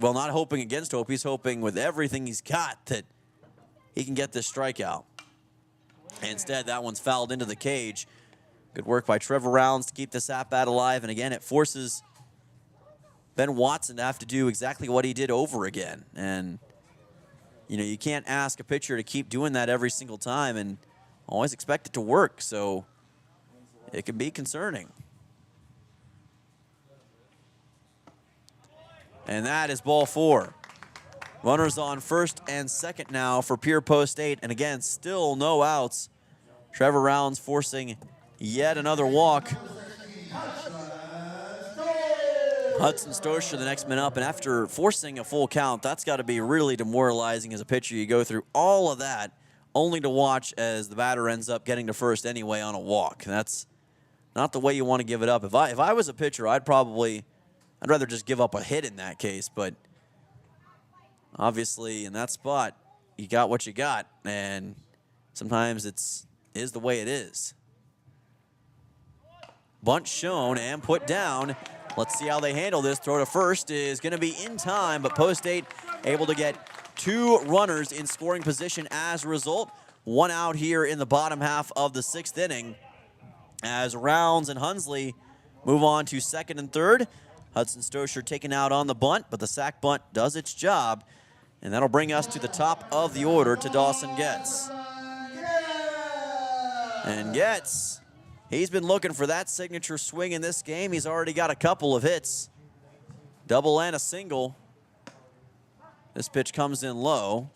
well, not hoping against hope. He's hoping with everything he's got that he can get this strikeout. Instead, that one's fouled into the cage. Good work by Trevor Rounds to keep this at-bat alive. And again, it forces Ben Watson to have to do exactly what he did over again. And, you know, you can't ask a pitcher to keep doing that every single time and always expect it to work. So it can be concerning. And that is ball 4. Runners on first and second now for Pierre Post 8. And again, still no outs. Trevor Rounds forcing yet another walk. Hudson Stosher, the next man up, and after forcing a full count, that's got to be really demoralizing as a pitcher. You go through all of that only to watch as the batter ends up getting to first anyway on a walk. That's not the way you want to give it up. If I was a pitcher, I'd rather just give up a hit in that case, but obviously in that spot, you got what you got, and sometimes is the way it is. Bunt shown and put down. Let's see how they handle this. Throw to first is going to be in time, but Post 8 able to get 2 runners in scoring position as a result. 1 out here in the bottom half of the 6th inning as Rounds and Hunsley move on to second and third. Hudson Stosher taken out on the bunt, but the sac bunt does its job, and that'll bring us to the top of the order to Dawson Getz. And Getz, he's been looking for that signature swing in this game. He's already got a couple of hits, double and a single. This pitch comes in low,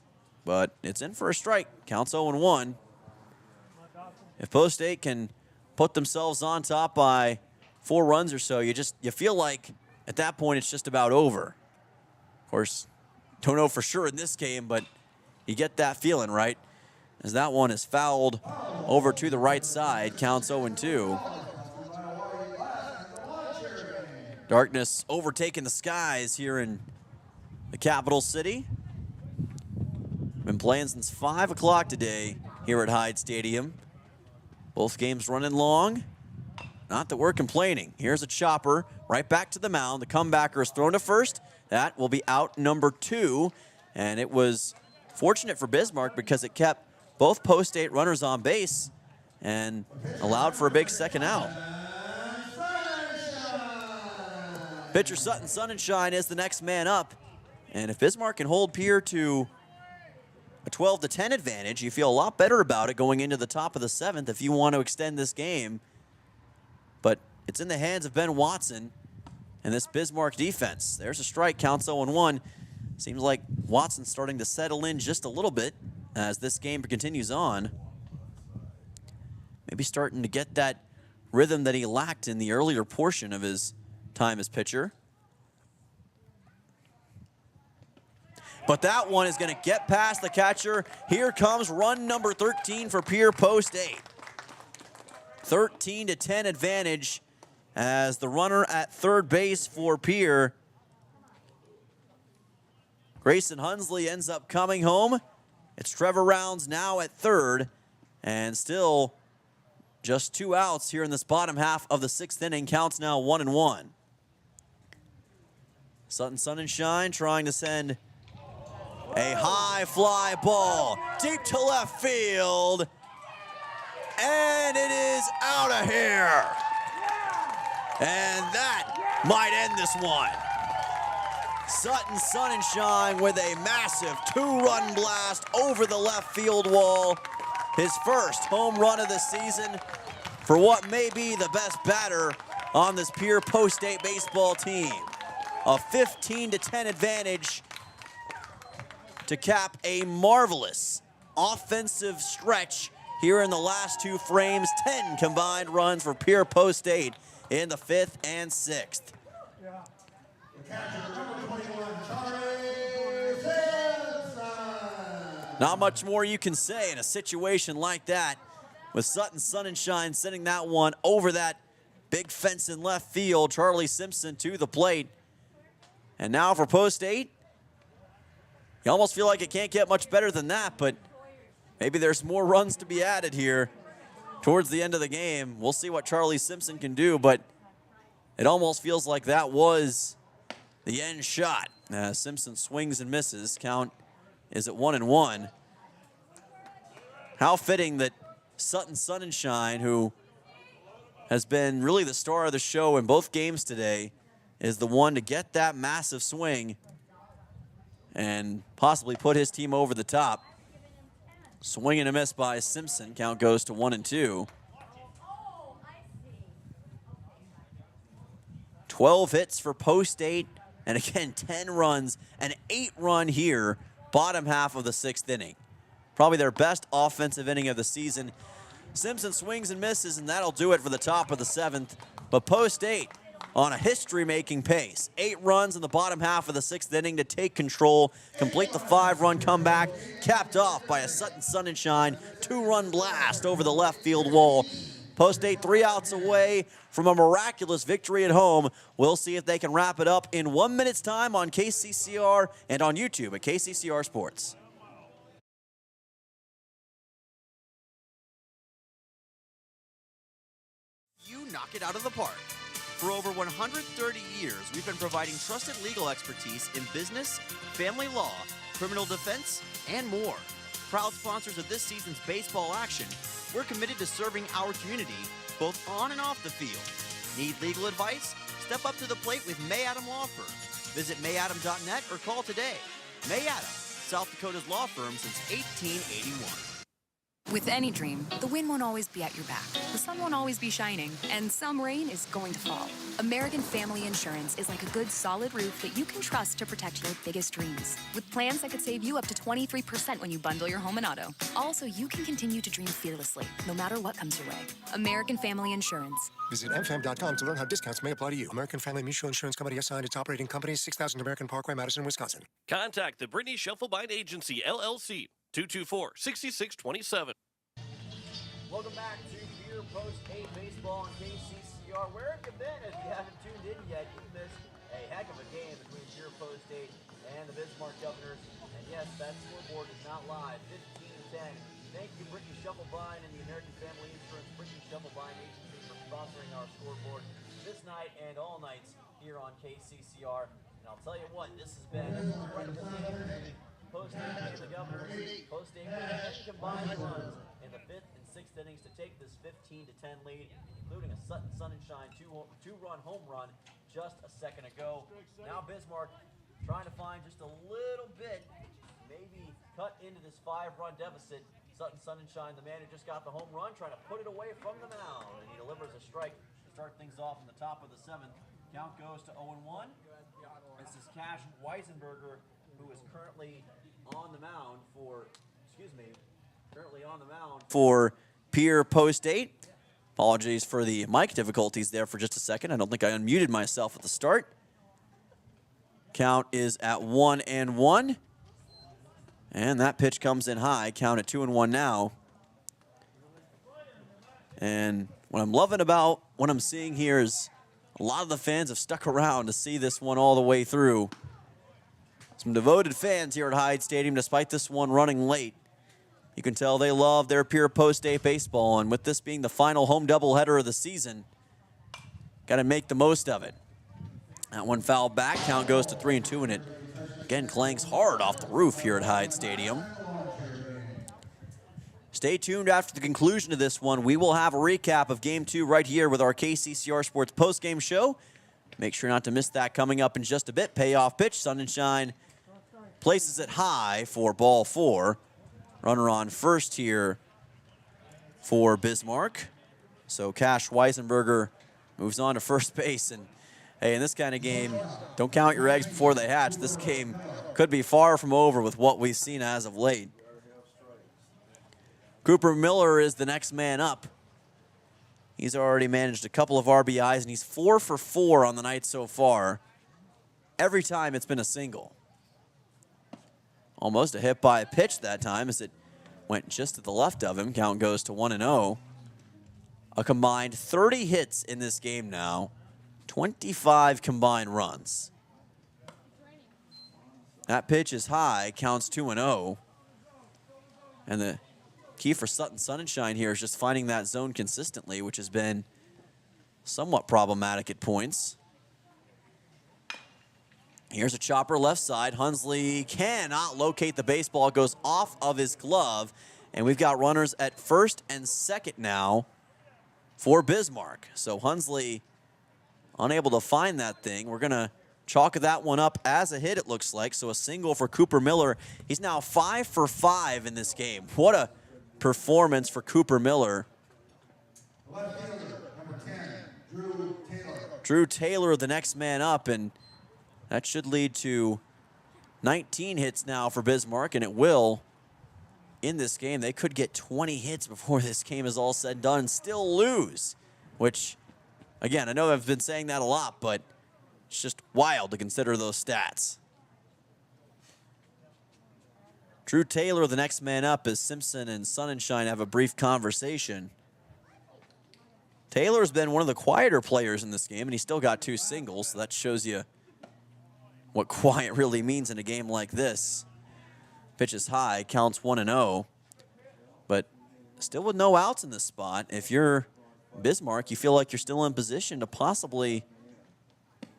but it's in for a strike. Counts 0-1. If Post 8 can put themselves on top by 4 runs or so, you feel like at that point it's just about over. Of course, don't know for sure in this game, but you get that feeling, right? As that one is fouled over to the right side. Counts 0-2. Darkness overtaking the skies here in the capital city. Been playing since 5 o'clock today here at Hyde Stadium. Both games running long. Not that we're complaining. Here's a chopper right back to the mound. The comebacker is thrown to first. That will be out number 2. And it was fortunate for Bismarck because it kept both Post 8 runners on base and allowed for a big second out. Pitcher Sutton Sonnenschein is the next man up. And if Bismarck can hold Pierre to a 12-10 advantage, you feel a lot better about it going into the top of the 7th if you want to extend this game. But it's in the hands of Ben Watson and this Bismarck defense. There's a strike, counts 0-1. Seems like Watson's starting to settle in just a little bit as this game continues on. Maybe starting to get that rhythm that he lacked in the earlier portion of his time as pitcher. But that one is going to get past the catcher. Here comes run number 13 for Pierre, post 8. 13-10 advantage as the runner at third base for Pierre. Grayson Hunsley ends up coming home. It's Trevor Rounds now at third, and still just 2 outs here in this bottom half of the 6th inning. Counts now 1-1. Sutton Sonnenschein trying to send a high fly ball deep to left field, and it is out of here. And that might end this one. Sutton Sonnenschein with a massive 2-run blast over the left field wall. His first home run of the season for what may be the best batter on this Pierre Post 8 baseball team. A 15-10 advantage to cap a marvelous offensive stretch here in the last 2 frames. 10 combined runs for Pierre Post 8 in the 5th and 6th. Not much more you can say in a situation like that, with Sutton Sonnenschein sending that one over that big fence in left field. Charlie Simpson to the plate. And now for Post 8, you almost feel like it can't get much better than that, but maybe there's more runs to be added here towards the end of the game. We'll see what Charlie Simpson can do, but it almost feels like that was the end shot. Simpson swings and misses. Count is at 1-1. How fitting that Sutton Sonnenschein, who has been really the star of the show in both games today, is the one to get that massive swing and possibly put his team over the top. Swing and a miss by Simpson. Count goes to 1-2. 12 hits for Post 8, and again 10 runs, an 8-run here, bottom half of the 6th inning. Probably their best offensive inning of the season. Simpson swings and misses, and that'll do it for the top of the 7th. But Post 8 on a history-making pace. 8 runs in the bottom half of the 6th inning to take control, complete the 5-run comeback, capped off by a Sutton Sonnenschein 2-run blast over the left field wall. Post 8 3 outs away from a miraculous victory at home. We'll see if they can wrap it up in 1 minute's time on KCCR and on YouTube at KCCR Sports. You knock it out of the park. For over 130 years, we've been providing trusted legal expertise in business, family law, criminal defense, and more. Proud sponsors of this season's baseball action, we're committed to serving our community both on and off the field. Need legal advice? Step up to the plate with May Adam Law Firm. Visit mayadam.net or call today. May Adam, South Dakota's law firm since 1881. With any dream, the wind won't always be at your back, the sun won't always be shining, and some rain is going to fall. American Family Insurance is like a good solid roof that you can trust to protect your biggest dreams. With plans that could save you up to 23% when you bundle your home and auto. Also, you can continue to dream fearlessly, no matter what comes your way. American Family Insurance. Visit mfam.com to learn how discounts may apply to you. American Family Mutual Insurance Company assigned its operating company, 6000 American Parkway, Madison, Wisconsin. Contact the Brittany Shufflebine Agency, LLC, 224-6627. Welcome back to Pierre Post 8 Baseball on KCCR. Where have you been if you haven't tuned in yet? You missed a heck of a game between Pierre Post 8 and the Bismarck Governors. And yes, that scoreboard is not live, 15-10. Thank you, Brittany Shufflebine and the American Family Insurance Brittany Shufflebine Agency for sponsoring our scoreboard this night and all nights here on KCCR. And I'll tell you what, this has been an incredible game. Post 8 and the Governors. Post 8 with 10 combined runs in the 5th and 6th innings to take this 15-10 lead, including a Sutton Sonnenschein 2-run home run just a second ago. Now Bismarck trying to find just a little bit, maybe cut into this 5-run deficit. Sutton Sunshine, the man who just got the home run, trying to put it away from the mound, and he delivers a strike to start things off in the top of the 7th. Count goes to 0-1. This is Cash Weisenberger, who is currently on the mound for Pierre Post-8. Apologies for the mic difficulties there for just a second. I don't think I unmuted myself at the start. Count is at 1-1. And that pitch comes in high. Count at 2-1 now. And what I'm loving about what I'm seeing here is a lot of the fans have stuck around to see this one all the way through. Some devoted fans here at Hyde Stadium, despite this one running late. You can tell they love their Pierre Post-8 baseball, and with this being the final home doubleheader of the season, got to make the most of it. That one fouled back. Count goes to 3-2, and it again clangs hard off the roof here at Hyde Stadium. Stay tuned after the conclusion of this one. We will have a recap of Game 2 right here with our KCCR Sports postgame show. Make sure not to miss that coming up in just a bit. Payoff pitch. Sunshine places it high for ball 4. Runner on first here for Bismarck. So Cash Weisenberger moves on to first base. And hey, in this kind of game, don't count your eggs before they hatch. This game could be far from over with what we've seen as of late. Cooper Miller is the next man up. He's already managed a couple of RBIs, and he's 4 for 4 on the night so far. Every time it's been a single. Almost a hit by a pitch that time as it went just to the left of him. Count goes to 1-0. A combined 30 hits in this game now. 25 combined runs. That pitch is high, counts 2-0. And the key for Sutton Sunshine here is just finding that zone consistently, which has been somewhat problematic at points. Here's a chopper left side. Hunsley cannot locate the baseball. It goes off of his glove. And we've got runners at first and second now for Bismarck. So Hunsley unable to find that thing. We're going to chalk that one up as a hit, it looks like. So a single for Cooper Miller. He's now 5 for 5 in this game. What a performance for Cooper Miller. Left fielder, number 10, Drew Taylor. Drew Taylor, the next man up, and that should lead to 19 hits now for Bismarck, and it will in this game. They could get 20 hits before this game is all said and done and still lose, which, again, I know I've been saying that a lot, but it's just wild to consider those stats. Drew Taylor, the next man up, as Simpson and Sunshine have a brief conversation. Taylor's been one of the quieter players in this game, and he still got 2 singles, so that shows you what quiet really means in a game like this. Pitch is high, counts 1-0, but still with no outs in this spot. If you're Bismarck, you feel like you're still in position to possibly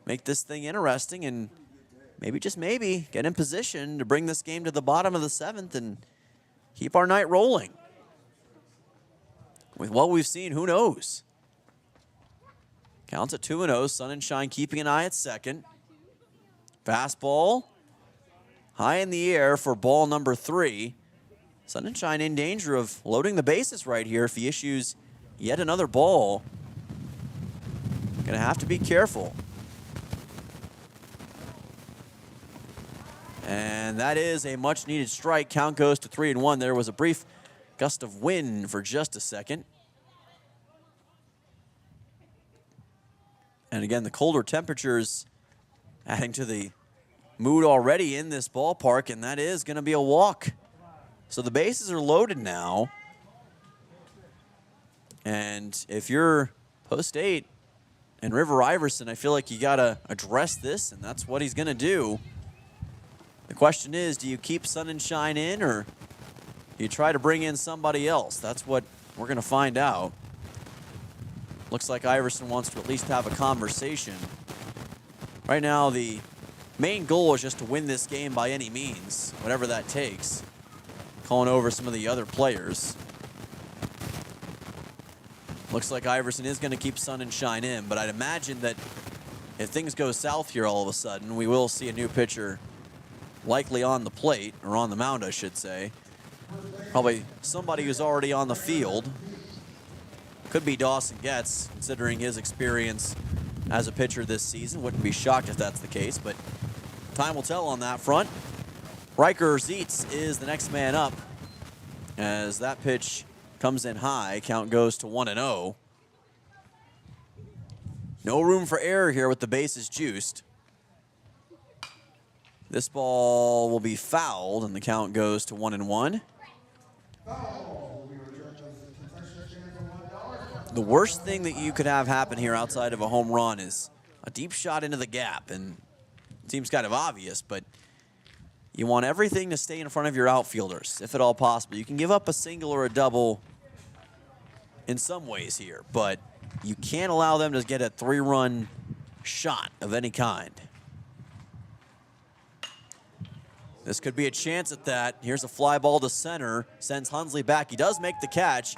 make this thing interesting and maybe, just maybe, get in position to bring this game to the bottom of the 7th and keep our night rolling. With what we've seen, who knows? Counts at 2-0. Sunshine keeping an eye at second. Fastball high in the air for ball number 3. Sunshine in danger of loading the bases right here if he issues yet another ball. Gonna have to be careful. And that is a much needed strike. Count goes to 3-1. There was a brief gust of wind for just a second. And again, the colder temperatures adding to the mood already in this ballpark, and that is going to be a walk. So the bases are loaded now. And if you're Post-8 and River Iverson, I feel like you got to address this, and that's what he's going to do. The question is, do you keep Sunshine in, or do you try to bring in somebody else? That's what we're going to find out. Looks like Iverson wants to at least have a conversation. Right now, the main goal is just to win this game by any means, whatever that takes. Calling over some of the other players. Looks like Iverson is going to keep Sunshine in, but I'd imagine that if things go south here all of a sudden, we will see a new pitcher likely on the plate, or on the mound, I should say. Probably somebody who's already on the field. Could be Dawson Getz, considering his experience as a pitcher this season. Wouldn't be shocked if that's the case, but time will tell on that front. Riker Zietz is the next man up as that pitch comes in high. Count goes to 1-0. No room for error here with the bases juiced. This ball will be fouled, and the count goes to 1-1. The worst thing that you could have happen here outside of a home run is a deep shot into the gap, and it seems kind of obvious, but you want everything to stay in front of your outfielders, if at all possible. You can give up a single or a double in some ways here, but you can't allow them to get a 3-run shot of any kind. This could be a chance at that. Here's a fly ball to center, sends Hunsley back. He does make the catch.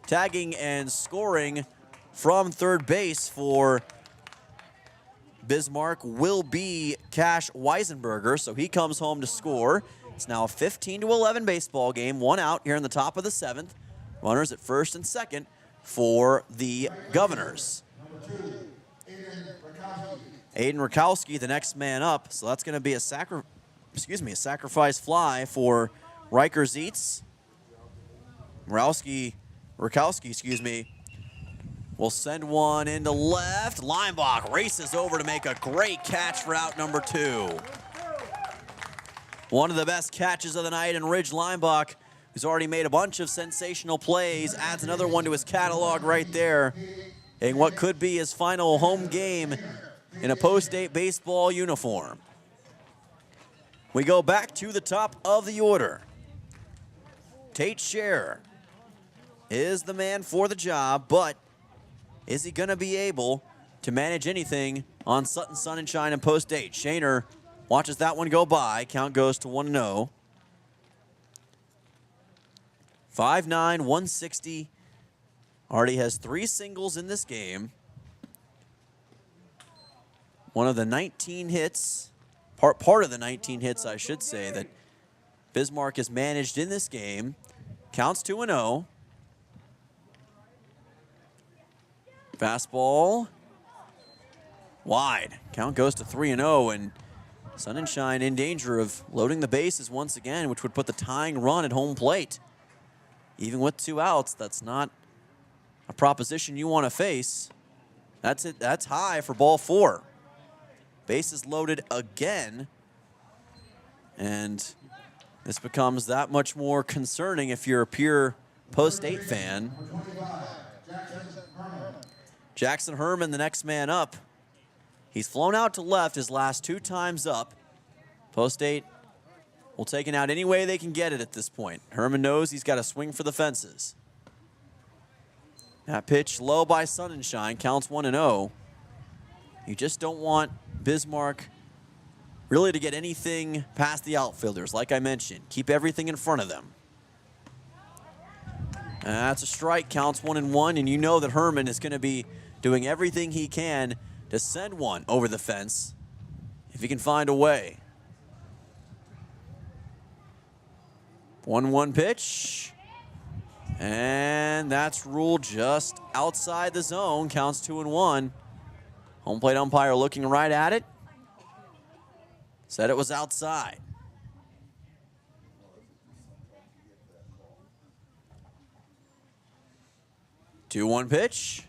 Tagging and scoring from third base for Bismarck will be Cash Weisenberger, so he comes home to score. It's now a 15-11 baseball game, 1 out here in the top of the 7th. Runners at first and second for the Governors. Aiden Rakowski, the next man up, so that's going to be a sacrifice fly for Riker Zietz. Rakowski, will send one into left. Leinbach races over to make a great catch for out number 2. One of the best catches of the night, and Ridge Leinbach, who's already made a bunch of sensational plays, adds another one to his catalog right there in what could be his final home game in a post-state baseball uniform. We go back to the top of the order. Tate Scherer is the man for the job, but is he going to be able to manage anything on Sutton Sunshine and post-8? Shaner watches that one go by. Count goes to 1-0. 5'9", 160. Already has 3 singles in this game. One of the 19 hits, part of the 19 hits, I should say, that Bismarck has managed in this game. Counts 2-0. Fastball wide. Count goes to 3-0, and Sunshine in danger of loading the bases once again, which would put the tying run at home plate. Even with 2 outs, that's not a proposition you want to face. That's it. That's high for ball 4. Bases loaded again, and this becomes that much more concerning if you're a pure post-8 fan. Jackson Herman, the next man up. He's flown out to left his last 2 times up. Post-8 will take it out any way they can get it at this point. Herman knows he's got to swing for the fences. That pitch low by Sunshine, counts 1-0. You just don't want Bismarck really to get anything past the outfielders. Like I mentioned, keep everything in front of them. That's a strike, counts 1-1, and you know that Herman is going to be doing everything he can to send one over the fence if he can find a way. 1-1 pitch, and that's ruled just outside the zone, counts 2-1. Home plate umpire looking right at it, said it was outside. Two-one pitch.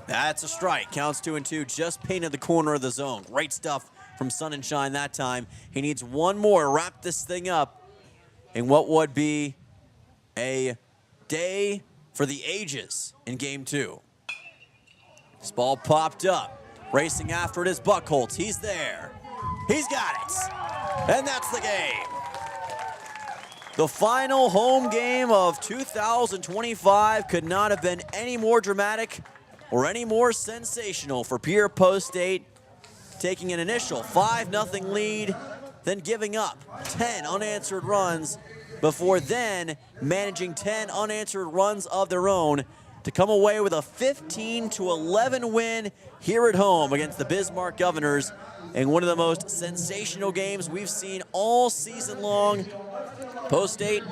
That's a strike. Counts 2-2. Just painted the corner of the zone. Great stuff from Sunshine that time. He needs one more to wrap this thing up in what would be a day for the ages in Game 2. This ball popped up. Racing after it is Buchholz. He's there. He's got it. And that's the game. The final home game of 2025 could not have been any more dramatic or any more sensational for Pierre Post-8, taking an initial 5-0 lead, then giving up 10 unanswered runs before then managing 10 unanswered runs of their own to come away with a 15-11 win here at home against the Bismarck Governors in one of the most sensational games we've seen all season long. Post State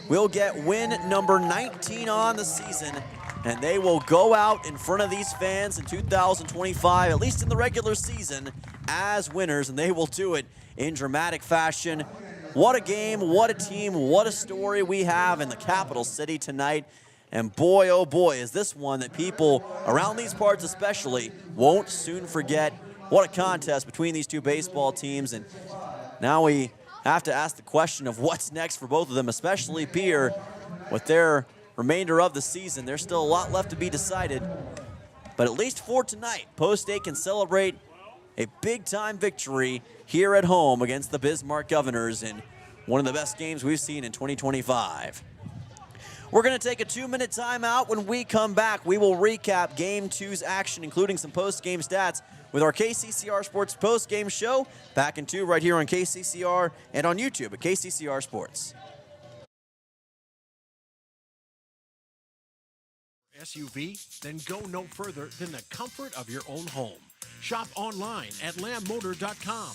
will get win number 19 on the season, and they will go out in front of these fans in 2025, at least in the regular season, as winners, and they will do it in dramatic fashion. What a game, what a team, what a story we have in the capital city tonight. And boy, oh boy, is this one that people around these parts especially won't soon forget. What a contest between these two baseball teams. And now we have to ask the question of what's next for both of them, especially Pierre with their remainder of the season. There's still a lot left to be decided. But at least for tonight, Post State can celebrate a big-time victory here at home against the Bismarck Governors in one of the best games we've seen in 2025. We're going to take a 2-minute timeout. When we come back, we will recap Game 2's action, including some post-game stats, with our KCCR Sports post-game show. Back in 2 right here on KCCR and on YouTube at KCCR Sports. SUV? Then go no further than the comfort of your own home. Shop online at lambmotor.com.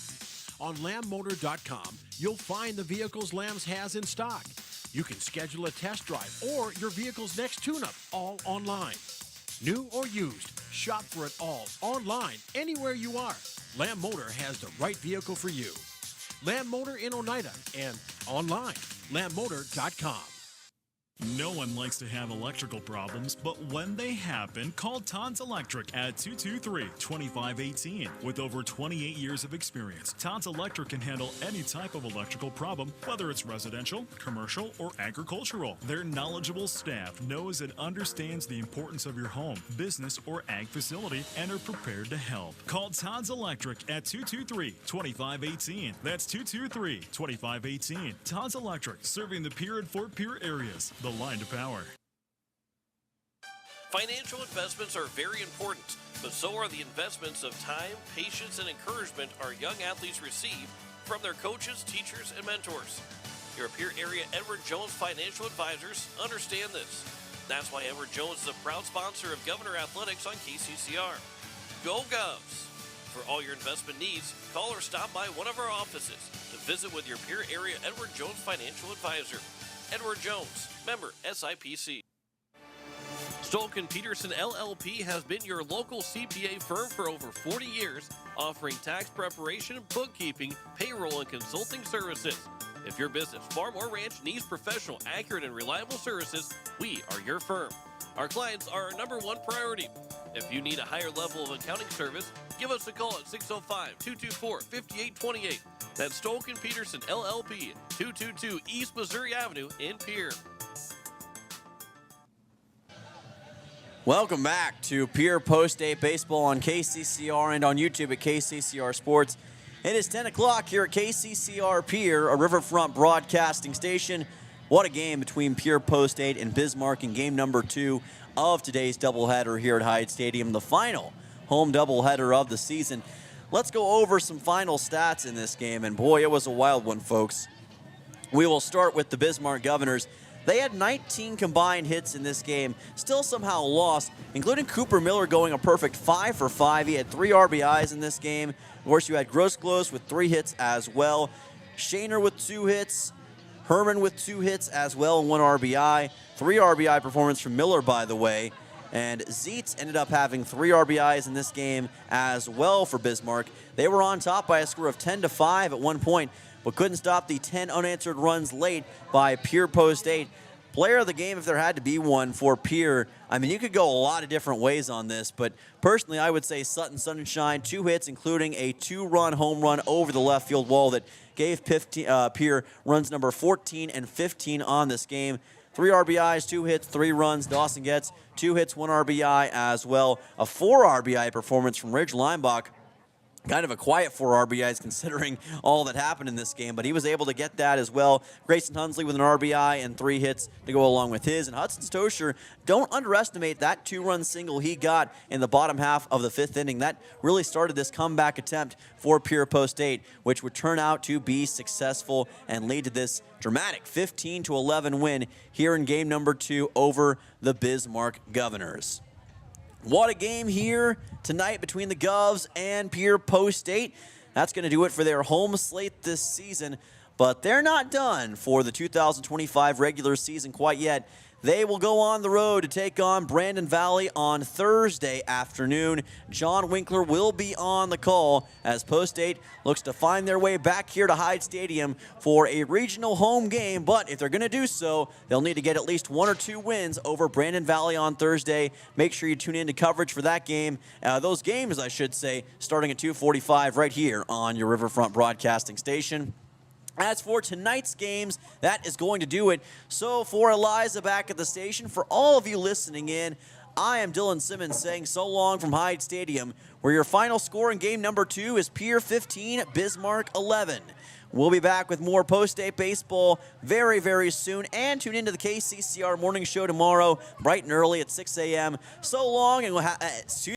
On lambmotor.com, you'll find the vehicles Lambs has in stock. You can schedule a test drive or your vehicle's next tune-up, all online. New or used, shop for it all online, anywhere you are. Lamb Motor has the right vehicle for you. Lamb Motor in Oneida and online, lambmotor.com. No one likes to have electrical problems, but when they happen, call Todd's Electric at 223-2518. With over 28 years of experience, Todd's Electric can handle any type of electrical problem, whether it's residential, commercial, or agricultural. Their knowledgeable staff knows and understands the importance of your home, business, or ag facility and are prepared to help. Call Todd's Electric at 223-2518. That's 223-2518. Todd's Electric, serving the Pierre and Fort Pierre areas. The line to power. Financial investments are very important, but so are the investments of time, patience, and encouragement our young athletes receive from their coaches, teachers, and mentors. Your Pierre area Edward Jones Financial Advisors understand this. That's why Edward Jones is a proud sponsor of Governor Athletics on KCCR. Go Govs! For all your investment needs, call or stop by one of our offices to visit with your Pierre area Edward Jones Financial Advisor. Edward Jones, member SIPC. Stolken Peterson LLP has been your local CPA firm for over 40 years, offering tax preparation, bookkeeping, payroll, and consulting services. If your business, farm, or ranch needs professional, accurate, and reliable services, we are your firm. Our clients are our #1 priority. If you need a higher level of accounting service, give us a call at 605-224-5828. That's Stolken Peterson LLP, 222 East Missouri Avenue in Pierre. Welcome back to Pierre Post State Baseball on KCCR and on YouTube at KCCR Sports. It is 10 o'clock here at KCCR Pierre, a Riverfront broadcasting station. What a game between Pierre Post State and Bismarck in game number 2 of today's doubleheader here at Hyde Stadium, the final home doubleheader of the season. Let's go over some final stats in this game, and boy, it was a wild one, folks. We will start with the Bismarck Governors. They had 19 combined hits in this game, still somehow lost, including Cooper Miller going a perfect 5 for 5. He had 3 RBIs in this game. Of course, you had Grosclos with 3 hits as well. Shaner with 2 hits. Herman with 2 hits as well and 1 RBI. 3 RBI performance from Miller, by the way. And Zeitz ended up having 3 RBIs in this game as well for Bismarck. They were on top by a score of 10-5 at one point, but couldn't stop the 10 unanswered runs late by Pierre Post State. Player of the game, if there had to be one for Pierre, I mean, you could go a lot of different ways on this, but personally, I would say Sutton Sunshine, 2 hits, including a 2-run home run over the left field wall that gave Pierre runs number 14 and 15 on this game. 3 RBIs, 2 hits, 3 runs. Dawson Getz, 2 hits, 1 RBI as well. A 4 RBI performance from Ridge Leimbach. Kind of a quiet 4 RBIs considering all that happened in this game, but he was able to get that as well. Grayson Hunsley with an RBI and 3 hits to go along with his. And Hudson Stosher, don't underestimate that 2-run single he got in the bottom half of the 5th inning. That really started this comeback attempt for Pierre Post State, which would turn out to be successful and lead to this dramatic 15-11 win here in game number 2 over the Bismarck Governors. What a game here tonight between the Govs and Pierre Post State. That's going to do it for their home slate this season, but they're not done for the 2025 regular season quite yet. They will go on the road to take on Brandon Valley on Thursday afternoon. John Winkler will be on the call as Post State looks to find their way back here to Hyde Stadium for a regional home game. But if they're going to do so, they'll need to get at least 1 or 2 wins over Brandon Valley on Thursday. Make sure you tune in to coverage for that game. Those games, I should say, starting at 2:45 right here on your Riverfront Broadcasting Station. As for tonight's games, that is going to do it. So for Eliza back at the station, for all of you listening in, I am Dylan Simmons saying so long from Hyde Stadium, where your final score in game number 2 is Pierre 15, Bismarck 11. We'll be back with more post-state baseball very, very soon. And tune into the KCCR morning show tomorrow, bright and early at 6 a.m. So long, and we'll